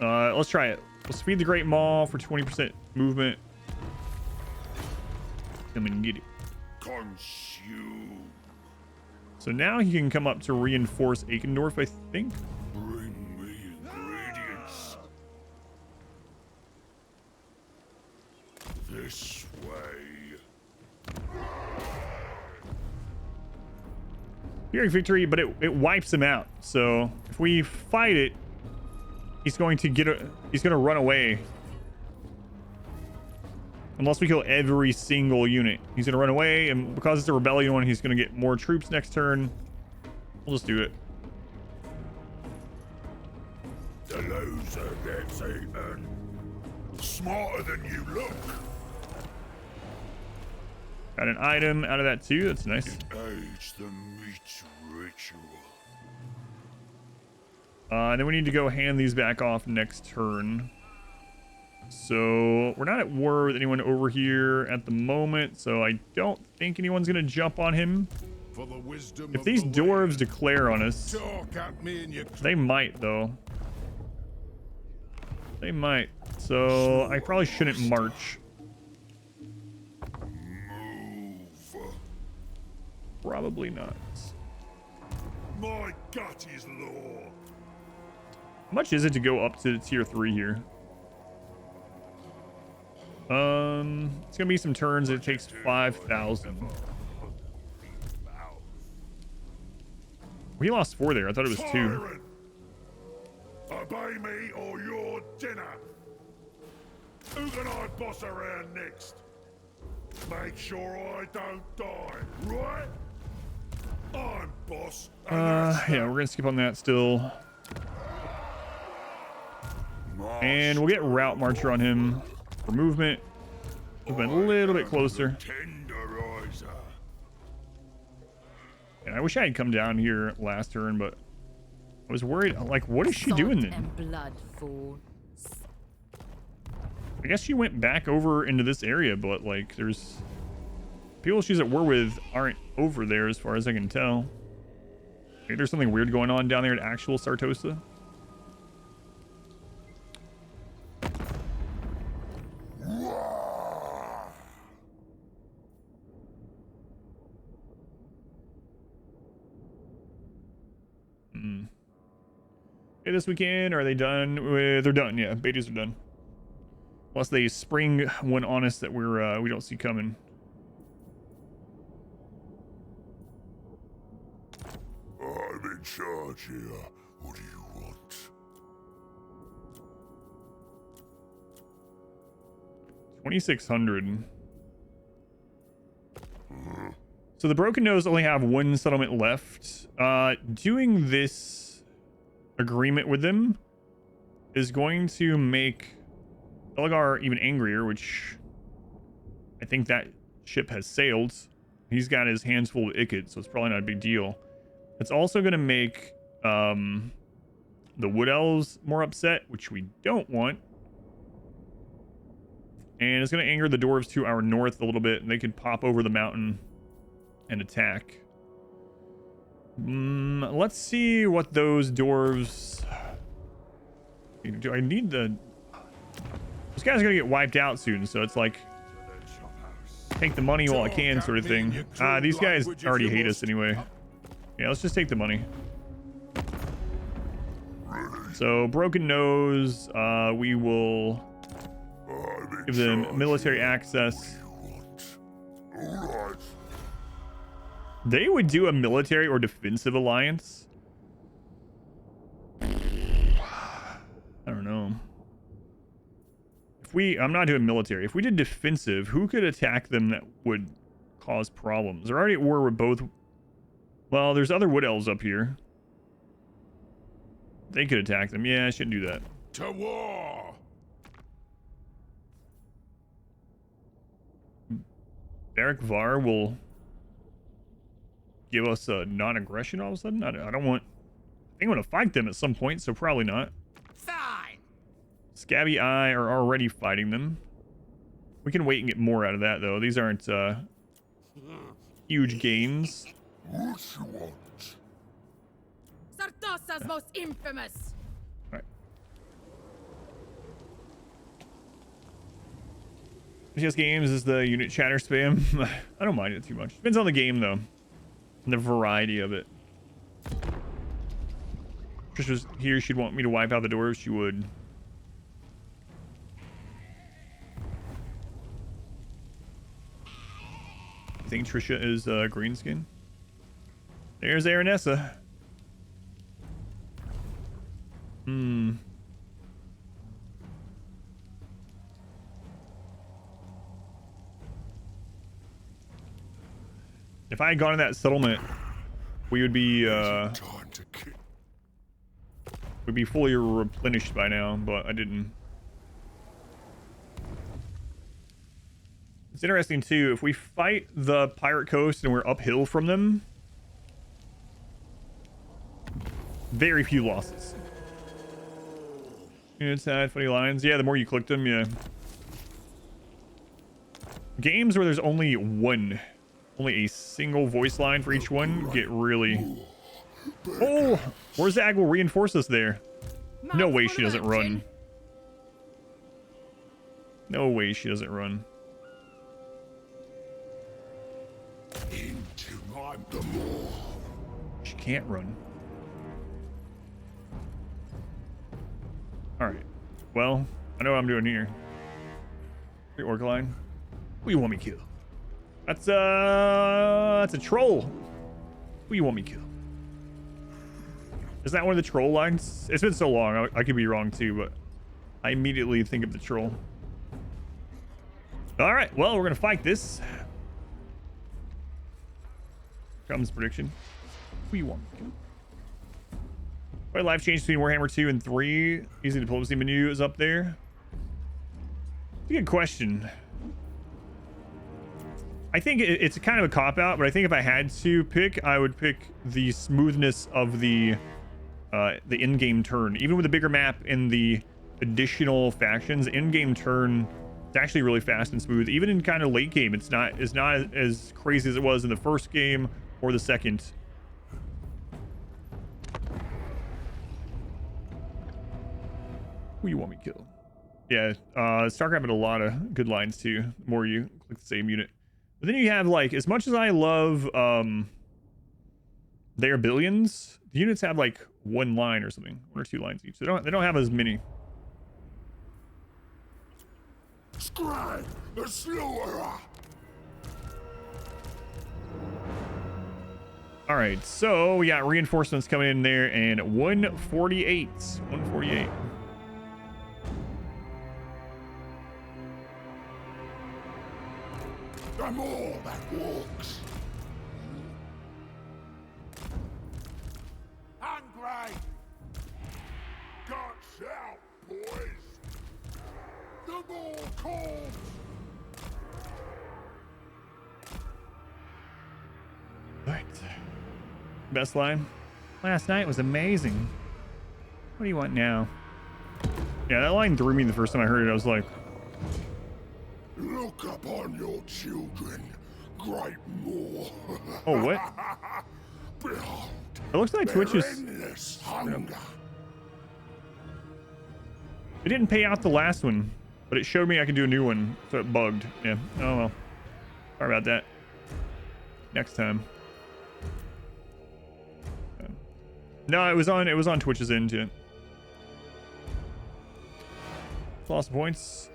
Let's try it. We'll speed the Great Maw for 20% movement. Then we can get it. Consume. So now he can come up to reinforce Eikendorf, I think. Bring me ingredients. This way. Hearing victory, but it wipes him out. So if we fight it, he's going to run away. Unless we kill every single unit. He's going to run away, and because it's a rebellion one, he's going to get more troops next turn. We'll just do it. The loser gets eaten. Smarter than you look. Got an item out of that too. That's nice. Aids the meat ritual. And then we need to go hand these back off next turn. So we're not at war with anyone over here at the moment, so I don't think anyone's going to jump on him. For the wisdom If of these the dwarves land. declare on us, Talk at me and you they might though. They might. So I probably shouldn't march. move. Probably not. My gut is law. How much is it to go up to tier 3 here? It's gonna be some turns. It takes 5,000. We lost 4 there. I thought it was 2. Tyrant! Obey me or your dinner. Who can I boss around next? Make sure I don't die, right? I'm boss. And that's Yeah, we're gonna skip on that still. And we'll get Route Marcher on him for movement. Movement a little bit closer. Tenderizer. And I wish I had come down here last turn, but I was worried. Like, what is she doing Salt then? and blood, fool. I guess she went back over into this area, but like, there's people she's at war with aren't over there as far as I can tell. Maybe there's something weird going on down there at actual Sartosa. Okay, this weekend, are they done with? They're done, yeah. Betas are done. Unless they spring one on us that we don't see coming. I'm in charge here. What do you want? 2,600. So the Broken Nose only have 1 settlement left. Doing this agreement with them is going to make Elgar even angrier, which I think that ship has sailed. He's got his hands full with Ikit, so it's probably not a big deal. It's also going to make the Wood Elves more upset, which we don't want. And it's going to anger the dwarves to our north a little bit, and they could pop over the mountain and attack. Let's see what those dwarves... Do I need the... This guy's going to get wiped out soon, so it's like... take the money while I can, sort of thing. These guys already hate us anyway. Yeah, let's just take the money. So, Broken Nose, we will give them military access. They would do a military or defensive alliance. I don't know. I'm not doing military. If we did defensive, who could attack them that would cause problems? They're already at war with both. Well, there's other wood elves up here. They could attack them. Yeah, I shouldn't do that. To war! Derek Var will give us a non-aggression all of a sudden. I don't want... I think I'm going to fight them at some point, so probably not. Fine. Scabby Eye are already fighting them. We can wait and get more out of that, though. These aren't huge gains. What you want? Sartosa's most infamous. All right. PS Games is the unit chatter spam. I don't mind it too much. Depends on the game, though. And the variety of it. Trish was here. She'd want me to wipe out the doors. She would. I think Trisha is green skin. There's Aranessa. If I had gone in that settlement, we would be we'd be fully replenished by now, but I didn't. It's interesting too, if we fight the pirate coast and we're uphill from them, very few losses. It's funny lines. Yeah, the more you click them, yeah. Games where there's only a single voice line for each one get really... Oh! Warzag will reinforce us there. No way she doesn't run. No way she doesn't run. Into my maw. She can't run. Alright. Well, I know what I'm doing here. The orc line. Who you want me to kill? That's a troll. Who you want me to kill? Is that one of the troll lines? It's been so long, I could be wrong too, but I immediately think of the troll. All right, well, we're gonna fight this. Comes prediction. Who you want me to kill? What life change between Warhammer 2 and 3? Using the diplomacy menu is up there. It's a good question. I think it's kind of a cop-out, but I think if I had to pick, I would pick the smoothness of the in-game turn. Even with the bigger map and the additional factions, in-game turn is actually really fast and smooth. Even in kind of late game, it's not as crazy as it was in the first game or the second. Who you want me to kill? Yeah, StarCraft had a lot of good lines too. The more you click the same unit. But then you have, like, as much as I love their billions, the units have like one line or something, one or two lines each. They don't have as many. Skrag, the slaughterer. All right, so we got reinforcements coming in there, and 148. 148. I'm all that walks. Hungry. Guts out, boys. The more calls. All right. Best line. Last night was amazing. What do you want now? Yeah, that line threw me the first time I heard it. I was like, Look upon your children, great Moor. oh, what? Behold, It looks like Twitch is... endless hunger. It didn't pay out the last one, but it showed me I could do a new one, so it bugged. Yeah. Oh well. Sorry about that. Next time. No, it was on Twitch's end too. Lost points.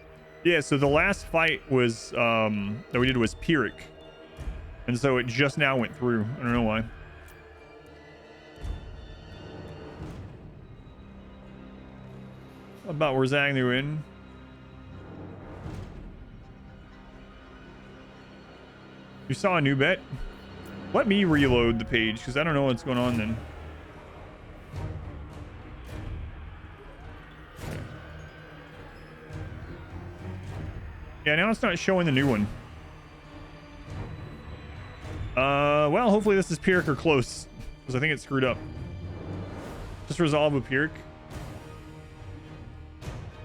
Yeah, so the last fight was that we did was Pyrrhic. And so it just now went through. I don't know why. About where Zang they were in. You saw a new bet? Let me reload the page because I don't know what's going on then. Yeah, now it's not showing the new one. Well, hopefully this is Pyrrhic or close because I think it's screwed up. Just resolve with Pyrrhic.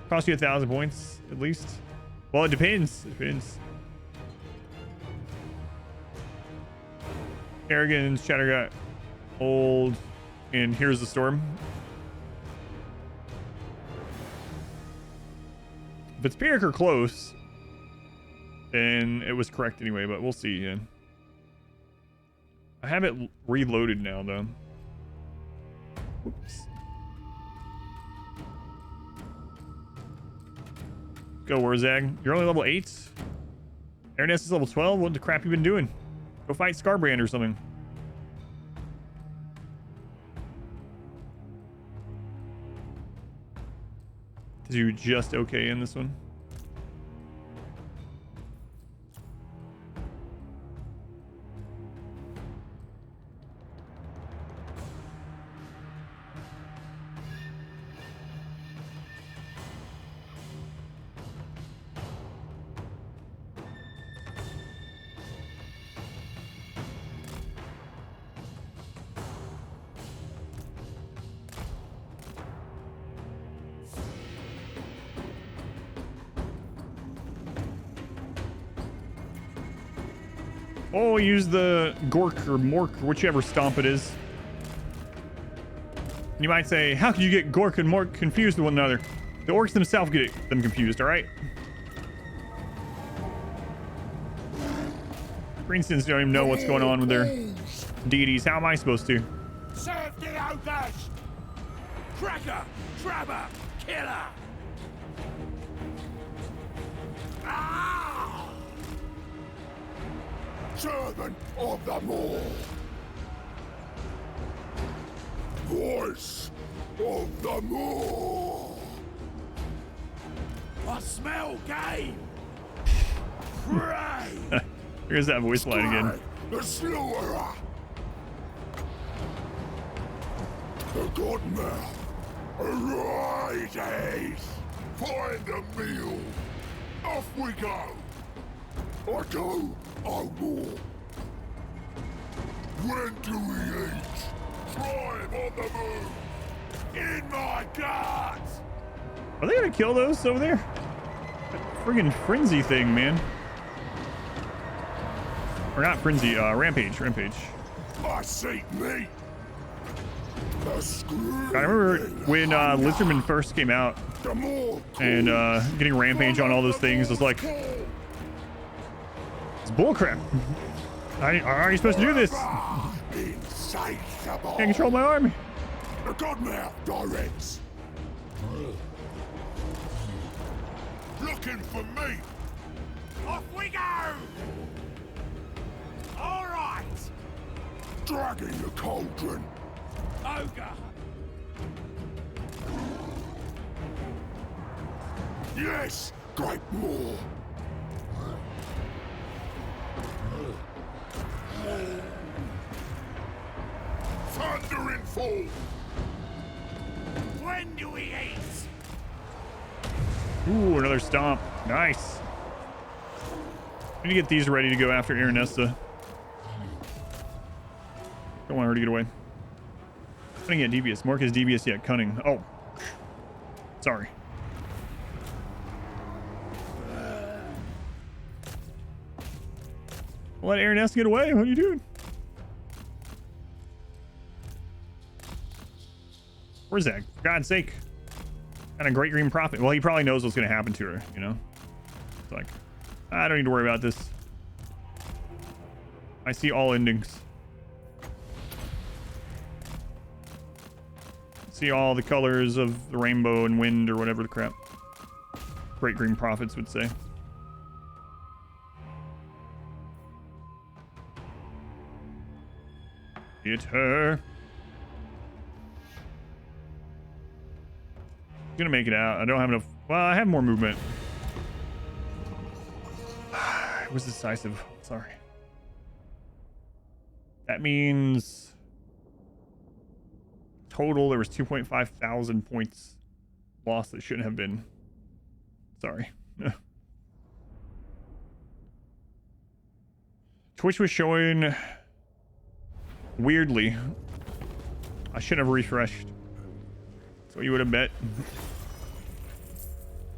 Cost you 1,000 points at least. Well, it depends. It depends. Arrogance, Shattergut, Old, and here's the storm. If it's Pyrrhic or close, then it was correct anyway, but we'll see. Yeah. I have it reloaded now, though. Oops. Go, Warzag. You're only level 8? Ernest is level 12? What the crap you been doing? Go fight Scarbrand or something. Did you just okay in this one? Oh, use the Gork or Mork, or whichever stomp it is. You might say, how could you get Gork and Mork confused with one another? The orcs themselves get them confused, alright? Greenstons don't even know what's going on with their deities. How am I supposed to? Serve the ogres! Cracker! Trapper! Killer! Ah! Servant of the Maw. Voice of the Maw. I smell game! Pray! Here's that voice line again. The Slaughterer. The Godmouth. Arise! Find a meal. Off we go. I go, I war. When do we eat? Thrive on the move. In my guts. Are they gonna kill those over there? That friggin' frenzy thing, man. Or not frenzy, rampage. I seek meat. The Skrag. I remember when Lizardman first came out and getting rampage on all those things. I was like, it's bullcrap. How are you supposed to do this? Insatiable. Can't control my army. The Godmouth directs. Looking for me. Off we go! All right! Dragging the cauldron. Ogre! Yes, great Maw. Thunder in fall. When do we eat? Ooh, another stomp. Nice. I need to get these ready to go after Aranesta. Don't want her to get away. Cunning yet devious. Mork is devious yet cunning. Oh. Sorry. Let Aranesta get away. What are you doing? Where's that? For God's sake. And a great green prophet. Well, he probably knows what's going to happen to her, you know? It's like, I don't need to worry about this. I see all endings. See all the colors of the rainbow and wind or whatever the crap Great Green Prophets would say. Get her. I'm gonna make it out. I don't have enough. Well, I have more movement. It was decisive. Sorry. That means total there was 2.5 thousand points lost that shouldn't have been. Sorry. Twitch was showing weirdly. I should have refreshed. That's what you would have bet.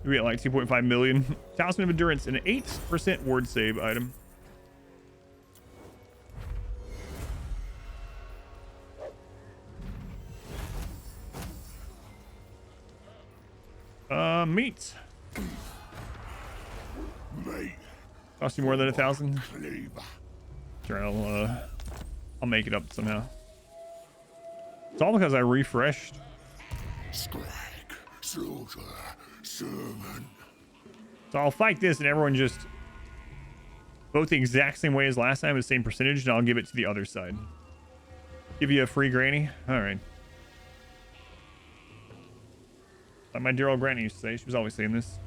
We get like 2.5 million. Talisman of Endurance and an 8% ward save item. Meat. Cost you more than 1,000. Sure, I'll make it up somehow. It's all because I refreshed. Skrag, soldier, servant. So I'll fight this and everyone just vote the exact same way as last time, the same percentage, and I'll give it to the other side. Give you a free granny? Alright. Like my dear old granny used to say. She was always saying this.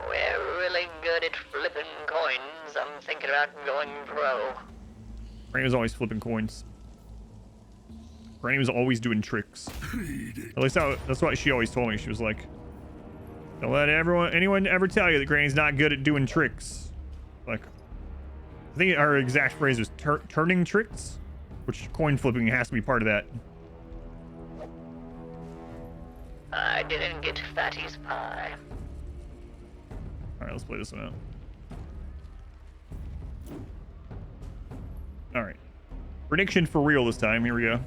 We're really good at flipping coins. I'm thinking about going pro. Granny was always flipping coins. Granny was always doing tricks. At least that's what she always told me. She was like, don't let anyone ever tell you that Granny's not good at doing tricks. Like, I think her exact phrase was turning tricks, which coin flipping has to be part of that. I didn't get Fatty's pie. All right, let's play this one out. All right. Prediction for real this time. Here we go.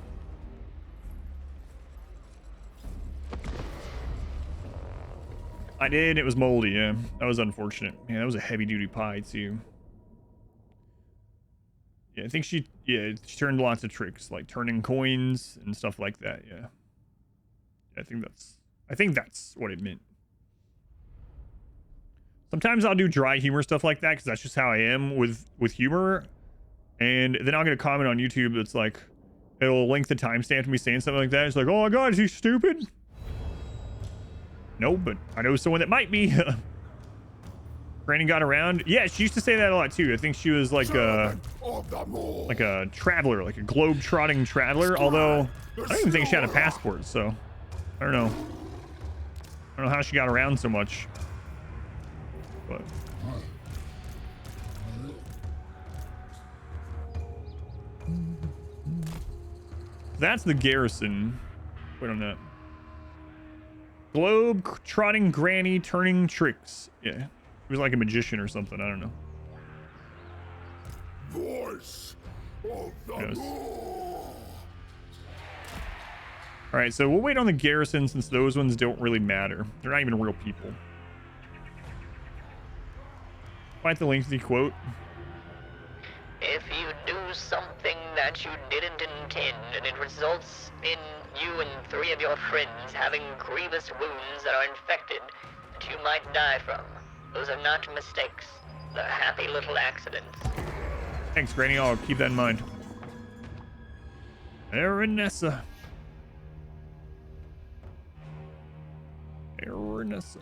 I did. It was moldy. Yeah, that was unfortunate. Yeah, that was a heavy-duty pie too. Yeah, I think she turned lots of tricks, like turning coins and stuff like that. Yeah, I think that's what it meant. Sometimes I'll do dry humor stuff like that because that's just how I am with humor, and then I'll get a comment on YouTube that's like, it'll link the timestamp to me saying something like that. It's like, oh my god, is he stupid? No, but I know someone that might be. Granny got around. Yeah, she used to say that a lot too. I think she was like a traveler, like a globe-trotting traveler. Although I don't even think she had a passport, so I don't know. I don't know how she got around so much. But that's the garrison. Wait on that. Globe trotting granny turning tricks. Yeah, he was like a magician or something. I don't know. Voice of the Yes. law. All right, so we'll wait on the garrison since those ones don't really matter. They're not even real people. Find the lengthy quote. If you do something that you didn't intend and it results in you and 3 of your friends having grievous wounds that are infected that you might die from, those are not mistakes. They're happy little accidents. Thanks, Granny. I'll keep that in mind. Aranessa. Aranessa.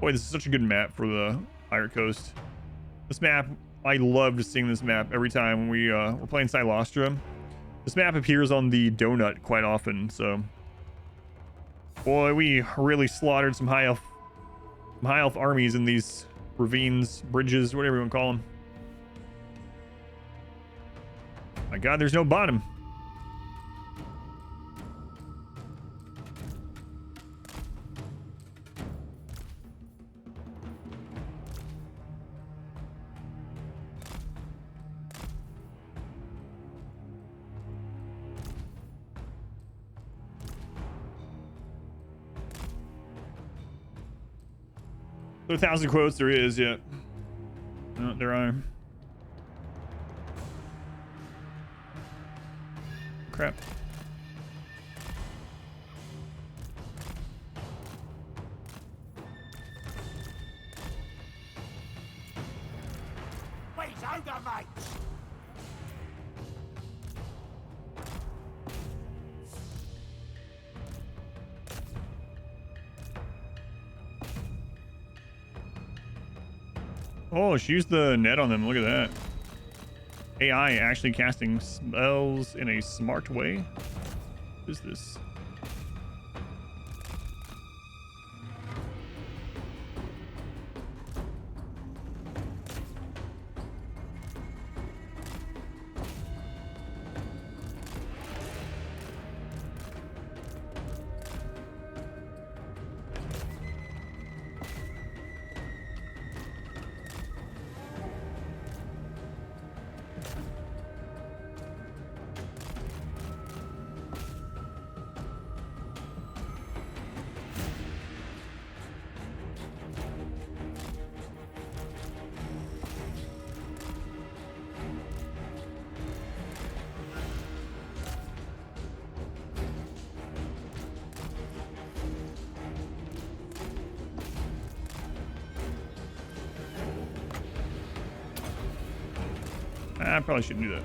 Boy, this is such a good map for the Pirate Coast. This map, I loved seeing this map every time we're playing Silostra. This map appears on the donut quite often, so boy, we really slaughtered some high elf armies in these ravines, bridges, whatever you want to call them. My god, there's no bottom. The 1,000 quotes there is, yeah. No, there are. Crap. Wait, ogre mates! Oh, she used the net on them. Look at that. AI actually casting spells in a smart way. What is this? I probably shouldn't do that.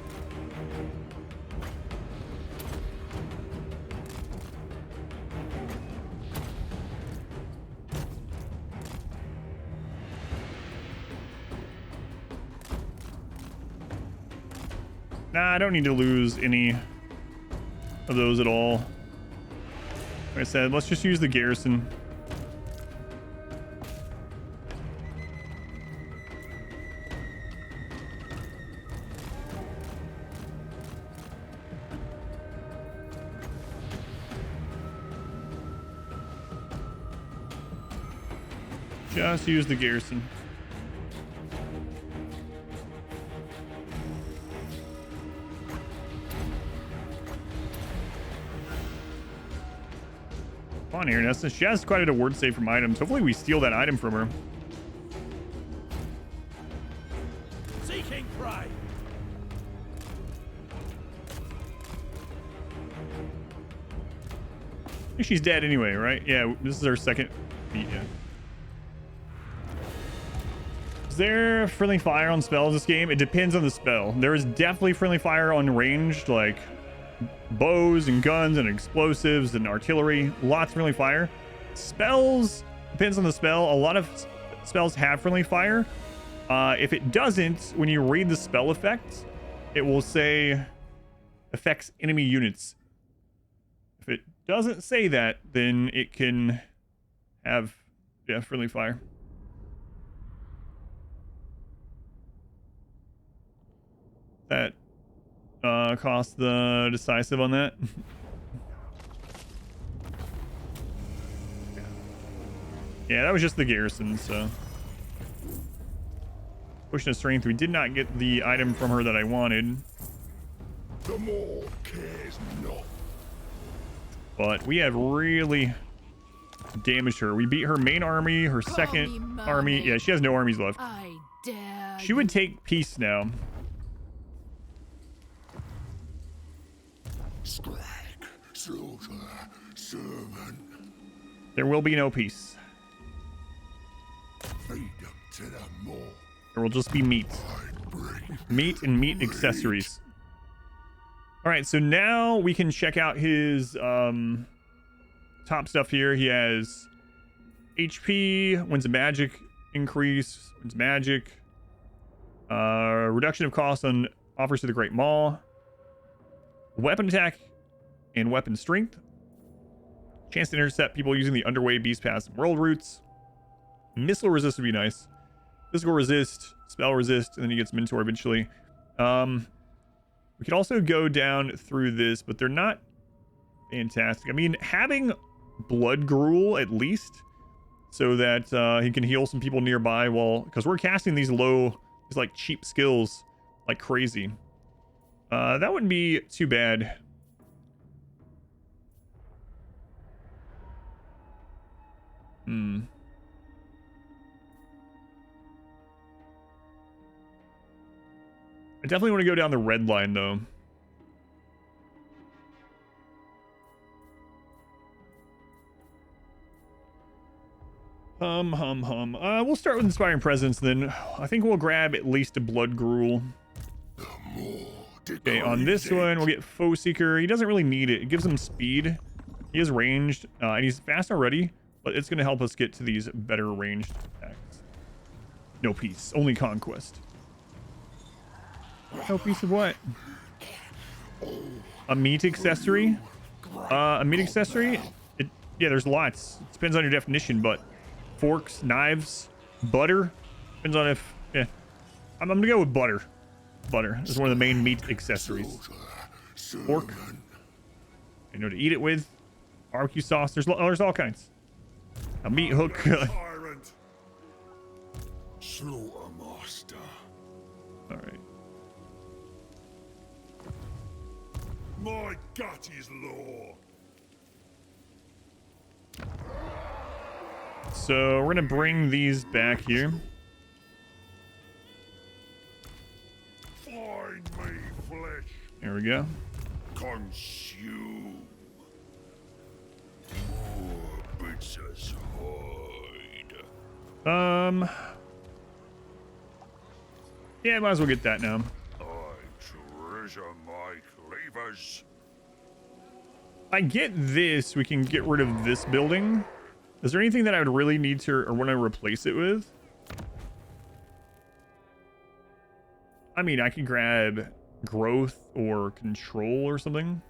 Nah, I don't need to lose any of those at all. Like I said, let's just use the garrison. Just use the garrison. Come on here, Nessa. She has quite a word save from items. Hopefully we steal that item from her. Seeking prey! I think she's dead anyway, right? Yeah, this is her second beat, yeah. Is there friendly fire on spells this game? It depends on the spell. There is definitely friendly fire on ranged, like bows and guns and explosives and artillery. Lots of friendly fire. Spells, depends on the spell. A lot of spells have friendly fire. If it doesn't, when you read the spell effect, it will say affects enemy units. If it doesn't say that, then it can have, yeah, friendly fire. That cost the decisive on that. Yeah, that was just the garrison, so. Pushing a strength. We did not get the item from her that I wanted. The more cares not. But we have really damaged her. We beat her main army, her second army. Yeah, she has no armies left. I dare She would take peace now. Skrag, slaughter, servant. There will be no peace. Feed them to the more. There will just be meat. I bring Meat and meat accessories. All right, so now we can check out his top stuff here. He has HP, wins a magic increase, wins magic, reduction of cost on offers to the Great Maw, weapon attack and weapon strength, chance to intercept people using the underway beast paths and world routes, missile resist would be nice, physical resist, spell resist, and then he gets mentor eventually. We could also go down through this, but they're not fantastic. I mean, having blood gruel at least, so that he can heal some people nearby while, because we're casting these like cheap skills like crazy. That wouldn't be too bad. I definitely want to go down the red line, though. We'll start with Inspiring Presence, then. I think we'll grab at least a Blood Gruel. Okay, on this one, we'll get Foe Seeker. He doesn't really need it. It gives him speed. He is ranged, and he's fast already, but it's going to help us get to these better ranged attacks. No peace, only conquest. No piece of what? A meat accessory? A meat accessory? Yeah, there's lots. It depends on your definition, but forks, knives, butter. Depends on if... Yeah. I'm gonna go with butter. Butter is one of the main meat accessories. Fork. You know, to eat it with. Barbecue sauce. There's all kinds. A meat hook. Slaughtermaster. All right. My gut is law. So we're gonna bring these back here. Find me flesh. There we go. Consume. More bits as hide. Yeah, might as well get that now. I treasure my cleavers. I get this. We can get rid of this building. Is there anything that I would really need to or want to replace it with? I mean, I could grab growth or control or something.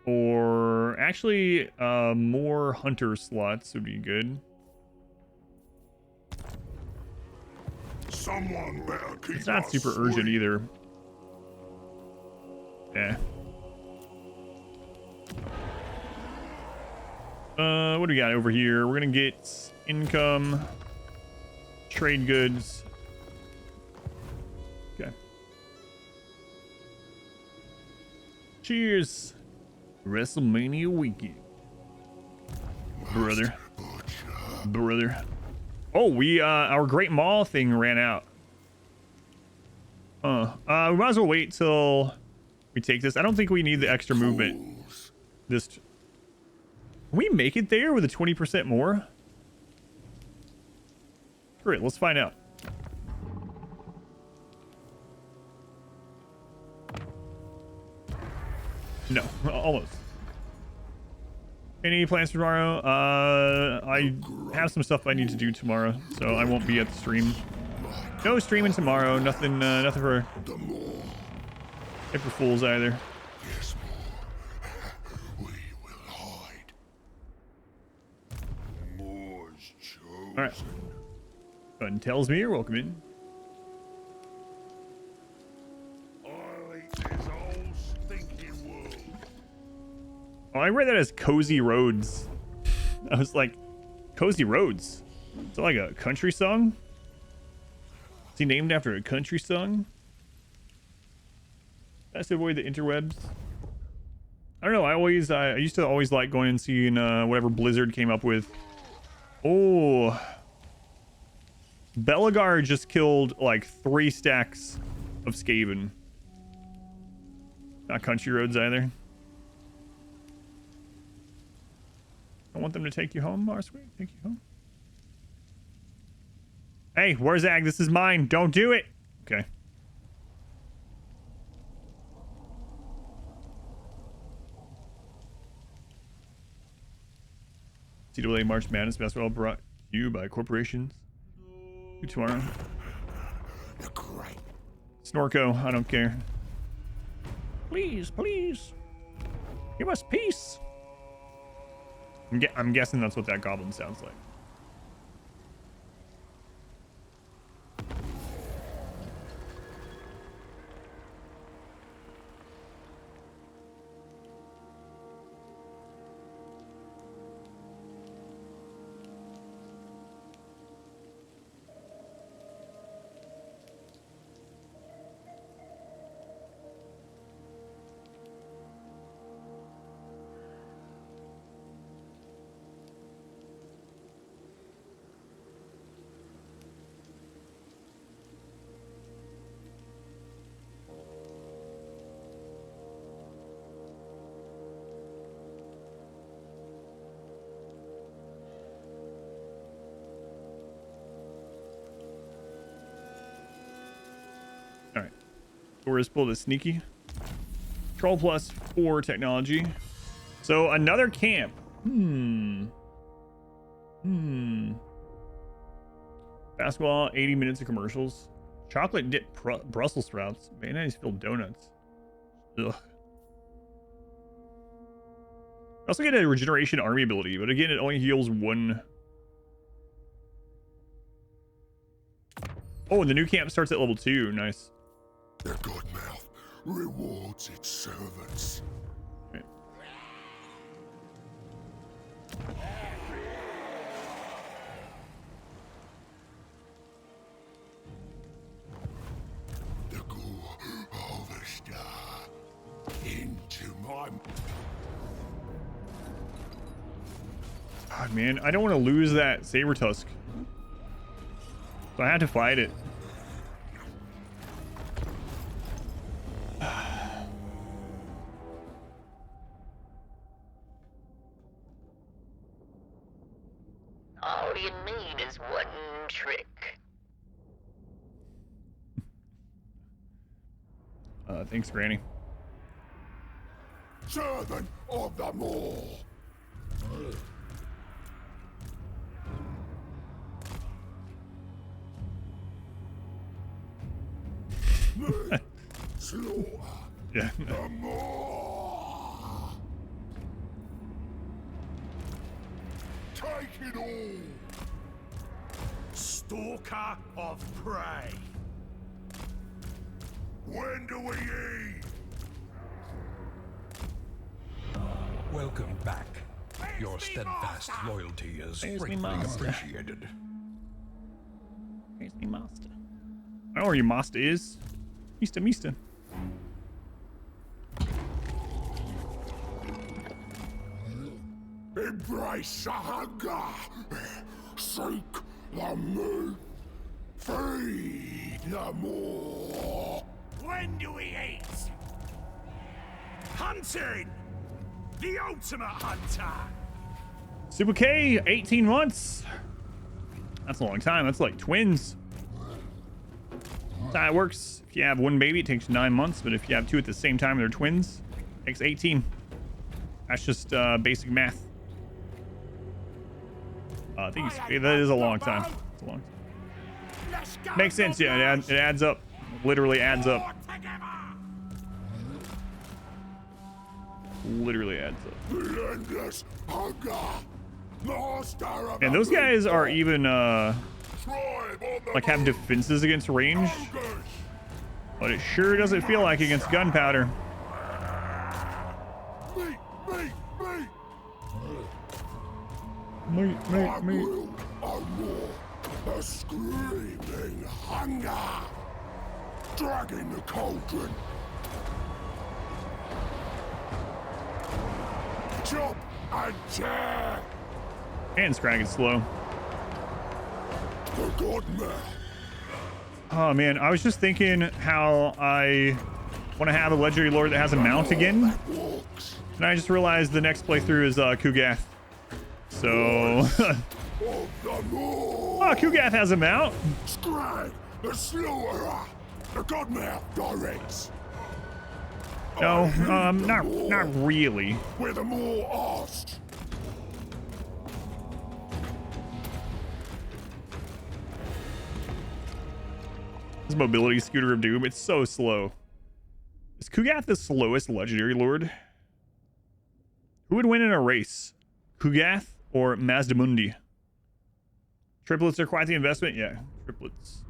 Or actually, more hunter slots would be good. Someone better keep It's not us super urgent sweet. either. Yeah. What do we got over here? We're gonna get income, trade goods. Okay. Cheers. WrestleMania weekend. Brother. Oh, we our Great Maul thing ran out. We might as well wait till we take this. I don't think we need the extra movement. Can we make it there with a 20% more? Great, let's find out. No, almost. Any plans for tomorrow? I have some stuff I need to do tomorrow, so I won't be at the stream. No streaming tomorrow. Nothing. Nothing for April Fools either. All right. Go ahead and tells me you're welcome in. I'll eat this whole stinking world. Oh, I read that as Cozy Roads. I was like, Cozy Roads? Is it like a country song? Is he named after a country song? Best to avoid the interwebs. I don't know. I used to always like going and seeing whatever Blizzard came up with. Oh, Belagar just killed like 3 stacks of Skaven. Not country roads either. I want them to take you home, Marsway. Take you home. Hey, Warzag, this is mine. Don't do it. Okay. CWA March Madness basketball brought to you by corporations. You tomorrow. Snorko, I don't care. Please, please. Give us peace. I'm guessing that's what that goblin sounds like. Or is build is sneaky. Troll plus 4 technology. So another camp. Basketball, 80 minutes of commercials. Chocolate dip Brussels sprouts. Mayonnaise filled donuts. Ugh. I also get a regeneration army ability, but again, it only heals 1. Oh, and the new camp starts at level 2. Nice. The Godmouth rewards its servants. Okay. The gore of a star into my... God, man, I don't want to lose that saber tusk. So I have to fight it. All you need is one trick. Thanks, Granny. Servant of the Moor. Slaughter Yeah. the Moor. Take it all. Stalker of prey. When do we eat? Welcome back. Your steadfast loyalty is There's me greatly master. appreciated. Where's me master? I know where your master is. Mister. Embrace the hunger. Seek the moon. Feed the Moor. When do we eat? Hunting! The ultimate hunter! Super K, 18 months. That's a long time. That's like twins. That's how it works. If you have one baby, it takes 9 months. But if you have 2 at the same time, they're twins. It takes 18. That's just basic math. I think that is a long time. It's a long time. Makes sense, yeah. It adds up. It literally adds up. Literally adds up. Relentless hunger. Master of And the those guys are moon. even Tribe on the like have moon. defenses against range, Ogres. but it sure doesn't feel like against gunpowder. Meat. Meat. Will unmoor the screaming hunger. Dragging the cauldron. Chop and tear. And Skrag is slow. The Godmouth. Oh man, I was just thinking how I want to have a legendary lord that has a mount again, Walks. and I just realized the next playthrough is Kugath. So, Of the Moor. oh, Kugath has a mount. Skrag, the slaughterer. The Godmouth directs. No, I hate the not Moor. really. Where the Moor asked. This mobility scooter of doom, it's so slow. Is Kugath the slowest legendary lord? Who would win in a race? Kugath or Mazdamundi? Triplets are quite the investment. Yeah, triplets.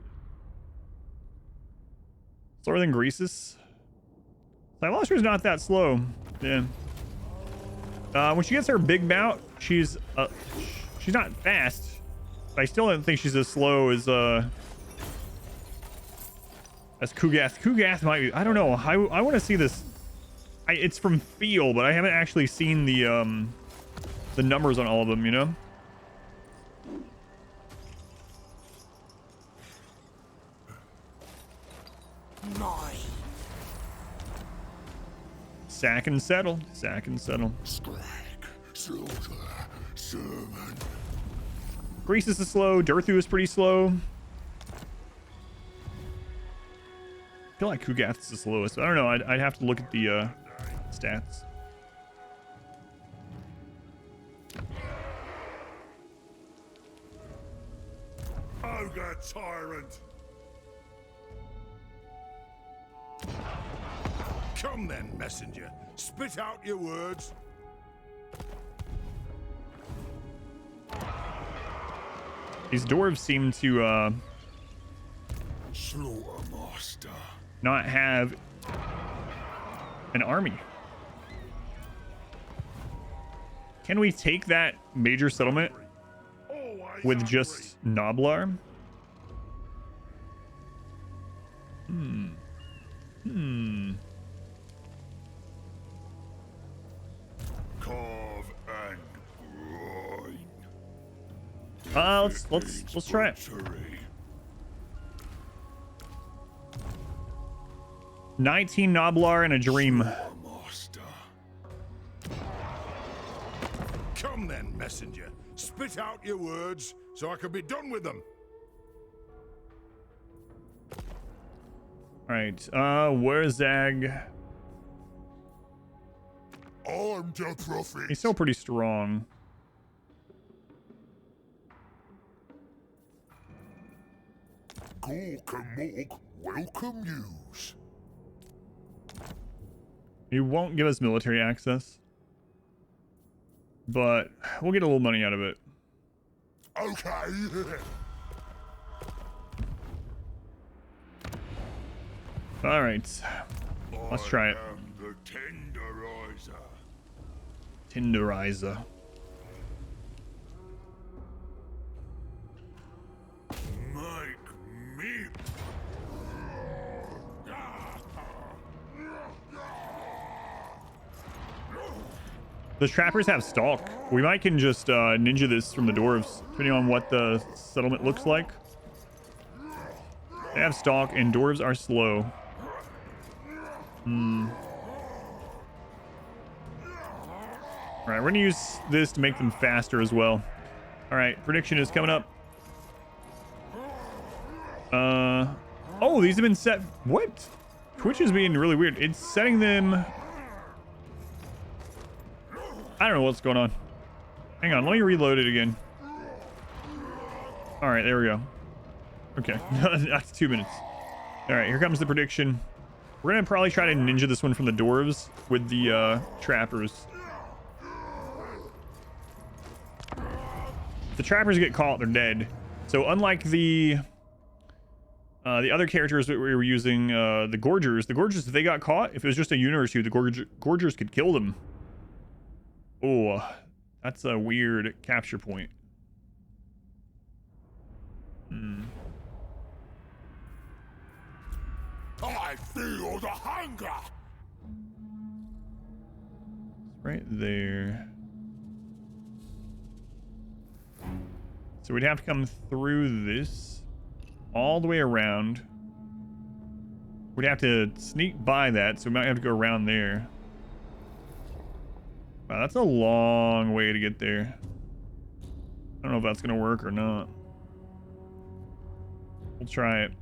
Slower than Greasus. Cylostra's not that slow. Yeah. When she gets her big mount, she's not fast. But I still don't think she's as slow as Kugath. Kugath might be. I don't know. I want to see this. It's from feel, but I haven't actually seen the numbers on all of them. You know. Mine. Sack and settle. Sack and settle. Skrag, slaughter, servant. Greasus is slow. Durthu is pretty slow. feel like Kugath's the slowest. I don't know. I'd have to look at the stats. Ogre tyrant. Come then, messenger. Spit out your words. These dwarves seem to Slaughtermaster. not have an army. Can we take that major settlement Always with hungry. just Noblar? Carve and grind. Let's try it. Butchery. 19 Noblar and a dream. Master. Come then, messenger. Spit out your words so I can be done with them. All right. Where's Zag? I'm the prophet. He's still pretty strong. Gork and Morg welcome news. He won't give us military access, but we'll get a little money out of it. Okay. All right. Let's try it. I am the tenderizer. Tenderizer. Make me. The trappers have stalk. We might can just ninja this from the dwarves, depending on what the settlement looks like. They have stalk, and dwarves are slow. All right, we're gonna use this to make them faster as well. All right, prediction is coming up. Oh, these have been set. What? Twitch is being really weird. It's setting them. I don't know what's going on. Hang on, let me reload it again. All right, there we go. Okay, that's 2 minutes. All right, here comes the prediction. We're gonna probably try to ninja this one from the dwarves with the trappers. If the trappers get caught, they're dead. So unlike the other characters that we were using, the Gorgers, if they got caught, if it was just a unit or two, the Gorgers could kill them. Oh, that's a weird capture point. I feel the hunger. Right there. So we'd have to come through this all the way around. We'd have to sneak by that, so we might have to go around there. Wow, that's a long way to get there. I don't know if that's gonna work or not. We'll try it.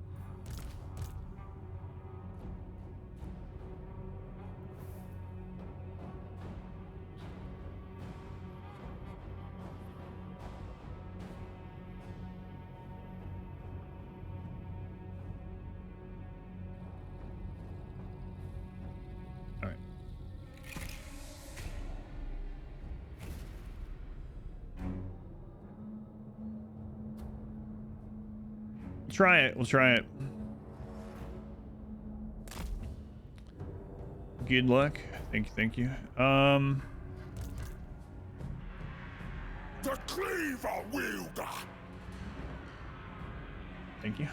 All right. Try it. We'll try it. Good luck. Thank you. The cleaver wielder. Thank you.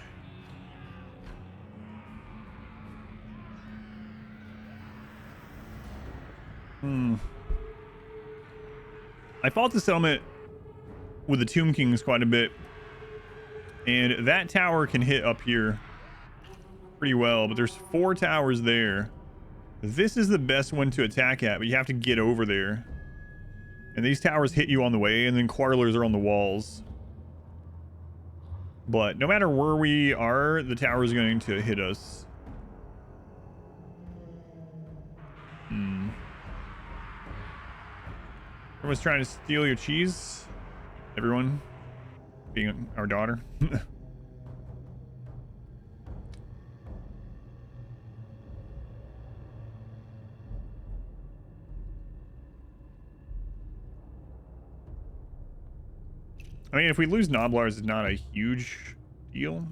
I fought the settlement with the Tomb Kings quite a bit. And that tower can hit up here pretty well, but there's 4 towers there. This is the best one to attack at, but you have to get over there. And these towers hit you on the way, and then Quarrelers are on the walls. But no matter where we are, the tower is going to hit us. Everyone's trying to steal your cheese. Everyone, being our daughter. I mean, if we lose Noblars, it's not a huge deal.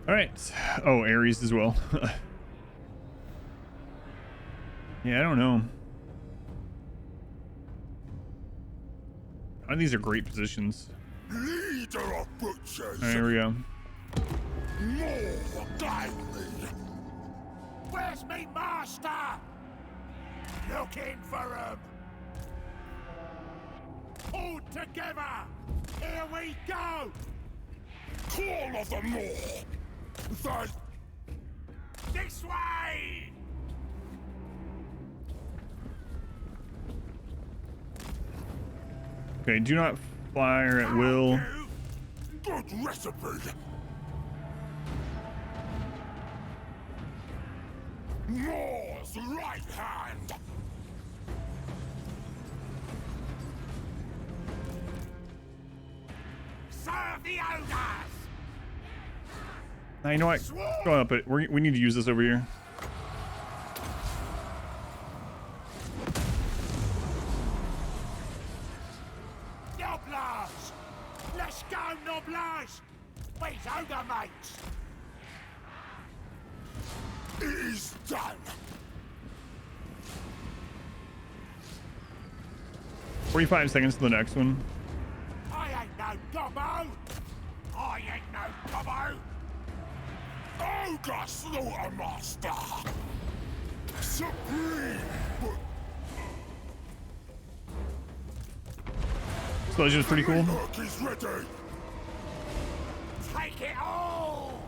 All right. Oh, Ares as well. Yeah, I don't know. Oh, these are great positions. Leader of butchers. There we go. More daily. Where's me master? Looking for him. All together. Here we go. Call of the Law. This way. Okay, do not fire at will. Good recipe. Moore's right hand. Serve the ogres. Now, you know what? Go up, but we need to use this over here. Noblars! Let's go, Noblars! We's ogre mates! It is done. 45 seconds to the next one. I ain't no gobbo! I ain't no gobbo! Ogre Slaughtermaster. Supreme. This legend's pretty cool. Lurk is ready. Take it all!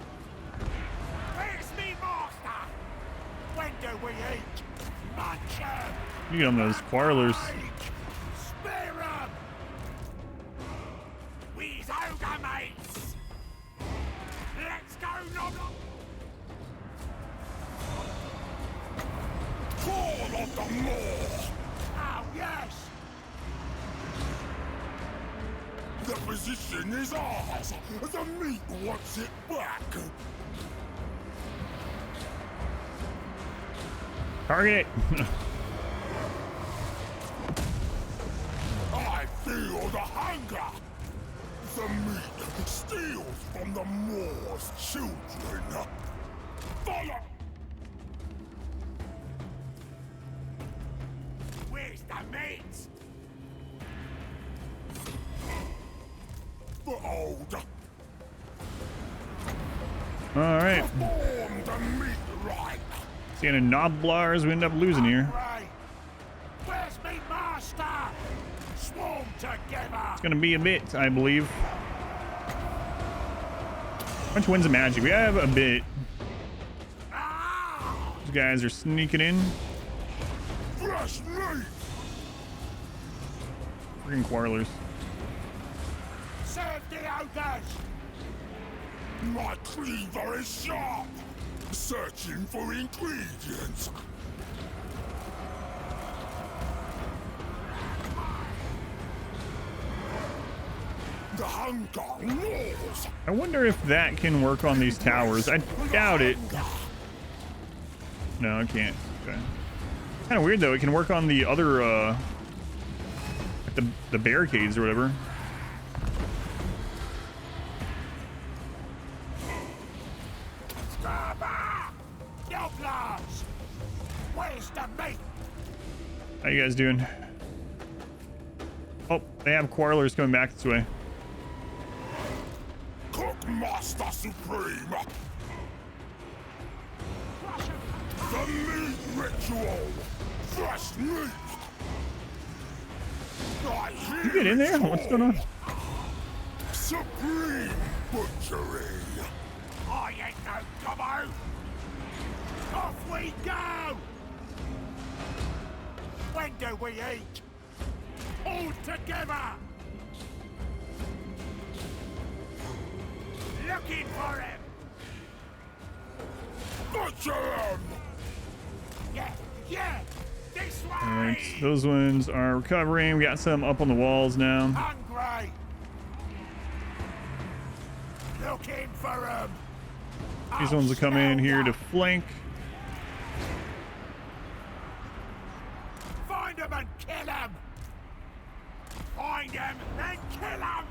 Where's me master? When do we eat? Munch 'em! You get on those quarrelers. Spear 'em! We's ogre mates! Let's go, Noble! Call of the Law. Oh, yes! The position is ours. The meat wants it back. Target. I feel the hunger. The meat steals from the Moor's children. Follow. Where's the meat? Behold. All right. Perform the meat right. Seeing a Noblars, we end up losing here. Right. Where's me master? Swarm together! It's gonna be a bit, I believe. How much wins of magic? We have a bit. Ah! These guys are sneaking in. Fresh meat. Freaking quarrelers. Serve the ogres! My cleaver is sharp. Searching for ingredients. The hunger roars. I wonder if that can work on these towers. I doubt it. No, I can't. Okay. Kind of weird though. It can work on the other, like the barricades or whatever. Noblars! Where's the meat? How you guys doing? Oh, they have quarrelers coming back this way. Cookmaster Supreme. The meat ritual. Fresh meat. You get in there? What's going on? Supreme butchery. I ain't no gobbo! Off we go! When do we eat? All together! Looking for him! Butcher him! Yeah! This way! All right, those ones are recovering. We got some up on the walls now. Hungry! Looking for him! These ones will come in here to flank. Find him and kill him! Find him and kill him!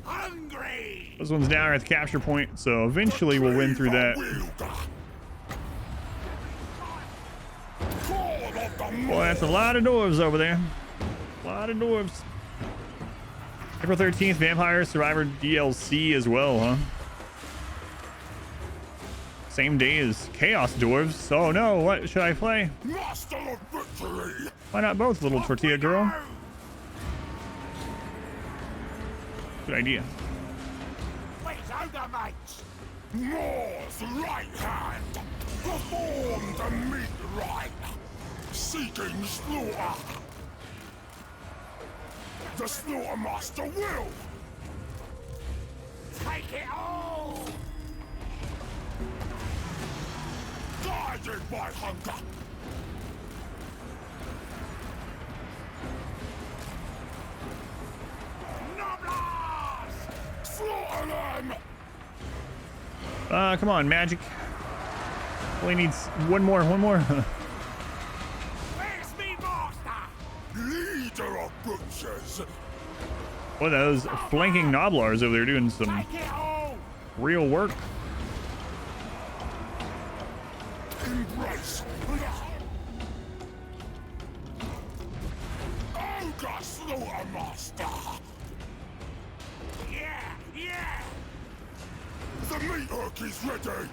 Hungry! Those ones now are at the capture point, so eventually we'll win through that. Boy, that's a lot of dwarves over there. A lot of dwarves. April 13th, Vampire Survivor DLC as well, huh? Same day as Chaos Dwarves. Oh no, what should I play? Master of victory! Why not both, little tortilla girl? Good idea. Where's Ogre, mates? Nor's right hand! Perform the meat right! Seeking slaughter! The Slaughtermaster will! Take it all! Guided by hunger! Noblars! Slaughter them! Come on, magic. Only needs one more. Where's me master? Leader of butchers! Boy, those flanking Noblars over there doing some Take it all! real work. Embrace! Ogre Slaughtermaster! Yeah! The meat hook is ready!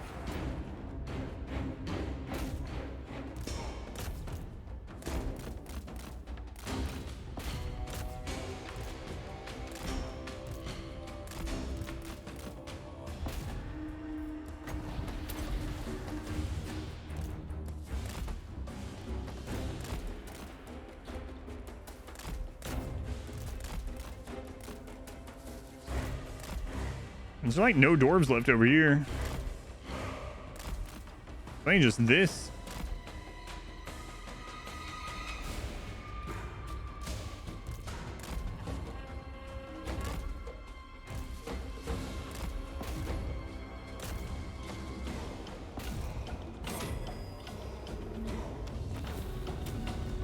There's like no dwarves left over here. I think just this.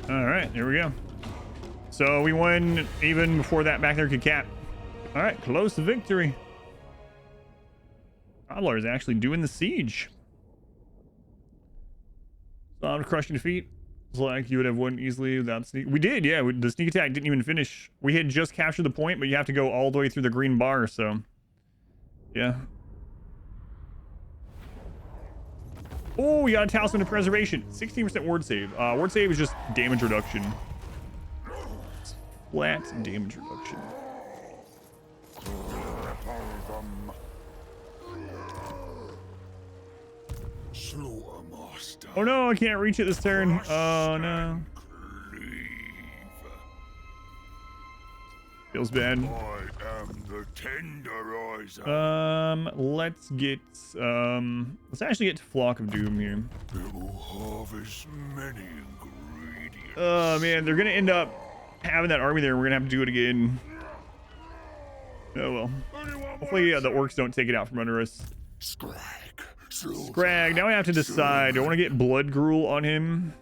All right, there we go. So we won even before that back there could cap. All right, close to victory. Adler is actually doing the siege. So I'm crushing defeat. It's like you would have won easily without sneak. We did, yeah. The sneak attack didn't even finish. We had just captured the point, but you have to go all the way through the green bar. So, yeah. Oh, we got a talisman of preservation. 16% ward save. Ward save is just damage reduction. It's flat damage reduction. Slaughtermaster. Oh no, I can't reach it this turn. Oh no. Feels bad. I am the tenderizer. Let's actually get to Flock of Doom here. It will harvest many ingredients. Oh man, they're gonna end up having that army there and we're gonna have to do it again. Oh well. Hopefully the orcs don't take it out from under us. Skrag, now I have to decide. Do I want to get Blood Gruel on him?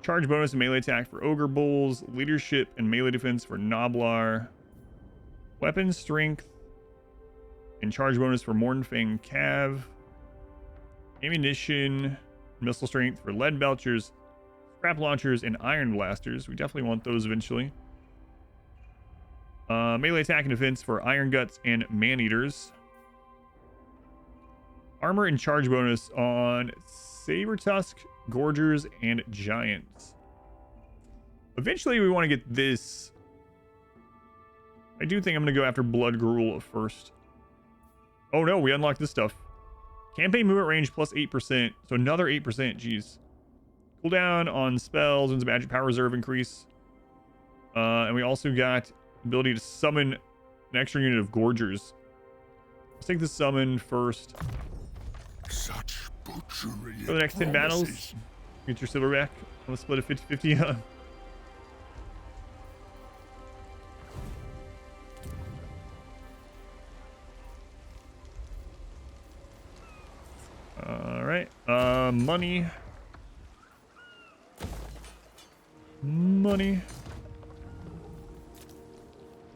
Charge bonus and melee attack for Ogre Bulls. Leadership and melee defense for Noblar. Weapon strength. And charge bonus for Mornfang Cav. Ammunition. Missile strength for Lead Belchers. Scrap launchers and Iron Blasters. We definitely want those eventually. Melee attack and defense for Iron Guts and Man-Eaters. Armor and charge bonus on Saber Tusk, Gorgers, and Giants. Eventually, we want to get this. I do think I'm going to go after Blood Gruel first. Oh no, we unlocked this stuff. Campaign movement range plus 8%. So another 8%. Jeez. Cooldown on spells and magic power reserve increase. And we also got ability to summon an extra unit of Gorgers. Let's take the summon first. Such butchery. For the next 10 battles, get your silver back on the split of 50-50. All right. Money. Money.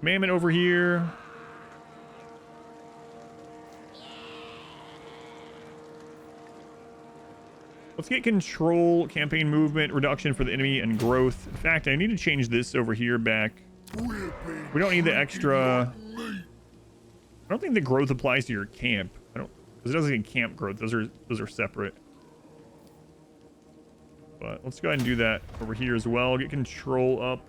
Mammoth over here. Let's get control, campaign movement, reduction for the enemy, and growth. In fact, I need to change this over here back. We don't need the extra. I don't think the growth applies to your camp. I don't, because it doesn't get camp growth. Those are separate. But let's go ahead and do that over here as well. Get control up.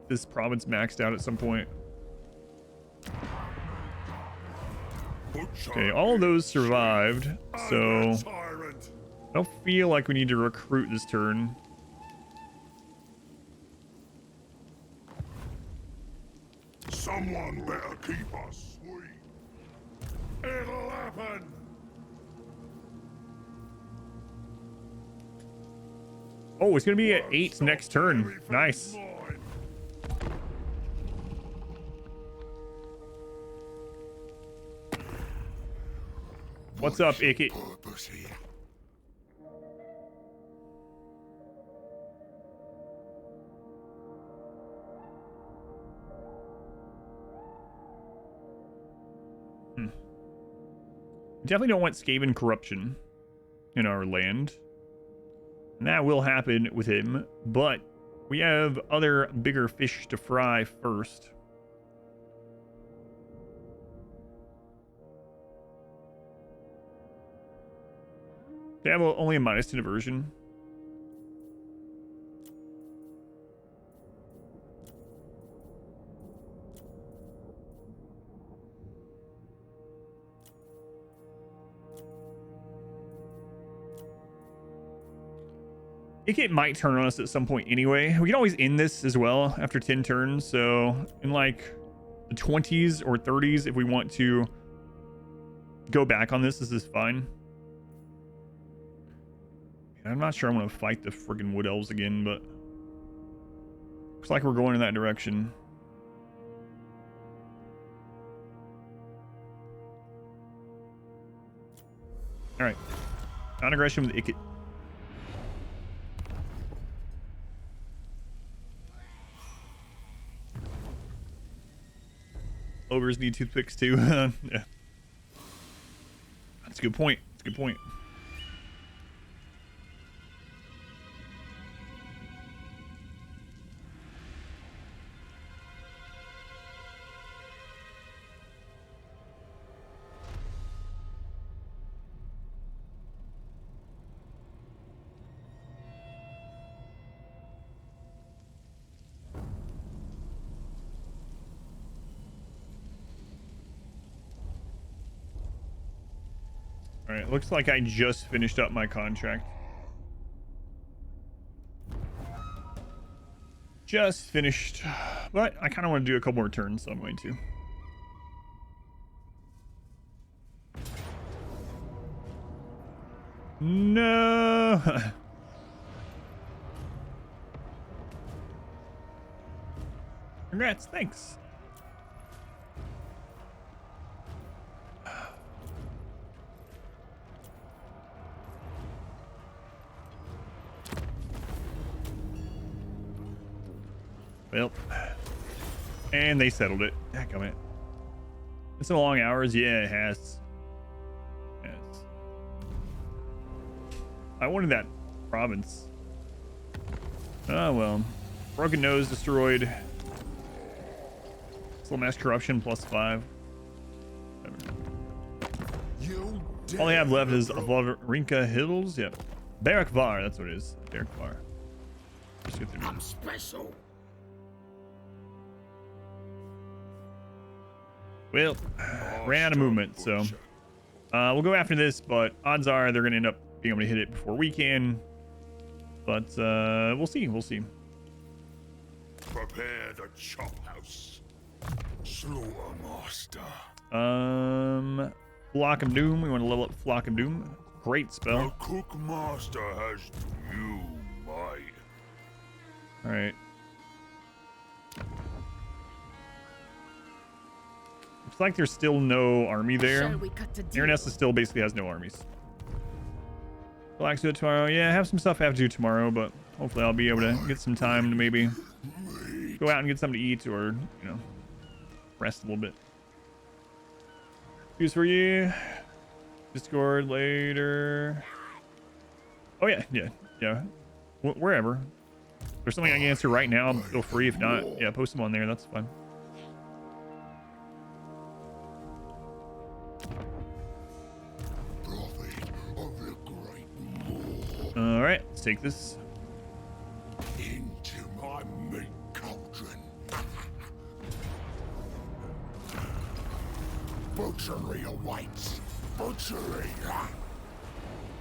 This province maxed out at some point. Okay, all of those survived, so I don't feel like we need to recruit this turn. Someone better keep us sweet. It'll happen. Oh, it's gonna be at 8 next turn. Nice. What's up, Icky? We definitely don't want Skaven corruption in our land. And that will happen with him, but we have other bigger fish to fry first. They have only a -2 diversion. It might turn on us at some point anyway. We can always end this as well after 10 turns. So in like the 20s or 30s, if we want to go back on this is fine. I'm not sure I'm going to fight the friggin' wood elves again, but looks like we're going in that direction. All right. Non-aggression with Icket. Ogres need toothpicks too. Yeah. That's a good point. That's a good point. Alright, looks like I just finished up my contract. Just finished. But I kind of want to do a couple more turns, so I'm going to. No! Congrats, thanks. Well, and they settled it. Dadgummit. It's been long hours. Yeah, it has. Yes. I wanted that province. Oh, well. Broken nose destroyed. Still mass corruption +5. All I have left is Rinka Hills. Yep. Barak Var, that's what it is. Barak Var. I'm special. Well, ran out of movement, so we'll go after this, but odds are they're gonna end up being able to hit it before we can. But we'll see. We'll see. Prepare the chop house. Slaughter master. Flock of Doom. We want to level up Flock of Doom. Great The spell. cook master has new might. All right. Looks like there's still no army there. Shall we cut to deal? Aranessa still basically has no armies. Relax, do it tomorrow. Yeah, I have some stuff I have to do tomorrow, but hopefully I'll be able to get some time to maybe go out and get something to eat or, you know, rest a little bit. Use for you. Discord later. Oh, yeah. Wherever. If there's something I can answer right now, feel free. If not, yeah, post them on there. That's fine. All right, let's take this. Into my meat cauldron. Butchery awaits. Butchery.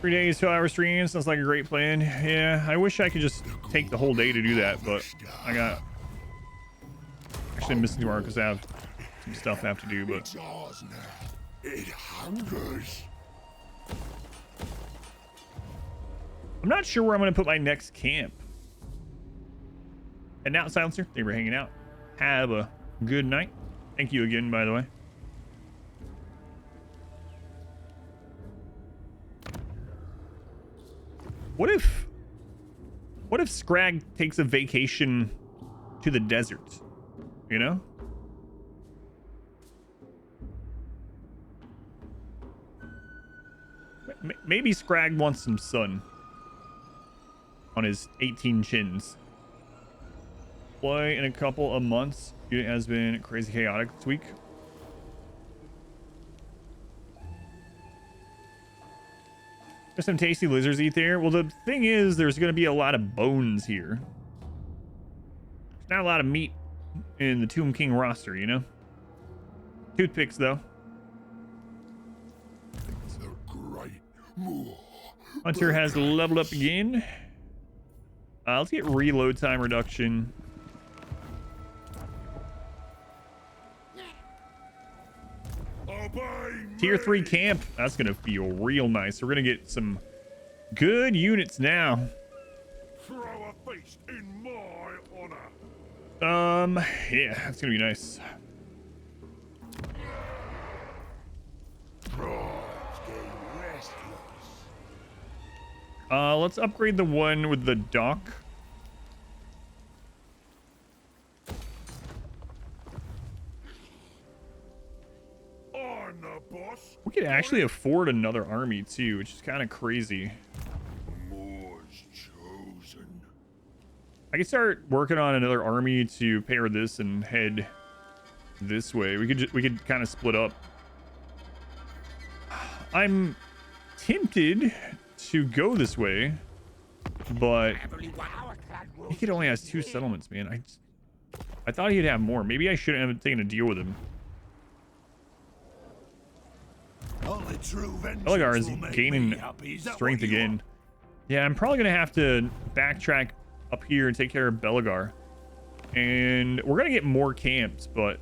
3 days, 2-hour stream. Sounds like a great plan. Yeah, I wish I could just take the whole day to do that, but actually I'm missing tomorrow because I have some stuff I have to do, but It's ours now. It hungers. I'm not sure where I'm going to put my next camp. And now, Silencer, thank you for hanging out. Have a good night. Thank you again, by the way. What if Skrag takes a vacation to the desert? You know? Maybe Skrag wants some sun on his 18 chins. Play in a couple of months. It has been crazy chaotic this week. There's some tasty lizards eat there. Well, the thing is, there's going to be a lot of bones here. There's not a lot of meat in the Tomb King roster, you know? Toothpicks, though. The great Hunter has leveled up again. Let's get reload time reduction. Tier 3 camp. That's going to feel real nice. We're going to get some good units now. Throw a feast in my honor. Yeah, that's going to be nice. Let's upgrade the one with the dock. I'm the boss. We could actually afford another army too, which is kind of crazy. More's chosen. I could start working on another army to pair this and head this way. We could kind of split up. I'm tempted to go this way, but he could only has 2 settlements, man. I thought he'd have more. Maybe I shouldn't have taken a deal with him. Belagar is gaining strength again. Yeah, I'm probably gonna have to backtrack up here and take care of Belagar, and we're gonna get more camps, but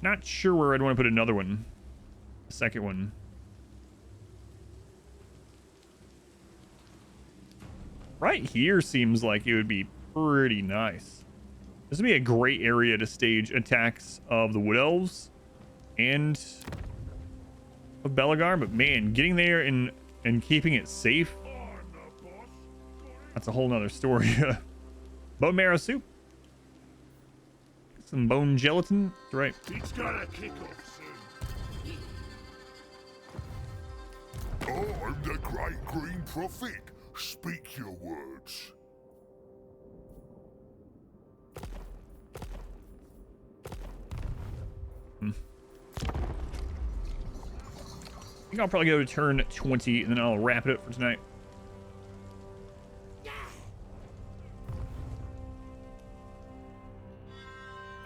not sure where I'd want to put another one. The second one. Right here seems like it would be pretty nice. This would be a great area to stage attacks of the Wood Elves and of Belagar, but man, getting there and keeping it safe, that's a whole nother story. Bone marrow soup. Some bone gelatin. That's right. It's gotta kick off soon. I'm the great green prophet. Speak your words. I think I'll probably go to turn 20 and then I'll wrap it up for tonight.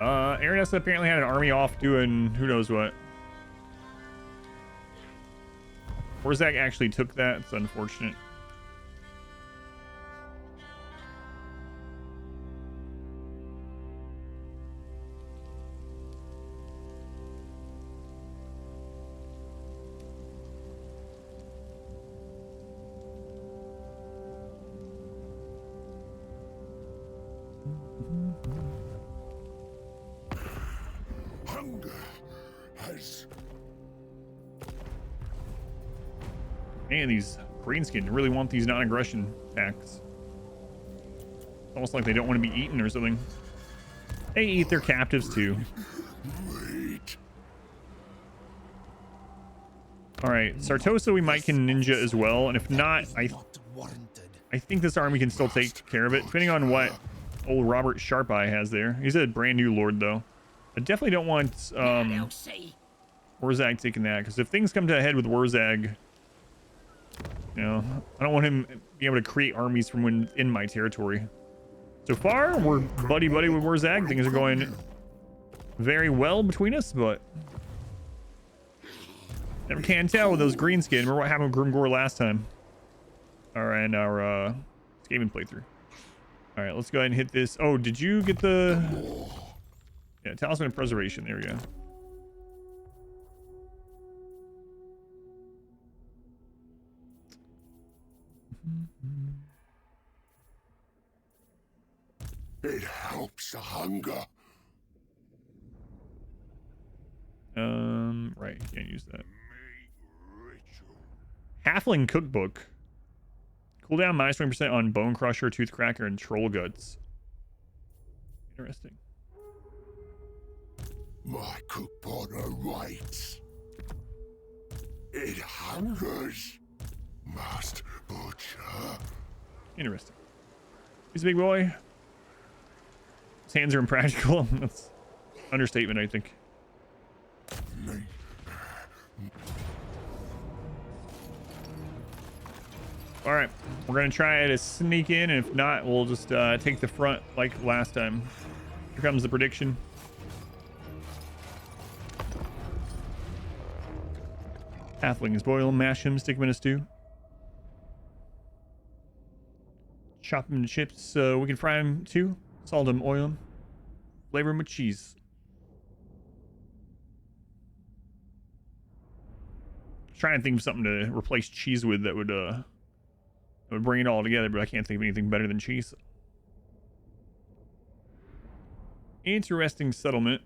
Aranessa apparently had an army off doing who knows what. Orzak actually took that. It's unfortunate. Hunger has... Man, these greenskin really want these non-aggression attacks. It's almost like they don't want to be eaten or something. They eat their captives too. Wait. All right, Sartosa we might can ninja as well, and if not, I think this army can still take care of it, depending on what old Robert Sharpeye has there. He's a brand new lord though. I definitely don't want Wurzag taking that, because if things come to a head with Wurzag, you know, I don't want him being able to create armies from within my territory. So far, we're buddy-buddy with Wurzag. Things are going very well between us, but never can tell with those greenskin. Remember what happened with Grimgor last time? All right, and our gaming playthrough. All right, let's go ahead and hit this. Oh, did you get the... Yeah, Talisman of Preservation. There we go. It helps the hunger. Right, can't use that. Halfling Cookbook. Cooldown minus 20% on Bone Crusher, Tooth Cracker, and Troll Guts. Interesting. My cookpot awaits. It hungers. Must butcher. Interesting. He's a big boy. His hands are impractical. That's understatement, I think. All right, we're gonna try to sneak in, and if not, we'll just take the front like last time. Here comes the prediction. Halflings, boil them, mash them, stick them in a stew. Chop them into chips so we can fry them too. Salt them, oil them, flavor them with cheese. Trying to think of something to replace cheese with that would bring it all together, but I can't think of anything better than cheese. Interesting settlement.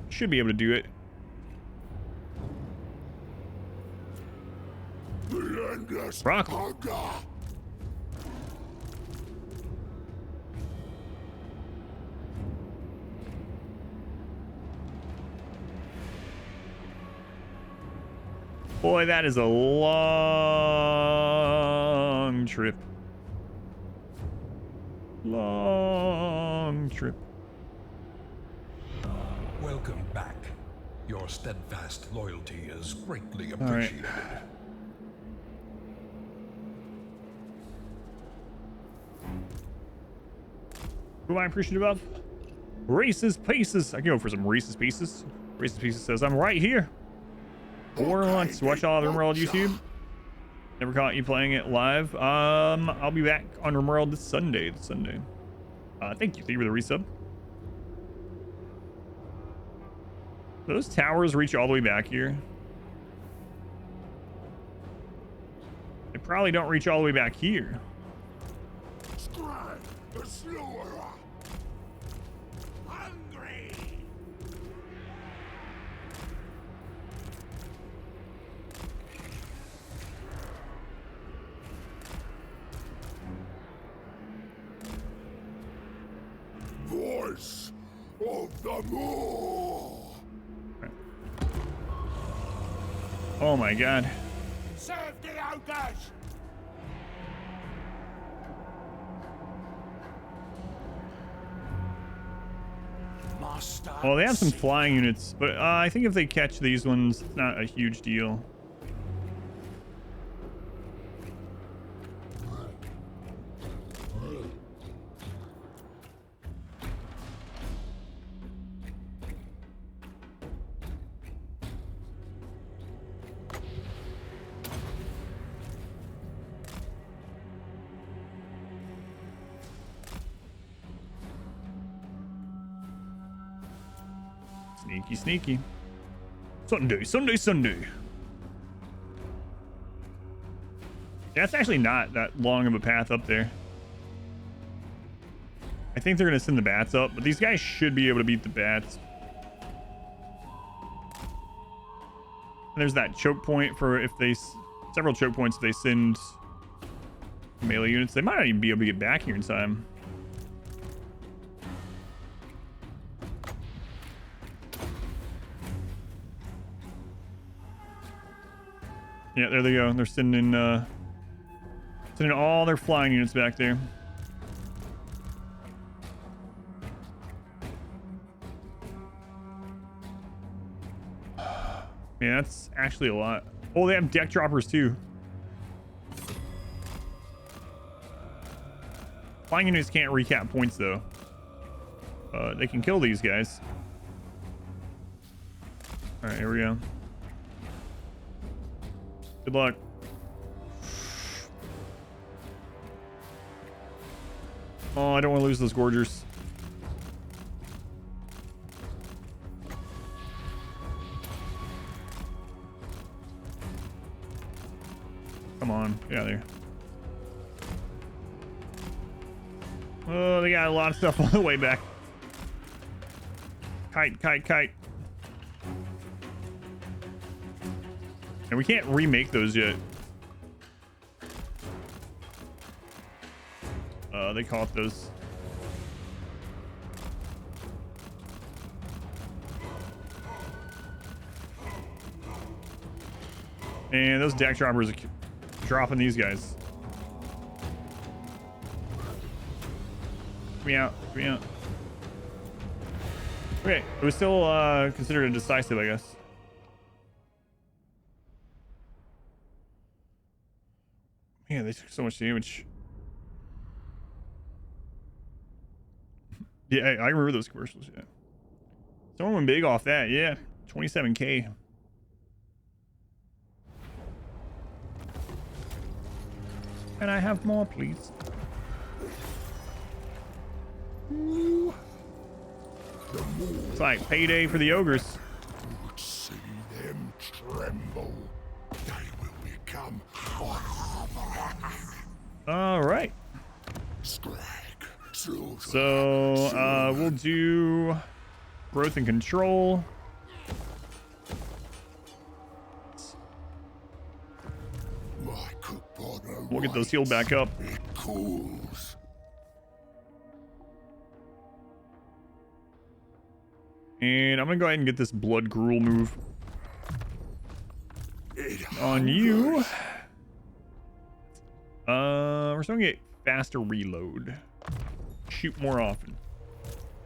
Should be able to do it. Broccoli. Boy, that is a long trip. Long trip. Welcome back. Your steadfast loyalty is greatly appreciated. Right. Who am I appreciative of? Reese's Pieces. I can go for some Reese's Pieces. Reese's Pieces says, I'm right here. For once, watch all of Rimworld YouTube. Never caught you playing it live. I'll be back on Rimworld this Sunday. Thank you for the resub. Those towers reach all the way back here. They probably don't reach all the way back here. Skrag, the slaughterer. Hungry. Voice of the Moor. Oh my god. Serve the ogres. Master. Well, they have some flying units, but I think if they catch these ones, it's not a huge deal. Sneaky, sneaky. Sunday, Sunday, Sunday. That's actually not that long of a path up there. I think they're going to send the bats up, but these guys should be able to beat the bats. And there's that choke point for if they... Several choke points if they send melee units. They might not even be able to get back here in time. Yeah, there they go. They're sending all their flying units back there. Yeah, that's actually a lot. Oh, they have deck droppers too. Flying units can't recap points though. They can kill these guys. All right, here we go. Good luck. Oh, I don't want to lose those gorgers. Come on, get out of there. Oh, they got a lot of stuff on the way back. Kite, kite, kite. And we can't remake those yet. They caught those. And those deck droppers are dropping these guys. Get me out. Get me out. Okay, it was still considered a decisive, I guess. Man, they took so much damage. Yeah, I remember those commercials. Yeah, someone went big off that. Yeah, 27K. Can I have more, please? Ooh. It's like payday for the ogres. See them tremble. They will become All right. Skrag. So we'll do growth and control. We'll get those healed back up. It cools. And I'm gonna go ahead and get this blood gruel move on you. We're still gonna get faster reload. Shoot more often.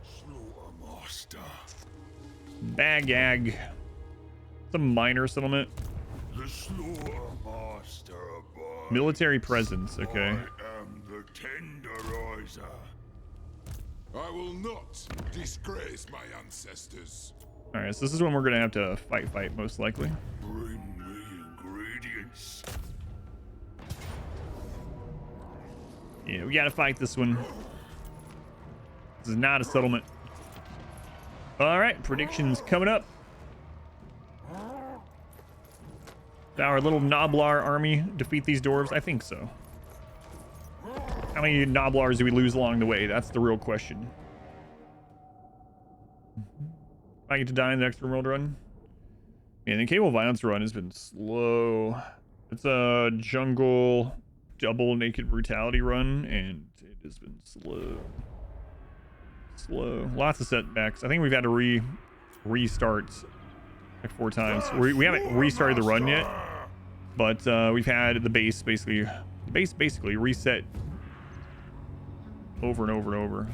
Slaughtermaster. Bagag. It's a minor settlement. The Slaughtermaster abide. Military presence, okay. I am the tenderizer. I will not disgrace my ancestors. Alright, so this is when we're gonna have to fight most likely. Bring me ingredients. Yeah, we gotta fight this one. This is not a settlement. Alright, predictions coming up. Our little Noblar army defeat these dwarves? I think so. How many Noblars do we lose along the way? That's the real question. I get to die in the next world run. Man, the Cable Violence run has been slow. It's a jungle double naked brutality run, and it has been slow. Lots of setbacks. I think we've had to restart like 4 times. We haven't restarted the run yet, but we've had the base basically reset over and over and over.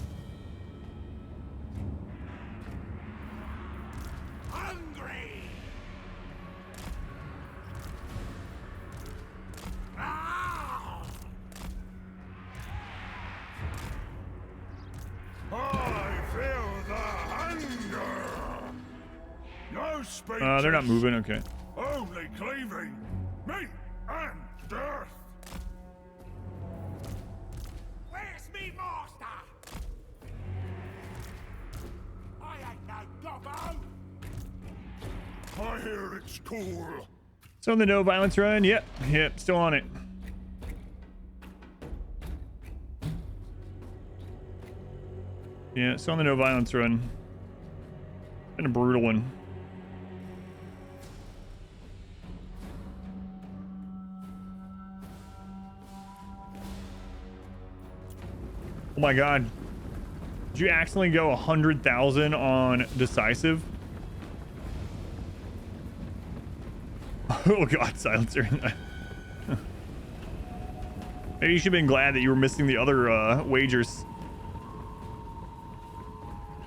Hungry. I feel the hunger. No speech. They're not moving. Okay. Only cleaving. Meat and death. Where's me master? I ain't no gobbo. it's cool. So the no violence run, yep, still on it. Yeah, still on the no violence run. Been a brutal one. Oh my god. Did you accidentally go 100,000 on decisive? Oh god, silencer. Maybe you should have been glad that you were missing the other wagers.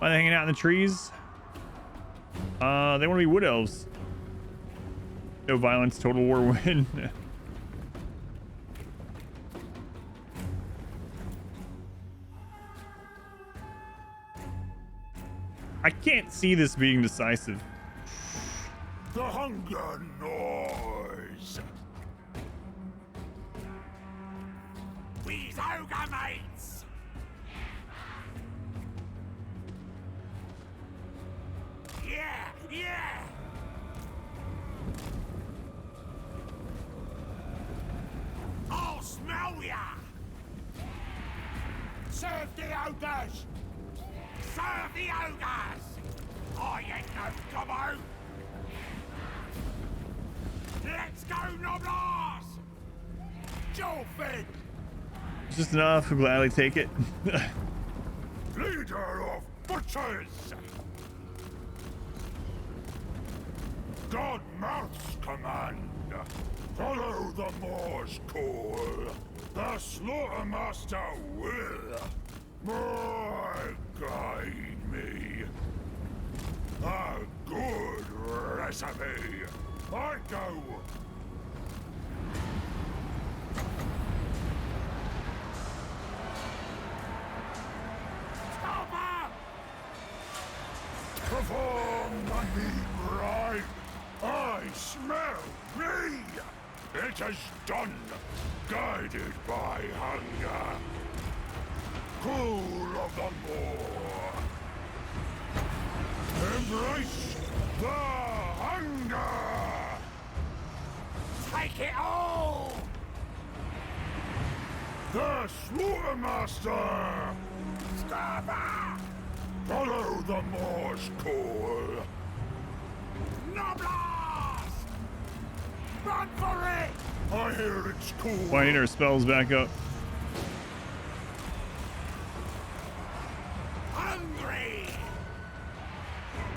Are they hanging out in the trees? They want to be wood elves. No violence, total war win. I can't see this being decisive. The hunger noise. We's ogre mates. Yeah. I'll smell ya. Serve the ogres. Serve the ogres. I ain't no gobbo. Let's go, Noblars. Jolfin. It's just enough. I'll gladly take it. Leader of butchers. God Mouth's command. Follow the Moor's call. The Slaughtermaster will. Guide me. A good recipe. I go. Stop her. Perform the meat right. I smell me. It is done. Guided by hunger. Cool of the moor. Embrace the hunger! Take it all! The Slaughtermaster! Skrag! Follow the Moor's call. Noblars! Run for it! I hear it's cool. Well, I need our spells back up. Hungry!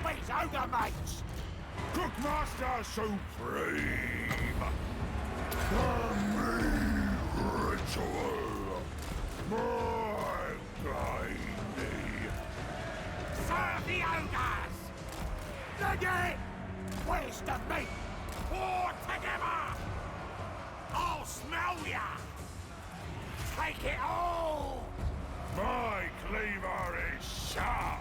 Please, ogre mates! Cookmaster Supreme! The meat ritual! My guide me! Serve the ogres! Ready! Where's the meat? All together! I'll smell ya! Take it all! My cleaver is sharp!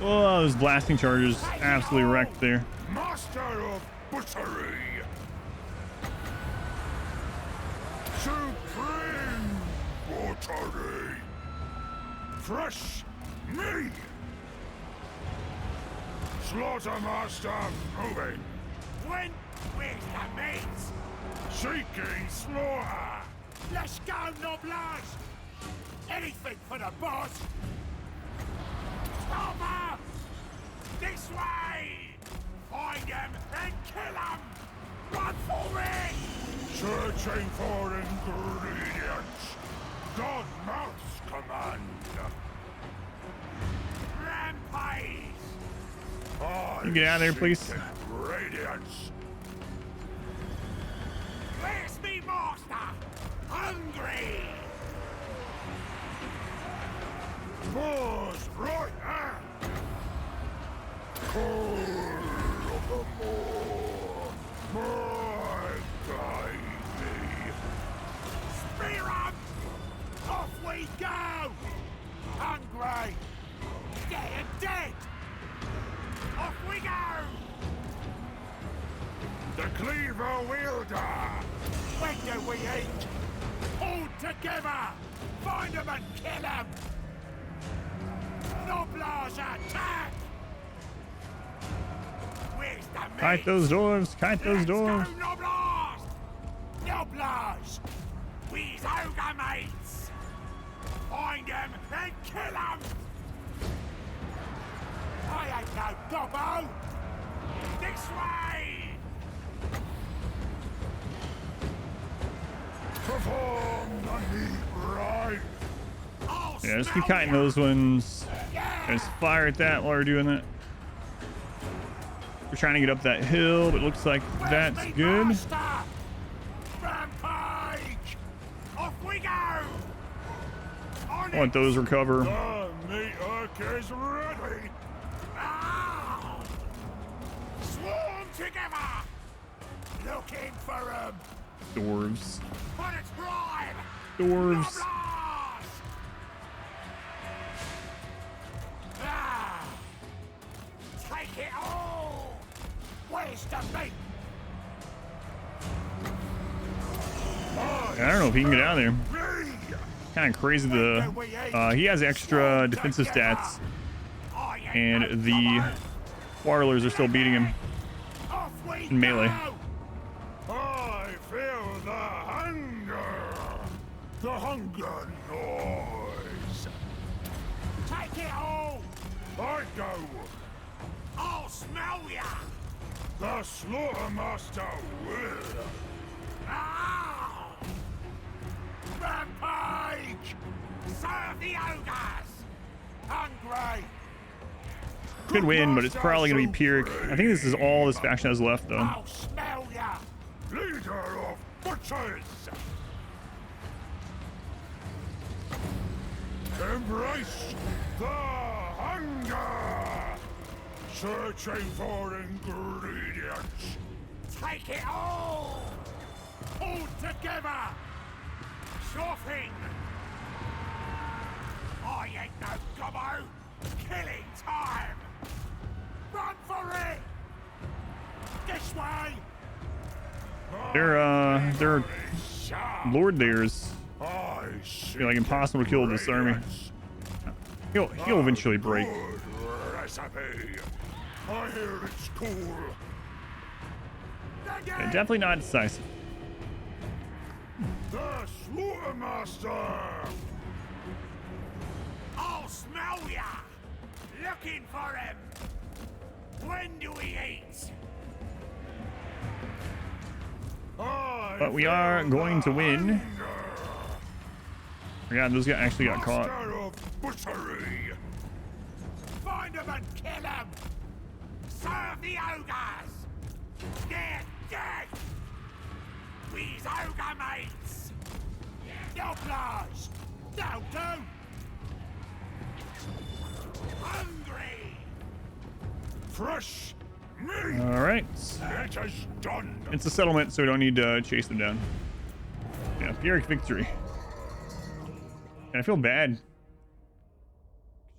Oh, those blasting charges absolutely wrecked there. Master of butchery! Supreme butchery! Fresh meat! Slaughtermaster moving! Where's the meat? Seeking slaughter! Let's go, Noblars! Anything for the boss! Stop her! This way! Find them and kill them! Run for it! Searching for ingredients! God Mouth's command! Rampage! Can you get out of there, please? Radiance! Where's me master? Hungry! Moor's right hand! Call of the Moor! My guide me! Spear 'em! Off we go! Hungry! Dead! Off we go! The cleaver wielder! When do we eat? All together! Find 'em and kill 'em! Noblars attack! We're Where's the meat? Kite those dwarves. Kite those dwarves. Let's go, Noblars! Noblars! We's ogre mates! Find them and kill them! I ain't no gobbo! This way! Perform the neat rite. Yeah, just keep kiting those ones. Just fire at that while we're doing that. We're trying to get up that hill, but it looks like that's good. Rampage! Off we go! I want those recover. The meat hook is ready. Ow! Swarm together! Looking for 'em! Dwarves. On its prime! Dwarves. Noblars! Ah! Take it all! Where's the meat? I don't know if he can get out of there. Kind of crazy. He has extra defensive stats, and the Warlers are still beating him in melee. I feel the hunger noise. Take it all! I go. I'll smell ya! The Slaughtermaster will. Ow! Rampage! Serve the ogres! Hungry! Could win, but it's probably gonna be Pyrrhic. I think this is all this faction has left, though. I'll smell ya! Leader of butchers. Embrace the hunger. Searching for ingredients. Take it all! Pulled together! Sure thing! I ain't no gobbo! Killing time! Run for it! This way! Their lord there's be like impossible to kill this army. He'll eventually break. Recipe. I hear it's cool. Yeah, definitely not decisive. The Slaughtermaster. I'll smell ya! Looking for him! When do we eat? But we are going to win. God, those guys actually got caught. Find them and kill them! Serve the ogres! They're dead! We's ogre mates! Noblars! Now do! Hungry! Fresh meat. All right. It is done. It's a settlement, so we don't need to chase them down. Yeah, Pyrrhic victory. And I feel bad.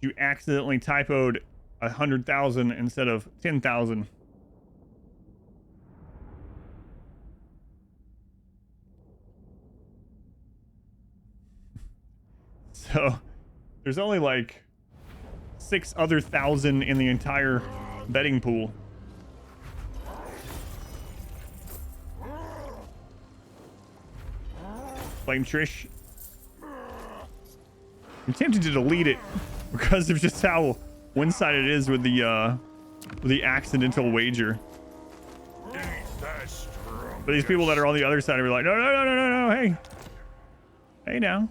You accidentally typoed 100,000 instead of 10,000. So there's only like 6 other thousand in the entire betting pool. Blame Trish. I'm tempted to delete it because of just how one-sided it is with the accidental wager. But these people that are on the other side are like, no, hey. Hey now.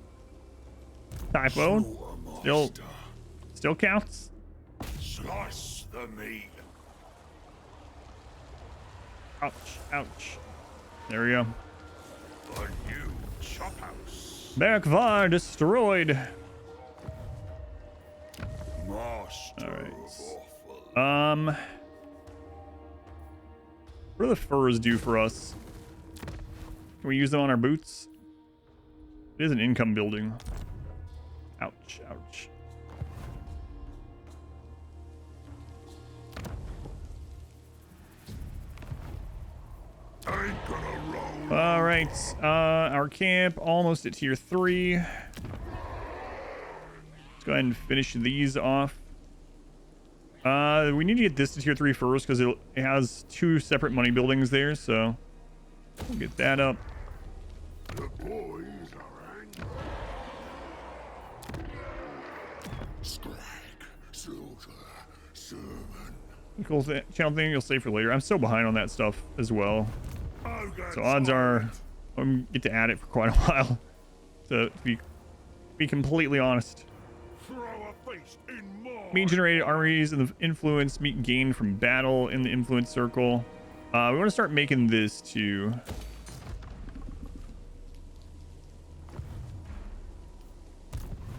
Typo. Still counts. Slice the meat. Ouch, ouch. There we go. A new chop house. Berkvar destroyed. Master. All right. What do the furs do for us? Can we use them on our boots? It is an income building. Ouch, ouch. All right, our camp almost at tier 3. Let's go ahead and finish these off. We need to get this to tier 3 first because it has 2 separate money buildings there, so we'll get that up. The boys are angry. Skrag, slaughter, sermon. Cool channel thing you'll save for later. I'm so behind on that stuff as well. Ogre So odds are I'm gonna get to add it for quite a while. To be completely honest. Throw a feast in more. Meat generated armies and the influence meat gained from battle in the influence circle. We want to start making this too.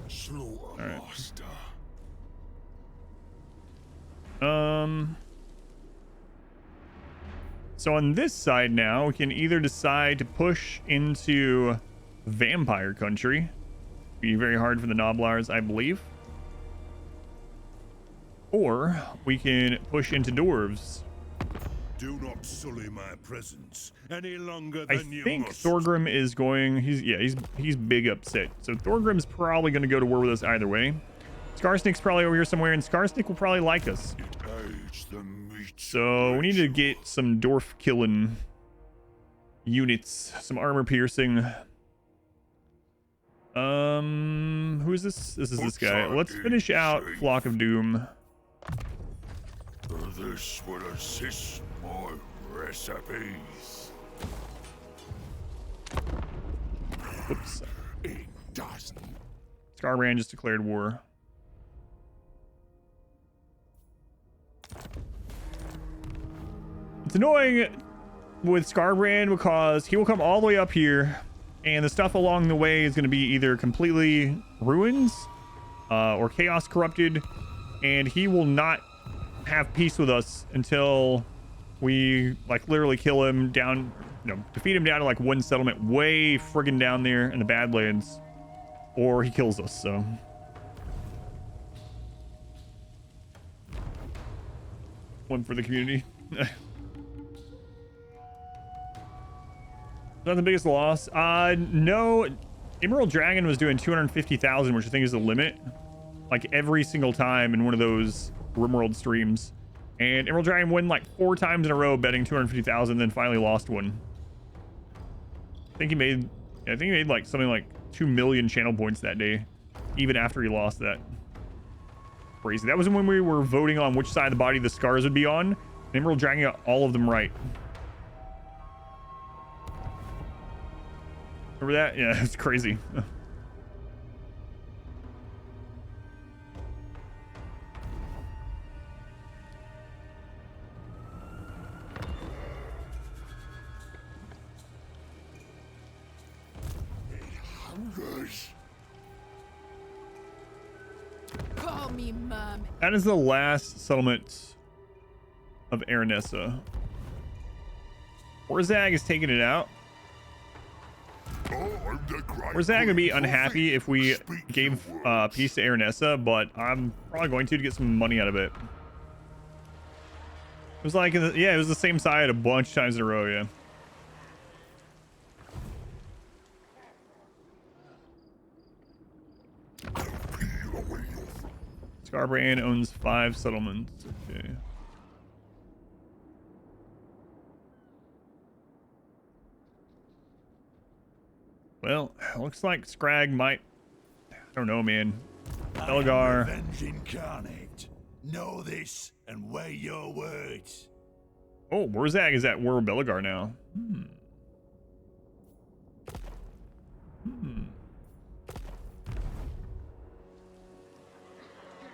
Slaughter right. master. So on this side now, we can either decide to push into vampire country. Be very hard for the Noblars, I believe. Or we can push into dwarves. Do not sully my presence any longer I than you think must. Thorgrim is going. He's big upset. So Thorgrim's probably going to go to war with us either way. Skarsnik's probably over here somewhere, and Skarsnik will probably like us. It aids the meat So we need to get some dwarf killing units, some armor piercing. Who is this? This is this guy. Let's finish out Flock of Doom. This will assist my recipes. Oops. It doesn't. Skarbrand just declared war. It's annoying with Skarbrand because he will come all the way up here, and the stuff along the way is going to be either completely ruins or chaos corrupted, and he will not have peace with us until we like literally kill him down, defeat him down to like one settlement way friggin' down there in the Badlands, or he kills us. So one for the community. Not the biggest loss. No, Emerald Dragon was doing 250,000, which I think is the limit, like every single time in one of those RimWorld streams. And Emerald Dragon won like 4 times in a row betting 250,000, then finally lost one. I think he made like something like 2 million channel points that day, even after he lost that. Crazy. That was when we were voting on which side of the body the scars would be on. And Emerald Dragon got all of them right. Remember that? Yeah, it's crazy. Call me mom. That is the last settlement of Aranessa. Orzag is taking it out. Orzag would be unhappy if we gave peace to Aranessa, but I'm probably going to get some money out of it. It was like, yeah, it was the same side a bunch of times in a row, yeah. Skarbrand owns 5 settlements. Okay. Well, looks like Skrag might. I don't know, man. Belgar. Revenge incarnate. Know this and weigh your words. Oh, Warzag is at War of Belgar now.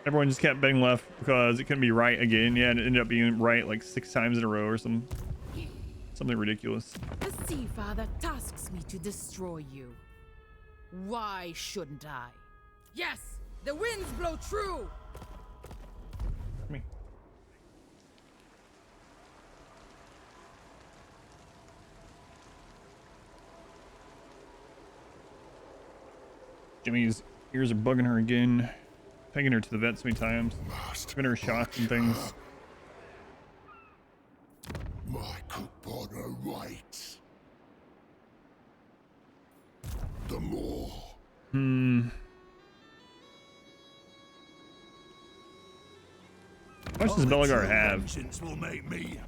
Everyone just kept betting left because it couldn't be right again. Yeah, and it ended up being right like 6 times in a row or something ridiculous. The Sea Father tasks me to destroy you. Why shouldn't I? Yes, the winds blow true. Me. Jimmy's ears are bugging her again. Taking her to the vet so many times. Giving her shots and things. My Kupona waits. The more. How much does Belagar have? Will make me.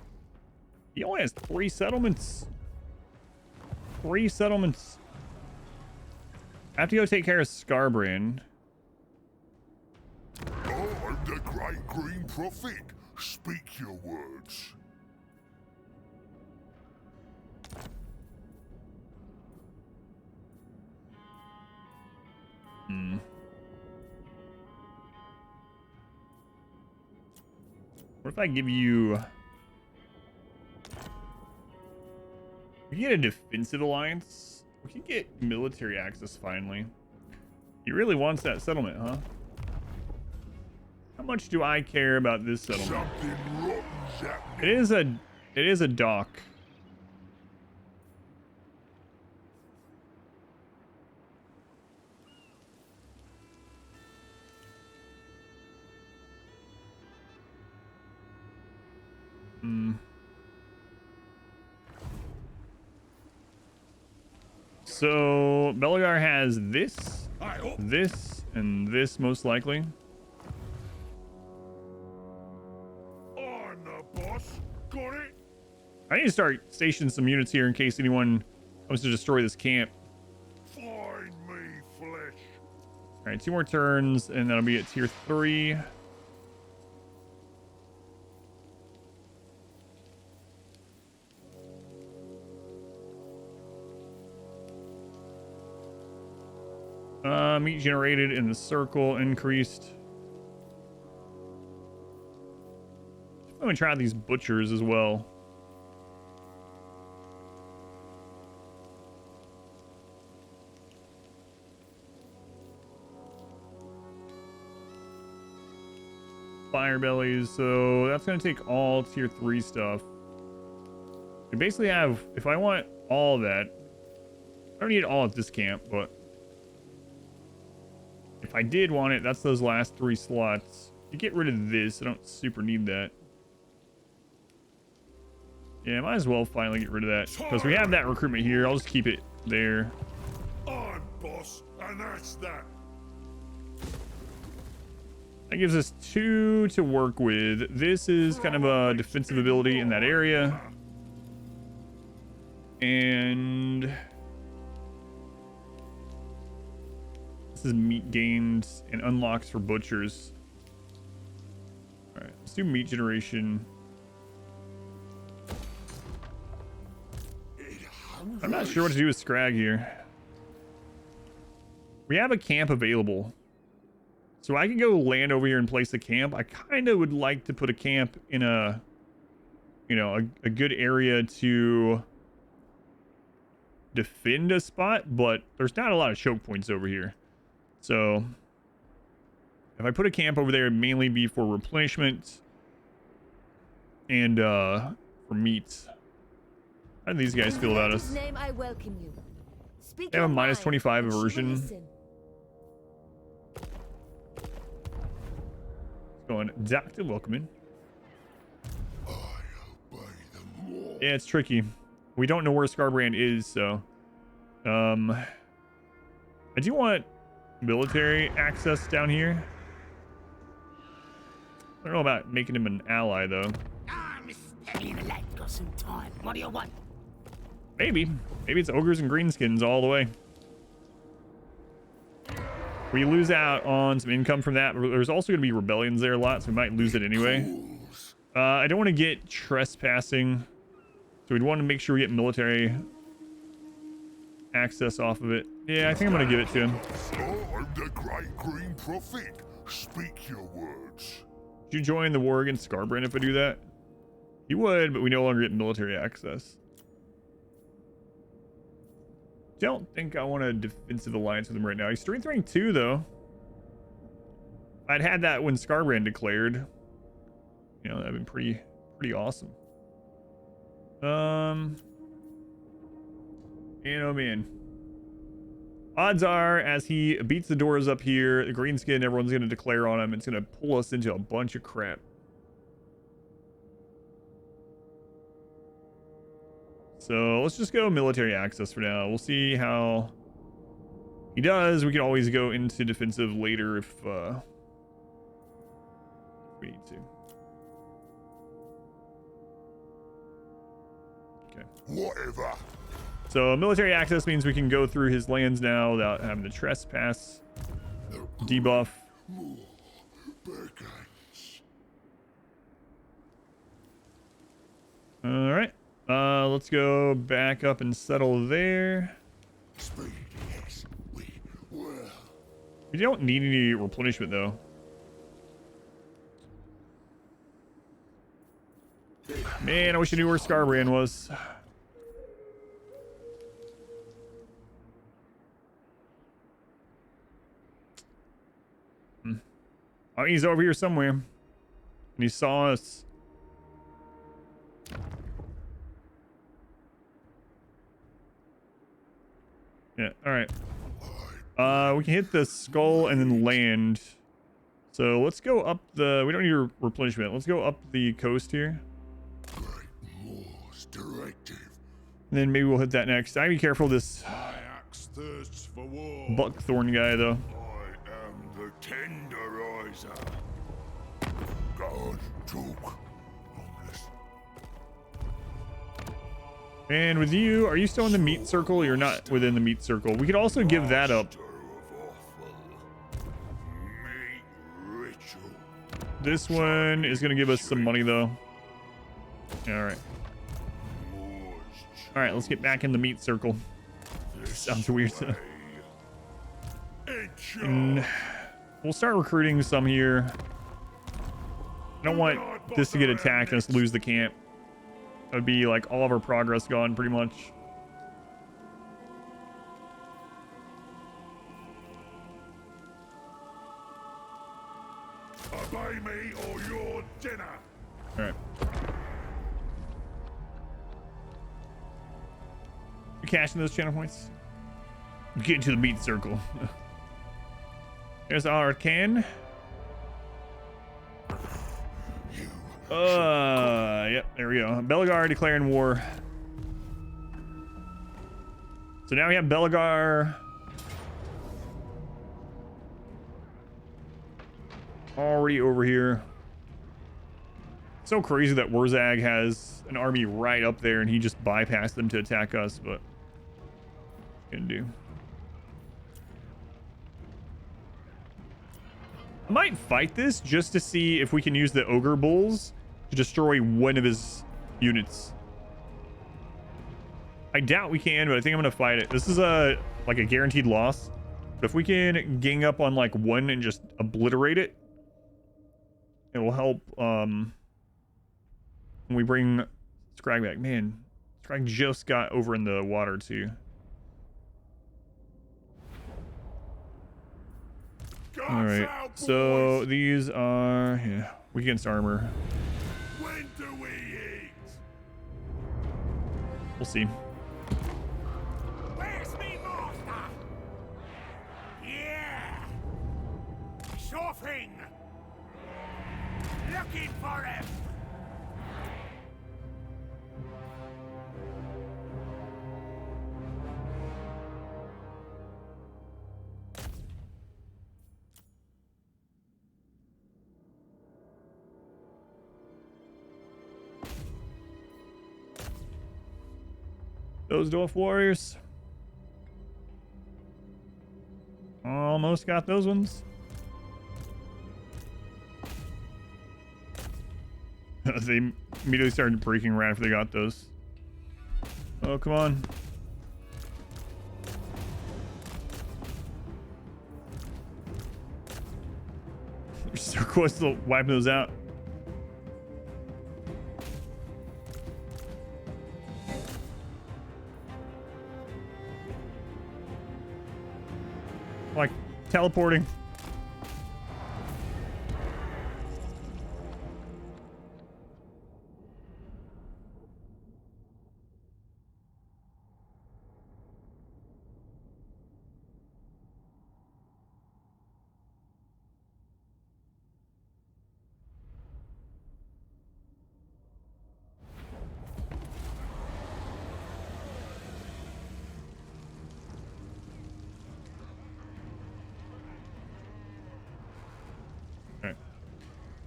He only has 3 settlements. 3 settlements. I have to go take care of Skarbrand. I'm the Great Green Prophet. Speak your words. What if I give you... We can get a defensive alliance. We can get military access finally. He really wants that settlement, huh? How much do I care about this settlement? Something rotten's happening. It is a dock. So Belagar has this, and this most likely. I'm the boss. Got it? I need to start stationing some units here in case anyone comes to destroy this camp. Find me flesh. All right, 2 more turns, and that'll be at tier 3. Meat generated in the circle increased. I'm gonna try these butchers as well. Fire bellies, so that's gonna take all tier 3 stuff. We basically have, if I want all of that, I don't need it all at this camp, but if I did want it, that's those last 3 slots. To get rid of this, I don't super need that. Yeah, might as well finally get rid of that. Because we have that recruitment here. I'll just keep it there. I'm boss, and that's that. That gives us 2 to work with. This is kind of a defensive ability in that area. And this is meat gains and unlocks for butchers. All right, let's do meat generation. I'm not sure what to do with Skrag here. We have a camp available. So I can go land over here and place a camp. I kind of would like to put a camp in a, you know, a good area to defend a spot, but there's not a lot of choke points over here. So if I put a camp over there, it'd mainly be for replenishment and for meat. How do these guys feel about us? Name, I welcome you. Speak They have a your minus mind, 25 and she will aversion. listen. Going Dr. Welcoming. Yeah, it's tricky. We don't know where Skarbrand is, so I do want military access down here. I don't know about making him an ally though. Got some time. What do you want? Maybe it's ogres and greenskins all the way. We lose out on some income from that. There's also going to be rebellions there a lot, so we might lose it anyway. I don't want to get trespassing, so we'd want to make sure we get military access off of it. Yeah, I think I'm going to give it to him. I'm the Great Green Prophet. Speak your words. Would you join the war against Skarbrand if I do that? You would, but we no longer get military access. Don't think I want a defensive alliance with him right now. He's strength rank 2 though. I'd had that when Skarbrand declared. You know, that'd been pretty awesome. And oh man. Odds are, as he beats the doors up here, the greenskin, everyone's gonna declare on him. It's gonna pull us into a bunch of crap. So let's just go military access for now. We'll see how he does. We can always go into defensive later if we need to. Whatever. So military access means we can go through his lands now without having to trespass. Debuff. More brigands. All right. Let's go back up and settle there. Speed, yes, we will. We don't need any replenishment though. Man, I wish I knew where Skarbrand was. Oh, he's over here somewhere. And he saw us. Yeah, alright. We can hit the skull and then land. So let's go up the... We don't need a replenishment. Let's go up the coast here. Great Moor's directive. And then maybe we'll hit that next. I gotta be careful of this My axe thirsts for war. buckthorn guy, though. I am the tenderizer. God took on this. And with you, are you still in the meat circle or you're not within the meat circle? We could also give that up. Master of awful meat ritual. This one is going to give us some money, though. All right. Moor's All right, let's get back in the meat circle. Sounds weird. And we'll start recruiting some here. I don't want this to get attacked and us lose the camp. That would be like all of our progress gone, pretty much. Obey me or your dinner. All right. You cashing those channel points? Get into the meat circle. There's our can. Yep, there we go. Belegar declaring war. So now we have Belegar already over here. So crazy that Wurzag has an army right up there and he just bypassed them to attack us, but what gonna do? I might fight this just to see if we can use the Ogre Bulls to destroy one of his units. I doubt we can, but I think I'm gonna fight it. This is like a guaranteed loss. But if we can gang up on like one and just obliterate it, it will help when we bring Skrag back. Man, Skrag just got over in the water too. All right, so these are weak against armor. When do we eat? We'll see. Where's me master? Yeah. Sure thing. Looking for him. Those dwarf warriors. Almost got those ones. They immediately started breaking right after they got those. Oh, come on. We're so close to wiping those out. Like teleporting.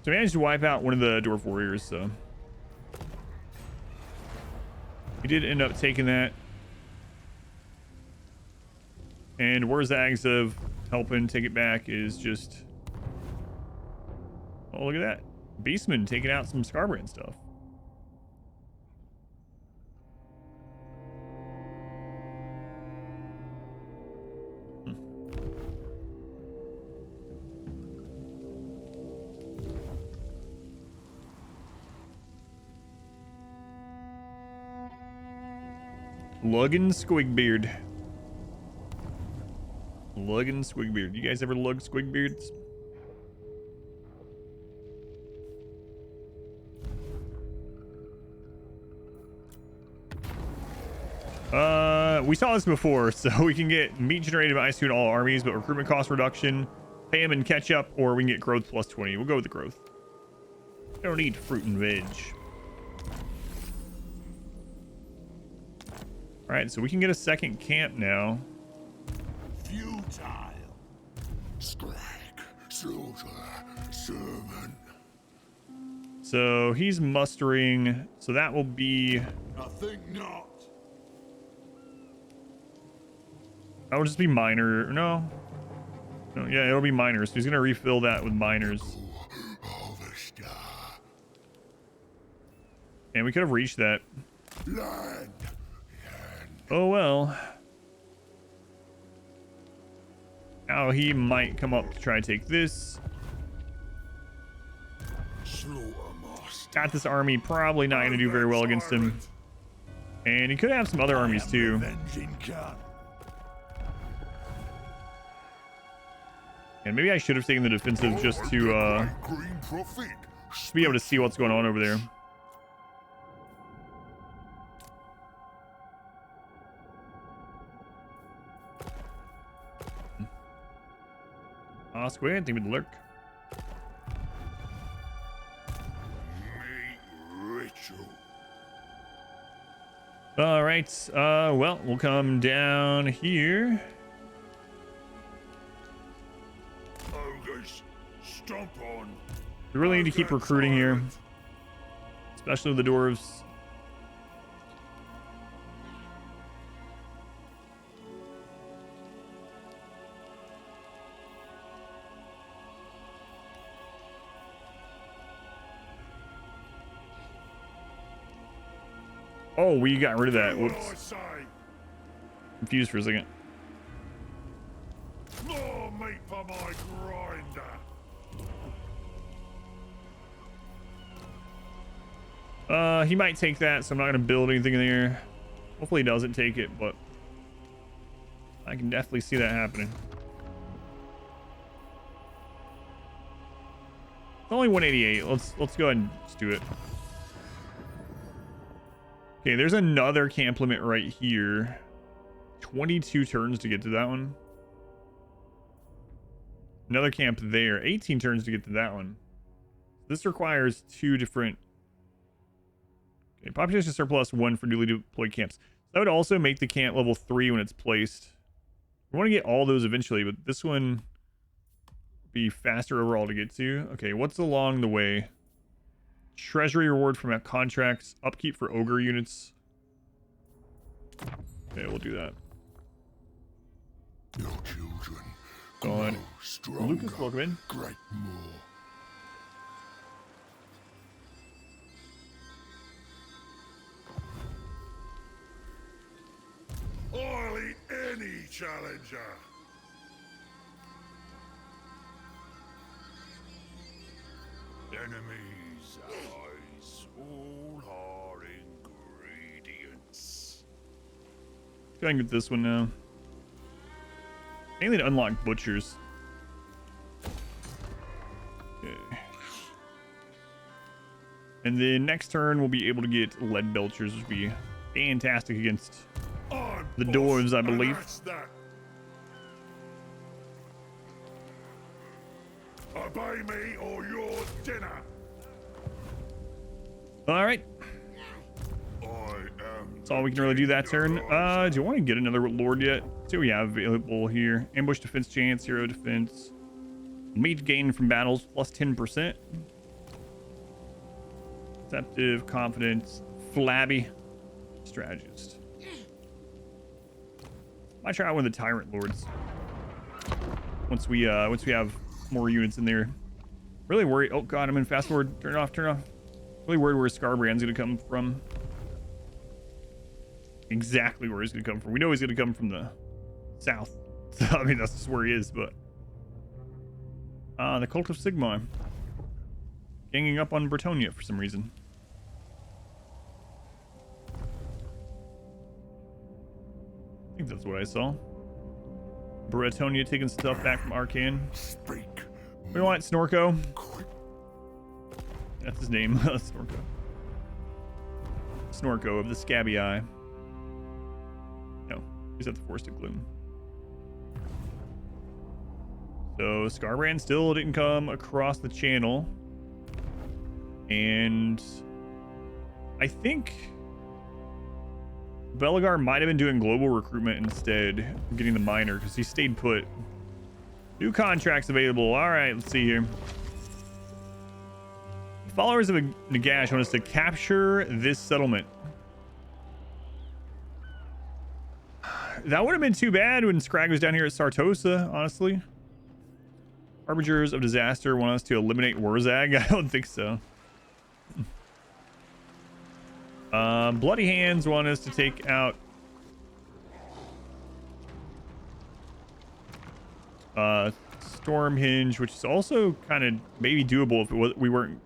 So we managed to wipe out one of the dwarf warriors, so. We did end up taking that. And Warzag's of helping take it back is just... Oh, look at that. Beastman taking out some Skarbrand stuff. Luggin Squigbeard. Luggin Squigbeard. You guys ever lug Squigbeards? We saw this before, so we can get meat generated by ice in all armies, but recruitment cost reduction, pay them and catch up, or we can get growth plus 20. We'll go with the growth. Don't need fruit and veg. All right, so we can get a second camp now. Futile. Skrag, slaughter, servant. So he's mustering, so that will be... I think not. That would just be minor. No, yeah, it'll be minors. So he's gonna refill that with minors. And we could have reached that. Land. Oh well. Now he might come up to try to take this. Got this army, probably not gonna do very well against him. And he could have some other armies too. And maybe I should have taken the defensive just to be able to see what's going on over there. Squid, think with the lurk. All right. Well, we'll come down here. Ogres, stomp on. We really need to keep recruiting here, especially with the dwarves. Oh, we got rid of that. Whoops. Confused for a second. More meat for my grinder. He might take that, so I'm not gonna build anything in there. Hopefully he doesn't take it, but I can definitely see that happening. It's only 188. Let's go ahead and just do it. Okay, there's another camp limit right here. 22 turns to get to that one. Another camp there. 18 turns to get to that one. This requires two different... Okay, population surplus 1 for newly deployed camps. That would also make the camp level 3 when it's placed. We want to get all those eventually, but this one would be faster overall to get to. Okay, what's along the way? Treasury reward from contracts, upkeep for ogre units. Okay, we'll do that. Your children go on. Lucas, welcome in. Great more. I'll eat any challenger. Enemies, allies, all our ingredients. Go ahead and get this one now. Mainly to unlock butchers. Okay. And then next turn we'll be able to get lead belchers, which would be fantastic against the dwarves, I believe. Obey me or your dinner. All right. That's all we can really do that turn. Do you want to get another lord yet? See what we have available here. Ambush defense chance, hero defense. Meat gain from battles plus 10%. Deceptive, confidence, flabby, strategist. Might try out one of the tyrant lords. Once we have more units in there. Really worried. Oh god, I'm in fast forward. Turn it off, turn it off. Really worried where Skarbrand's gonna come from. Exactly where he's gonna come from. We know he's gonna come from the south. So, I mean, that's just where he is, but the Cult of Sigmar ganging up on Bretonia for some reason. I think that's what I saw. Bretonia taking stuff back from Arcane. We want Snorko. That's his name. Snorko. Snorko of the Scabby Eye. No, he's at the Forest of Gloom. So Skarbrand still didn't come across the channel. And I think Belegar might have been doing global recruitment instead of getting the miner because he stayed put. New contracts available. All right, let's see here. Followers of Nagash want us to capture this settlement. That would have been too bad when Skrag was down here at Sartosa, honestly. Harbingers of Disaster want us to eliminate Wurzag. I don't think so. Bloody Hands want us to take out Stormhinge, which is also kind of maybe doable if we weren't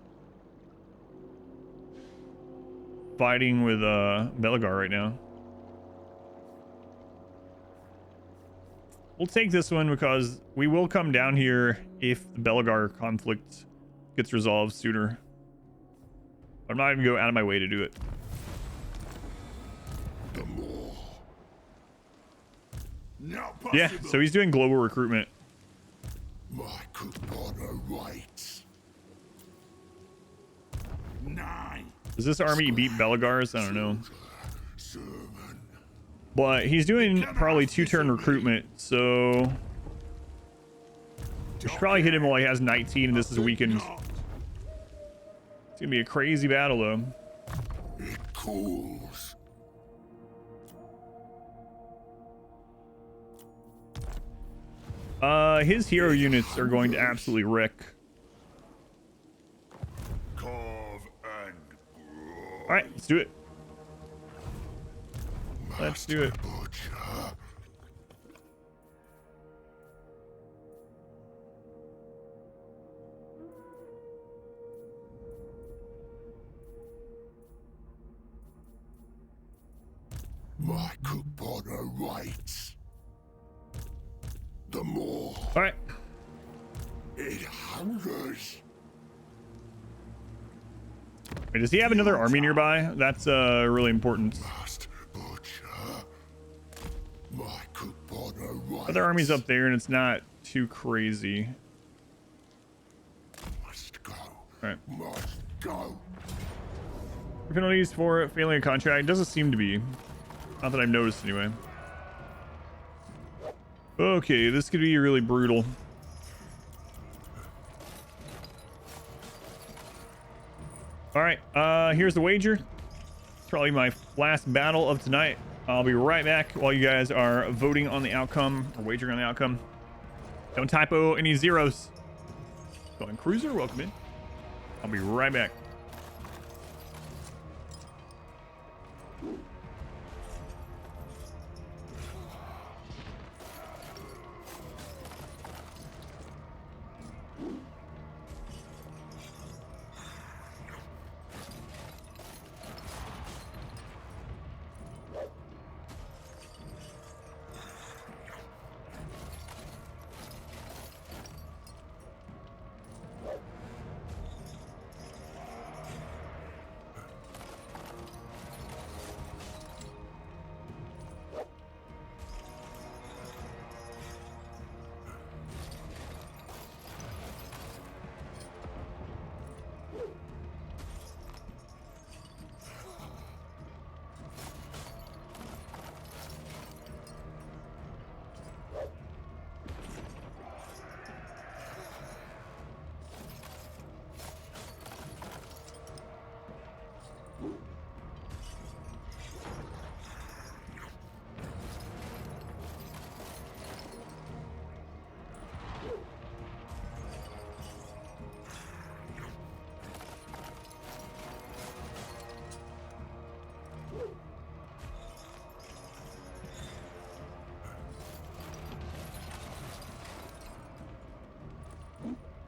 fighting with Belegar right now. We'll take this one because we will come down here if the Belegar conflict gets resolved sooner. I'm not even going to go out of my way to do it. Yeah, so he's doing global recruitment. My coupon awaits. 9. Does this army beat Belegar's? I don't know. But he's doing probably 2-turn recruitment, so we should probably hit him while he has 19 and this is weakened. It's gonna be a crazy battle though. It cools. His hero units are going to absolutely wreck. Carve and All right, let's do it. Let's do it. My coupon awaits. The more. All right. It hungers. Wait, does he have another army nearby? That's really important. My coupon awaits. Other army's up there and it's not too crazy. Must go. All right. Must go. Penalties for failing a contract doesn't seem to be. Not that I've noticed anyway. Okay, this could be really brutal. All right, here's the wager. It's probably my last battle of tonight. I'll be right back while you guys are voting on the outcome or wagering on the outcome. Don't typo any zeros. Going Cruiser, welcome in. I'll be right back.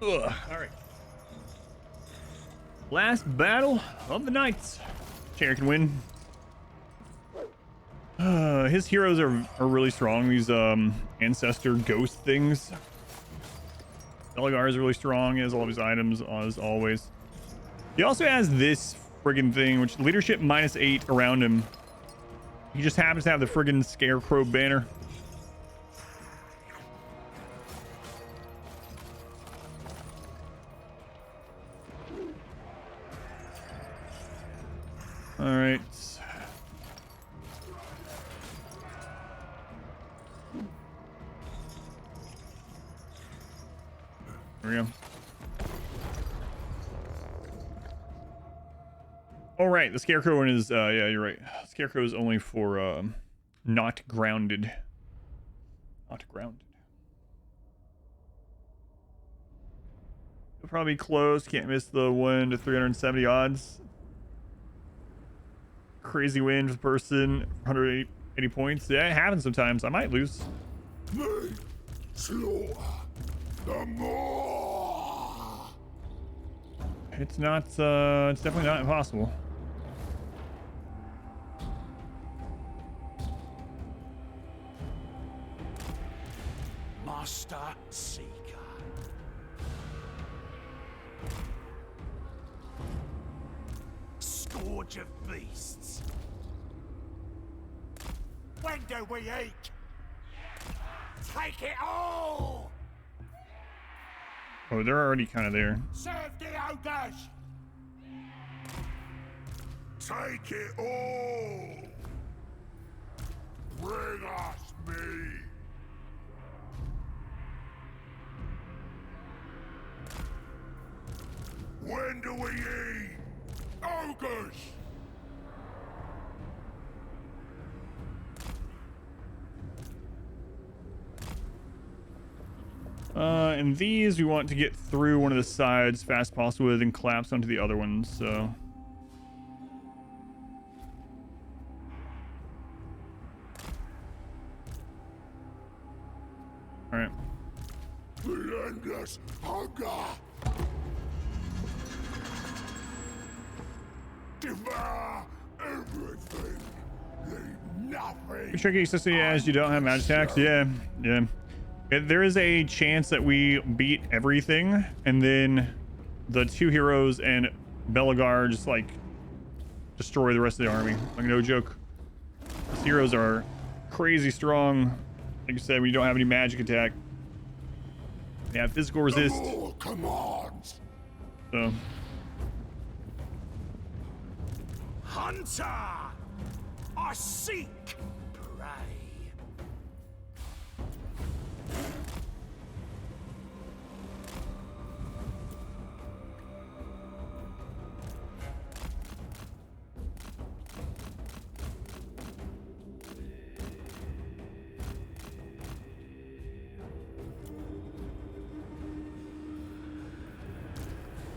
Ugh. All right. Last battle of the night. Chair can win. His heroes are really strong. These ancestor ghost things. Belgar is really strong. He has all of his items as always. He also has this friggin' thing, which leadership -8 around him. He just happens to have the friggin' scarecrow banner. All right. There we go. All right, the scarecrow one is yeah, you're right. Scarecrow is only for not grounded. Not grounded. You'll probably close. Can't miss the 1 to 370 odds. Crazy win for the person. 180 points. Yeah, it happens sometimes. I might lose. It's not. It's definitely not impossible. Master Seeker. Scourge of beasts. When do we eat? Take it all! Oh, they're already kind of there. Serve the ogres! Take it all! Bring us meat! When do we eat? Ogres! And these we want to get through one of the sides fast possible with and collapse onto the other ones, so. All right. Relentless hunger! Devour everything! Leave nothing! Be tricky, especially as you don't have magic attacks. Yeah, yeah. There is a chance that we beat everything, and then the 2 heroes and Belgar just like destroy the rest of the army. Like, no joke. These heroes are crazy strong. Like you said, when you don't have any magic attack. They have physical resist. Oh, come on! So. Hunter! I seek prey.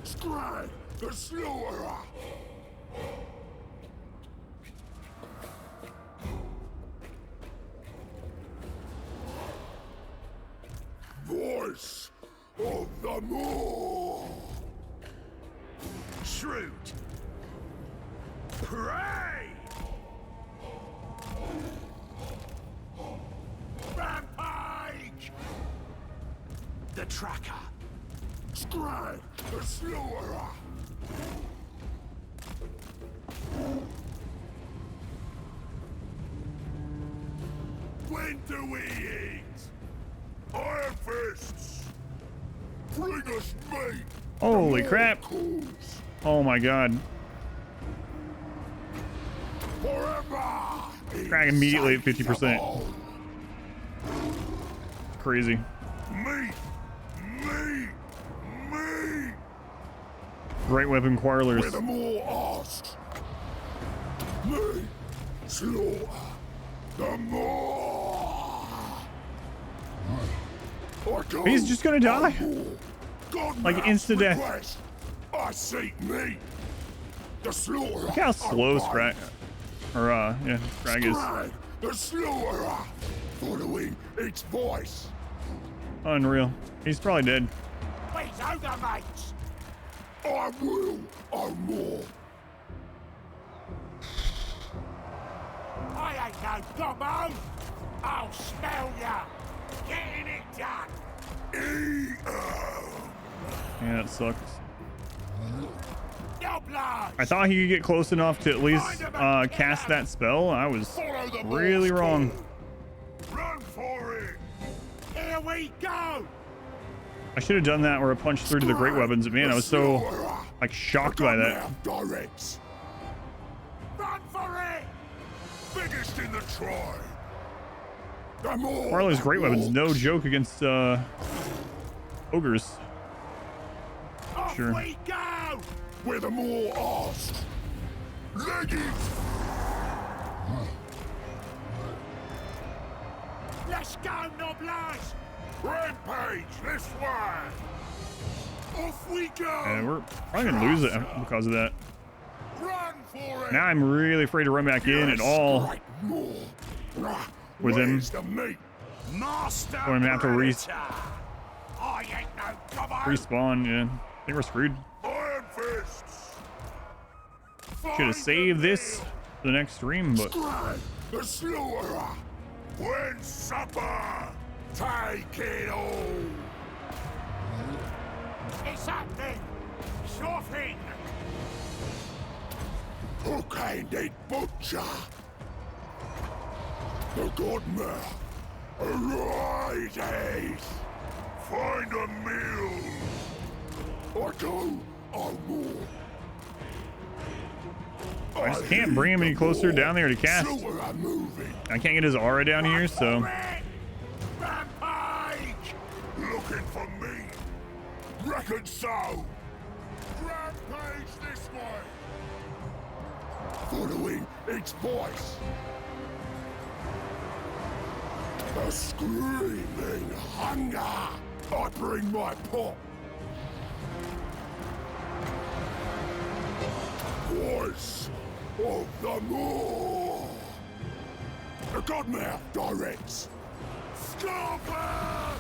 Skrag, the slaughterer! Voice of the Moor! Shrewd. Prey! Rampage! The tracker. Skrag, the slaughterer! When do we eat? Iron fists! Bring us meat! Holy crap! Oh my god. Skrag immediately at 50%. Crazy. Meat! Meat! Meat! Great weapon quarrelers. Where the more asks. Meat! Slaughter! The more! He's just gonna die. Like insta death. Request. I seek meat. The slaughterer. Look how slow Skrag, yeah, Skrag is. Skrag, the slaughterer. Following its voice. Unreal. He's probably dead. He's Ogre mates! I will own more. I ain't no gobbo! I'll smell ya! Getting it done! Yeah, that sucks. Yoblars! I thought he could get close enough to at least cast that spell. I was really wrong. Run for it. Here we go! I should have done that where I punched through to the great weapons. Man, I was so like shocked by that. Directs. Run for it! Biggest in the tribe. Marlowe's great weapons, no joke against ogres. Off Sure. we go! With the more asked. Leg it. Let's go, Noblars! Rampage this way. Off we go. And we're probably gonna lose it because of that. Run for it. Now I'm really afraid to run back in at all with him. The meat. Master Or I'm gonna have to I ain't no gobbo! respawn. Yeah, I think we're screwed. Iron fists. Should have saved this for the next stream, but Skrag, the slaughterer. When supper. Take it all. It's happening! Sure thing! Hook-handed butcher. The godmother arises. Find a meal. Or go on more. I just can't bring him any closer down there to cast. Slaughterer moving. I can't get his aura down here, so Rampage! Looking for me. Reckon so. Rampage this way. Following its voice. The screaming hunger. I bring my pot. Voice of the moor. The Godmouth directs. Scorpion!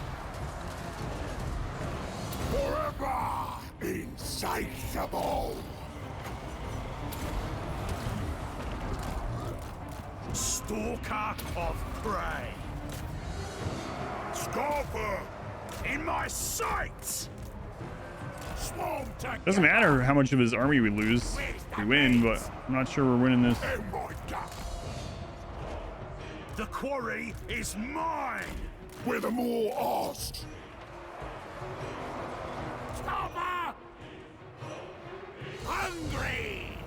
Forever insatiable. Stalker of prey! Scorpion! In my sights! Swarm together! doesn't matter how much of his army we lose. We win, but I'm not sure we're winning this. In my gut. The quarry is mine! With the more asked. Stopper! Hungry!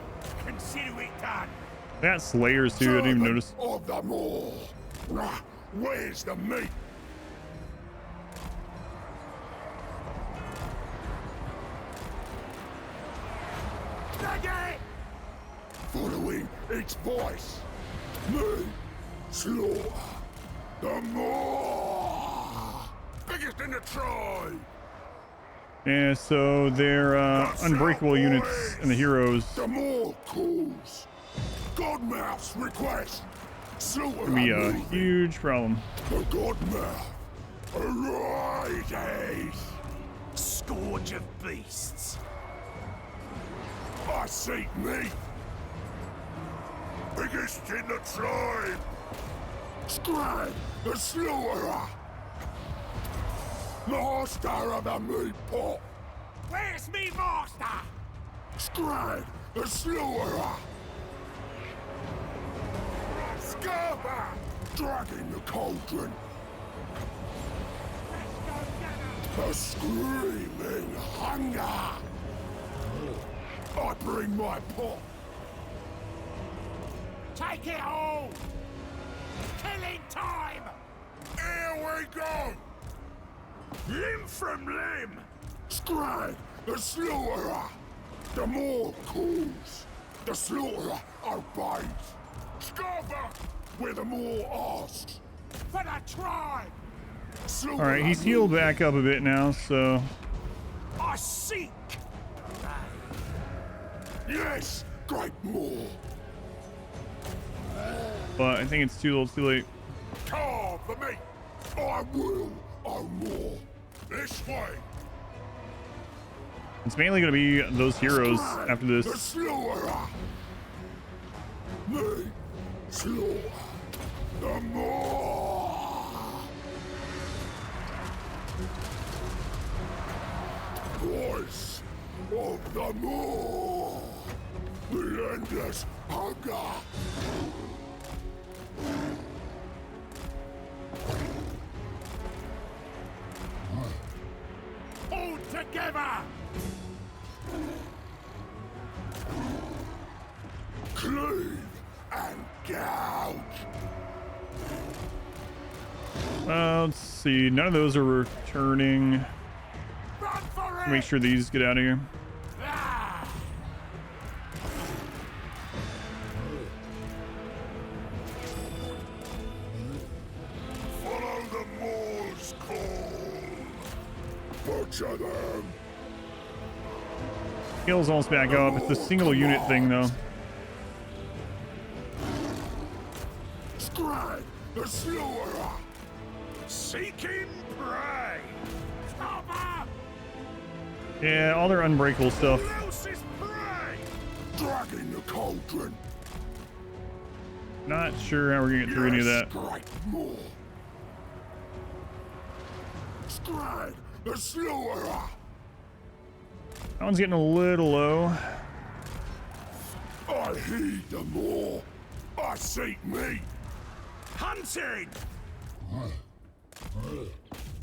Consider it done! That Slayers too, I didn't even notice. Of the moor. Where's the meat? Ready! Following its voice. Me. Slaughter. The moor. Biggest in the tribe. Yeah, so they're unbreakable units and the heroes. The more calls. Godmouth's request. Slaughter Gonna be a huge problem. The Godmouth arises. Scourge of beasts. I seek meat. Biggest in the tribe. Skrag, the slaughterer. Master of the meat pot. Where's me master? Skrag, the slaughterer. Scarper, dragging the cauldron. The screaming hunger. I bring my pot. Take it all! Killing time! Here we go. Limb from limb! Skrag, the slaughterer. The more calls, the slaughterer obeys. Scarper, with the more asked. For the tribe! All right, he's healed back up a bit now, so I seek! Yes, great more. but I think it's too little, too late. Carve for me. I will own more. This way. It's mainly going to be those heroes after The this. slaughterer. Me slaughter the more. Voice of the more. The endless hunger. All together! Cleave and gouge. Let's see. None of those are returning. Run for it! Make sure these get out of here. Ah! Follow the Moor's call. Butcher them. Heal's almost back up. It's the single unit thing, though. Skrag, the slaughterer. Seeking prey! Cover! Yeah, all their unbreakable stuff. Who else is prey? Dragging the cauldron. Not sure how we're gonna get through any of that. Great Moor. Skrag, the slaughterer. That one's getting a little low. I heed the Moor. I seek meat. Hunting!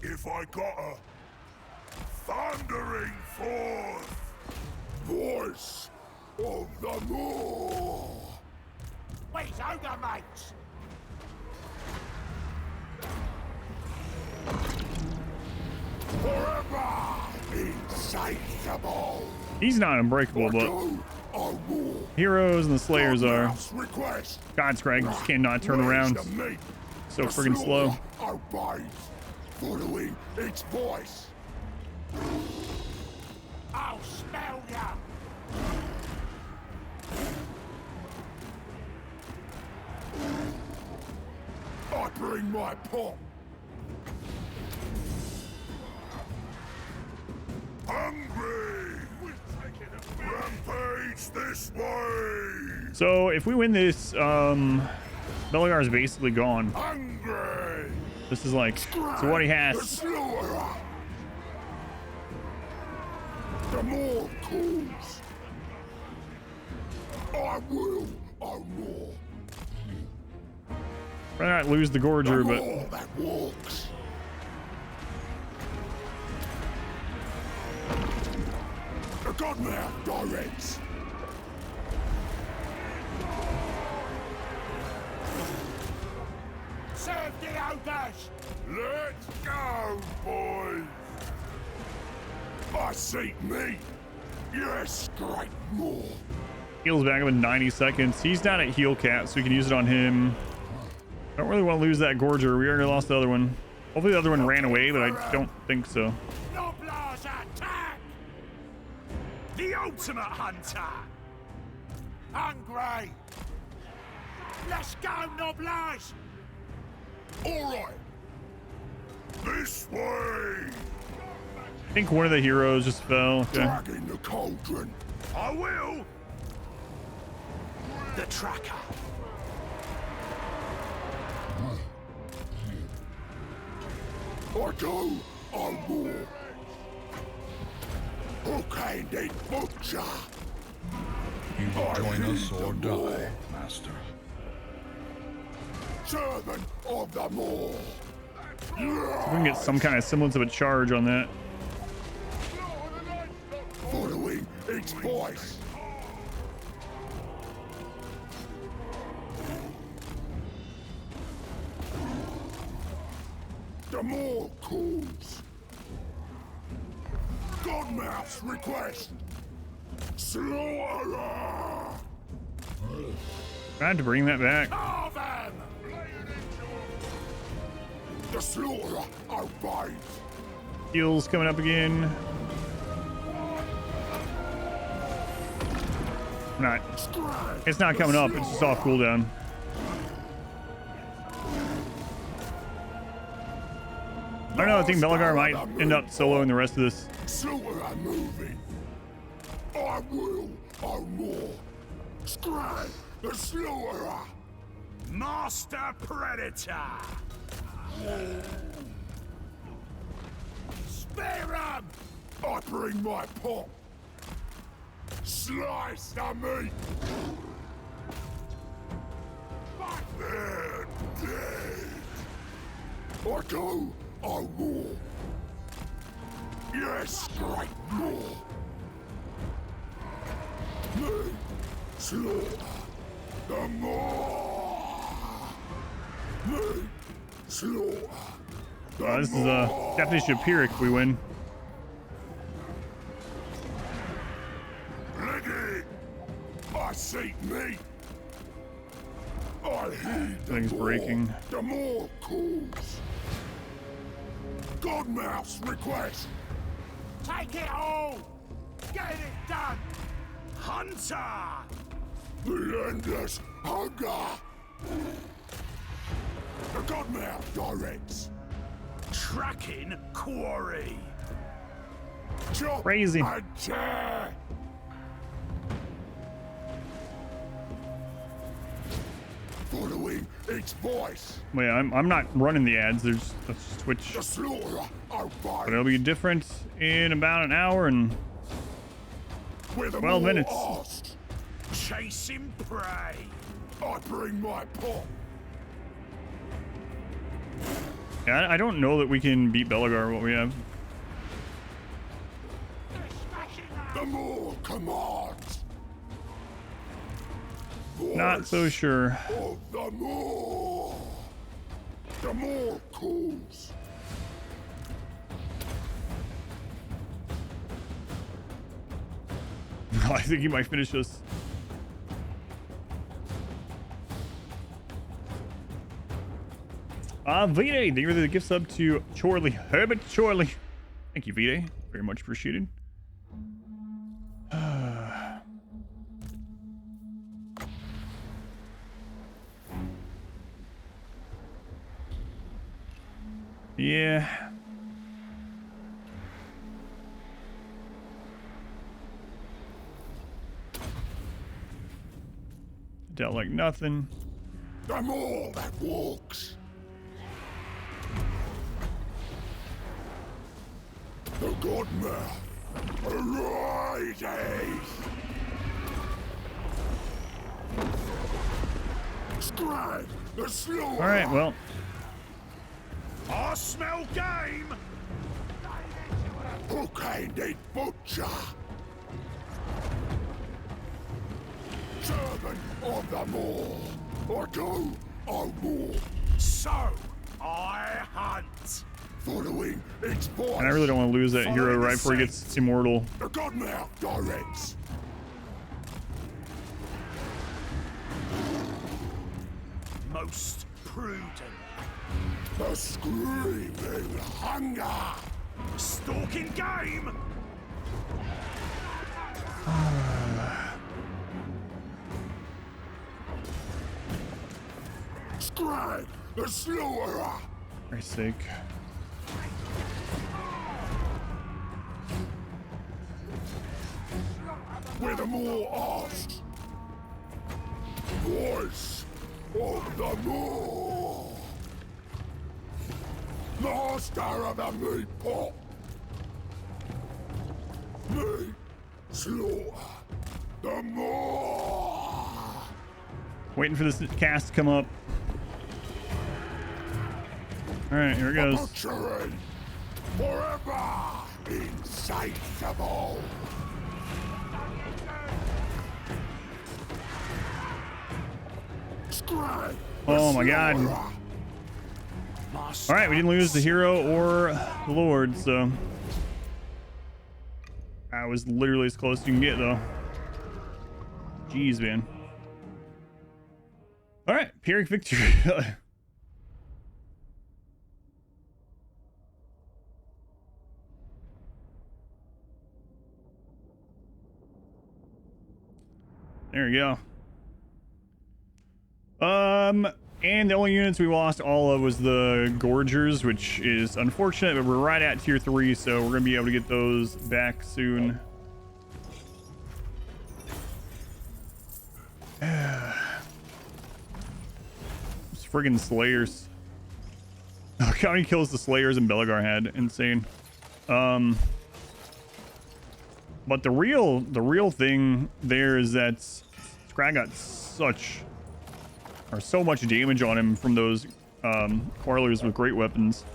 If I got a thundering forth voice of the Moor. Where's Ogre, mates? Forever insatiable. He's not unbreakable, but I war. heroes and the slayers are. God's request. God, Skrag just cannot turn around. So friggin' slow. Obeys, following its voice. I'll smell ya! I bring my pot. Hungry. Rampage this way. So if we win this, Belegar is basically gone. Hungry. This is like, so what he The has. slaughterer. The more calls. I will. Probably not lose the Gorger, but More that walks. The Godmouth directs. Serve the ogres! Let's go, boys. I seek meat. Yes, great more. heals back up in 90 seconds. He's not at heal cap, so we can use it on him. I don't really want to lose that Gorger. We already lost the other one. Hopefully the other one ran away, but I don't think so. Noblars attack! The ultimate hunter! Hungry! Let's go, Noblars! All right. This way. I think one of the heroes just fell. Okay. Dragging the cauldron. I will! The tracker. I go, I war. Hook-handed butcher. You will join us or die, Master. Servant of the Moor. We can get some kind of semblance of a charge on that. Following its voice. The Moor calls. Godmouth's request. Slaughterer. I had to bring that back. Carve them! The slaughterer obeys. Heals coming up again. Not. It's not coming up. It's just off cooldown. I don't know. I think Belegar might end up soloing the rest of this. Slaughterer moving. I will own more. Skrag, the slaughterer. Master Predator. Spare him! I bring my pot. Slice the meat. They're dead. I go own more. Yes, great more. Me, slaughter, the more. Me, slaughter, the This is a definition of Pyrrhic. We win. Leggy, I seek me. I heed the Thing's more, breaking. The more calls. Godmouth's request. Take it all! Get it done! Hunter! The endless hunger. The Godmouth directs. Tracking quarry! Chop Crazy. and tear. Following its voice. Wait, I'm not running the ads. There's let's switch. The slaughterer But it'll be different in about an hour and 12 minutes. Asked. Chasing prey! I bring my pot. Yeah, I don't know that we can beat Belagar what we have. The more commands. Not so sure. Of the more. The more calls. I think he might finish this. Vide, thank you for the gift sub to Chorley. Herbert Chorley. Thank you, Vide. Very much appreciated. Yeah. Dealt like nothing. The more that walks. The Godmouth arises. Skrag, the slaughterer. All right, well. I smell game! Hook-handed butcher. Servant of the more. I go own more. So, I hunt. Following its voice. And I really don't want to lose that hero right before he gets immortal. The Godmouth directs. Most prudent. The screaming hunger. Stalking game! Skrag, the slaughterer. For Christ's sake. Where the more asked. Voice of the more. Master of the meat pot. Meat slaughter. The more. Waiting for this cast to come up. All right, here it goes. Butchery. Forever insatiable. Skrag. Oh my god. All right, we didn't lose the hero or the lord, so I was literally as close as you can get, though. Jeez, man. All right, Pyrrhic victory. There we go. And the only units we lost all of was the Gorgers, which is unfortunate, but we're right at tier 3, so we're gonna be able to get those back soon. Those friggin' slayers. Look how many kills the slayers and Belagar had. Insane. But the real thing there is that Skrag got so much damage on him from those Quarlers with great weapons.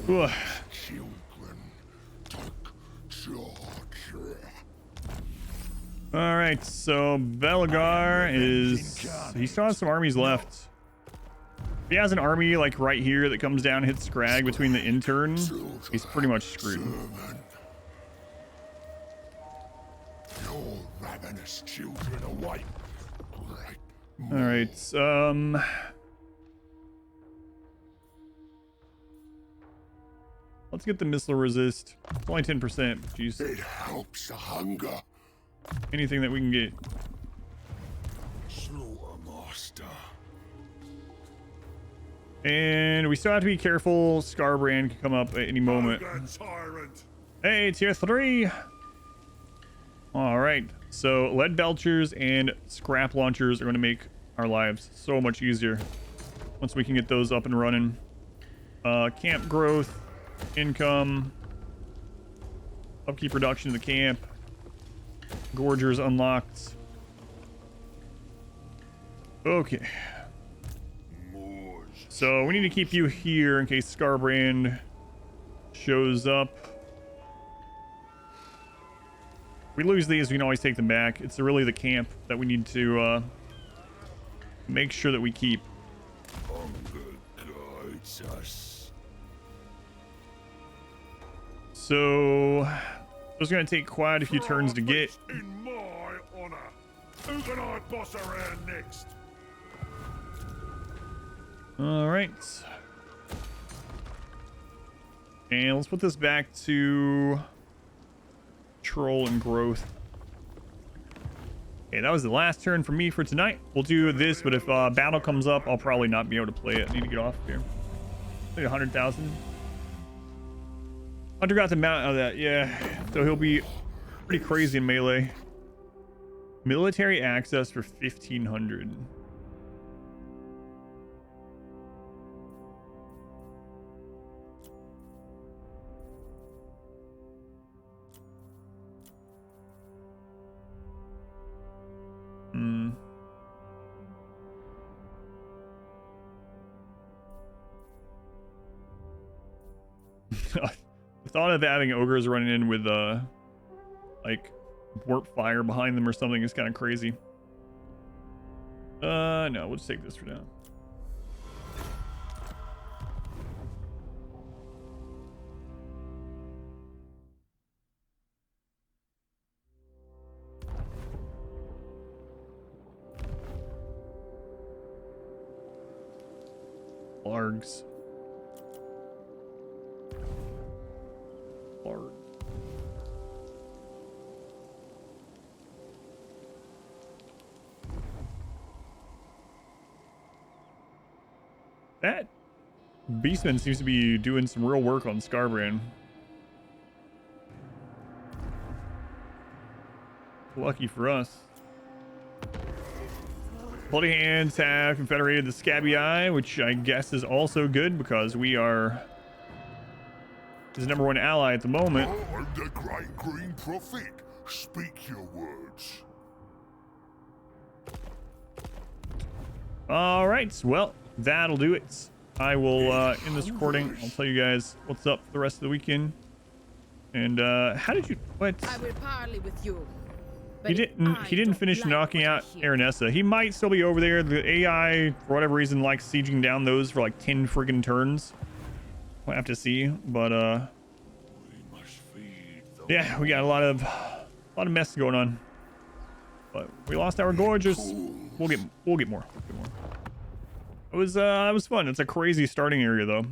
Ugh. All right, so Belagar he still has some armies left. If he has an army like right here that comes down and hits Skrag between the intern, he's pretty much screwed. Your ravenous children awake. All right, let's get the missile resist. It's only 10%. Jeez. It helps the hunger. Anything that we can get. Slaughtermaster. And we still have to be careful. Skarbrand can come up at any moment. Hey, tier 3. All right. So lead belchers and scrap launchers are going to make our lives so much easier once we can get those up and running. Camp growth, income, upkeep production of the camp. Gorgers unlocked. Okay. So we need to keep you here in case Skarbrand shows up. If we lose these, we can always take them back. It's really the camp that we need to make sure that we keep. Hunger guides us. So it's going to take quite a few turns to get. In my honor. Who can I boss around next? All right. And let's put this back to troll and growth. Okay, that was the last turn for me for tonight. We'll do this, but if battle comes up, I'll probably not be able to play it. I need to get off here. Like 100,000. Hunter got the mount of that, yeah. So he'll be pretty crazy in melee. Military access for 1,500. The thought of having ogres running in with like warp fire behind them or something is kind of crazy. No, we'll just take this for now. Largs. That Beastman seems to be doing some real work on Skarbrand. Lucky for us. Bloody Hands have confederated the Scabby Eye, which I guess is also good because we are his #1 ally at the moment. Oh, and the great green prophet. Speak your words. All right, well, that'll do it. I will end this recording. I'll tell you guys what's up for the rest of the weekend. And how did you what? I will parley with you. He didn't finish knocking out Aranessa. He might still be over there. The AI, for whatever reason, likes sieging down those for like 10 friggin' turns. We'll have to see, but yeah, we got a lot of mess going on. But we lost our gorgeous. We'll get more. It was fun. It's a crazy starting area though.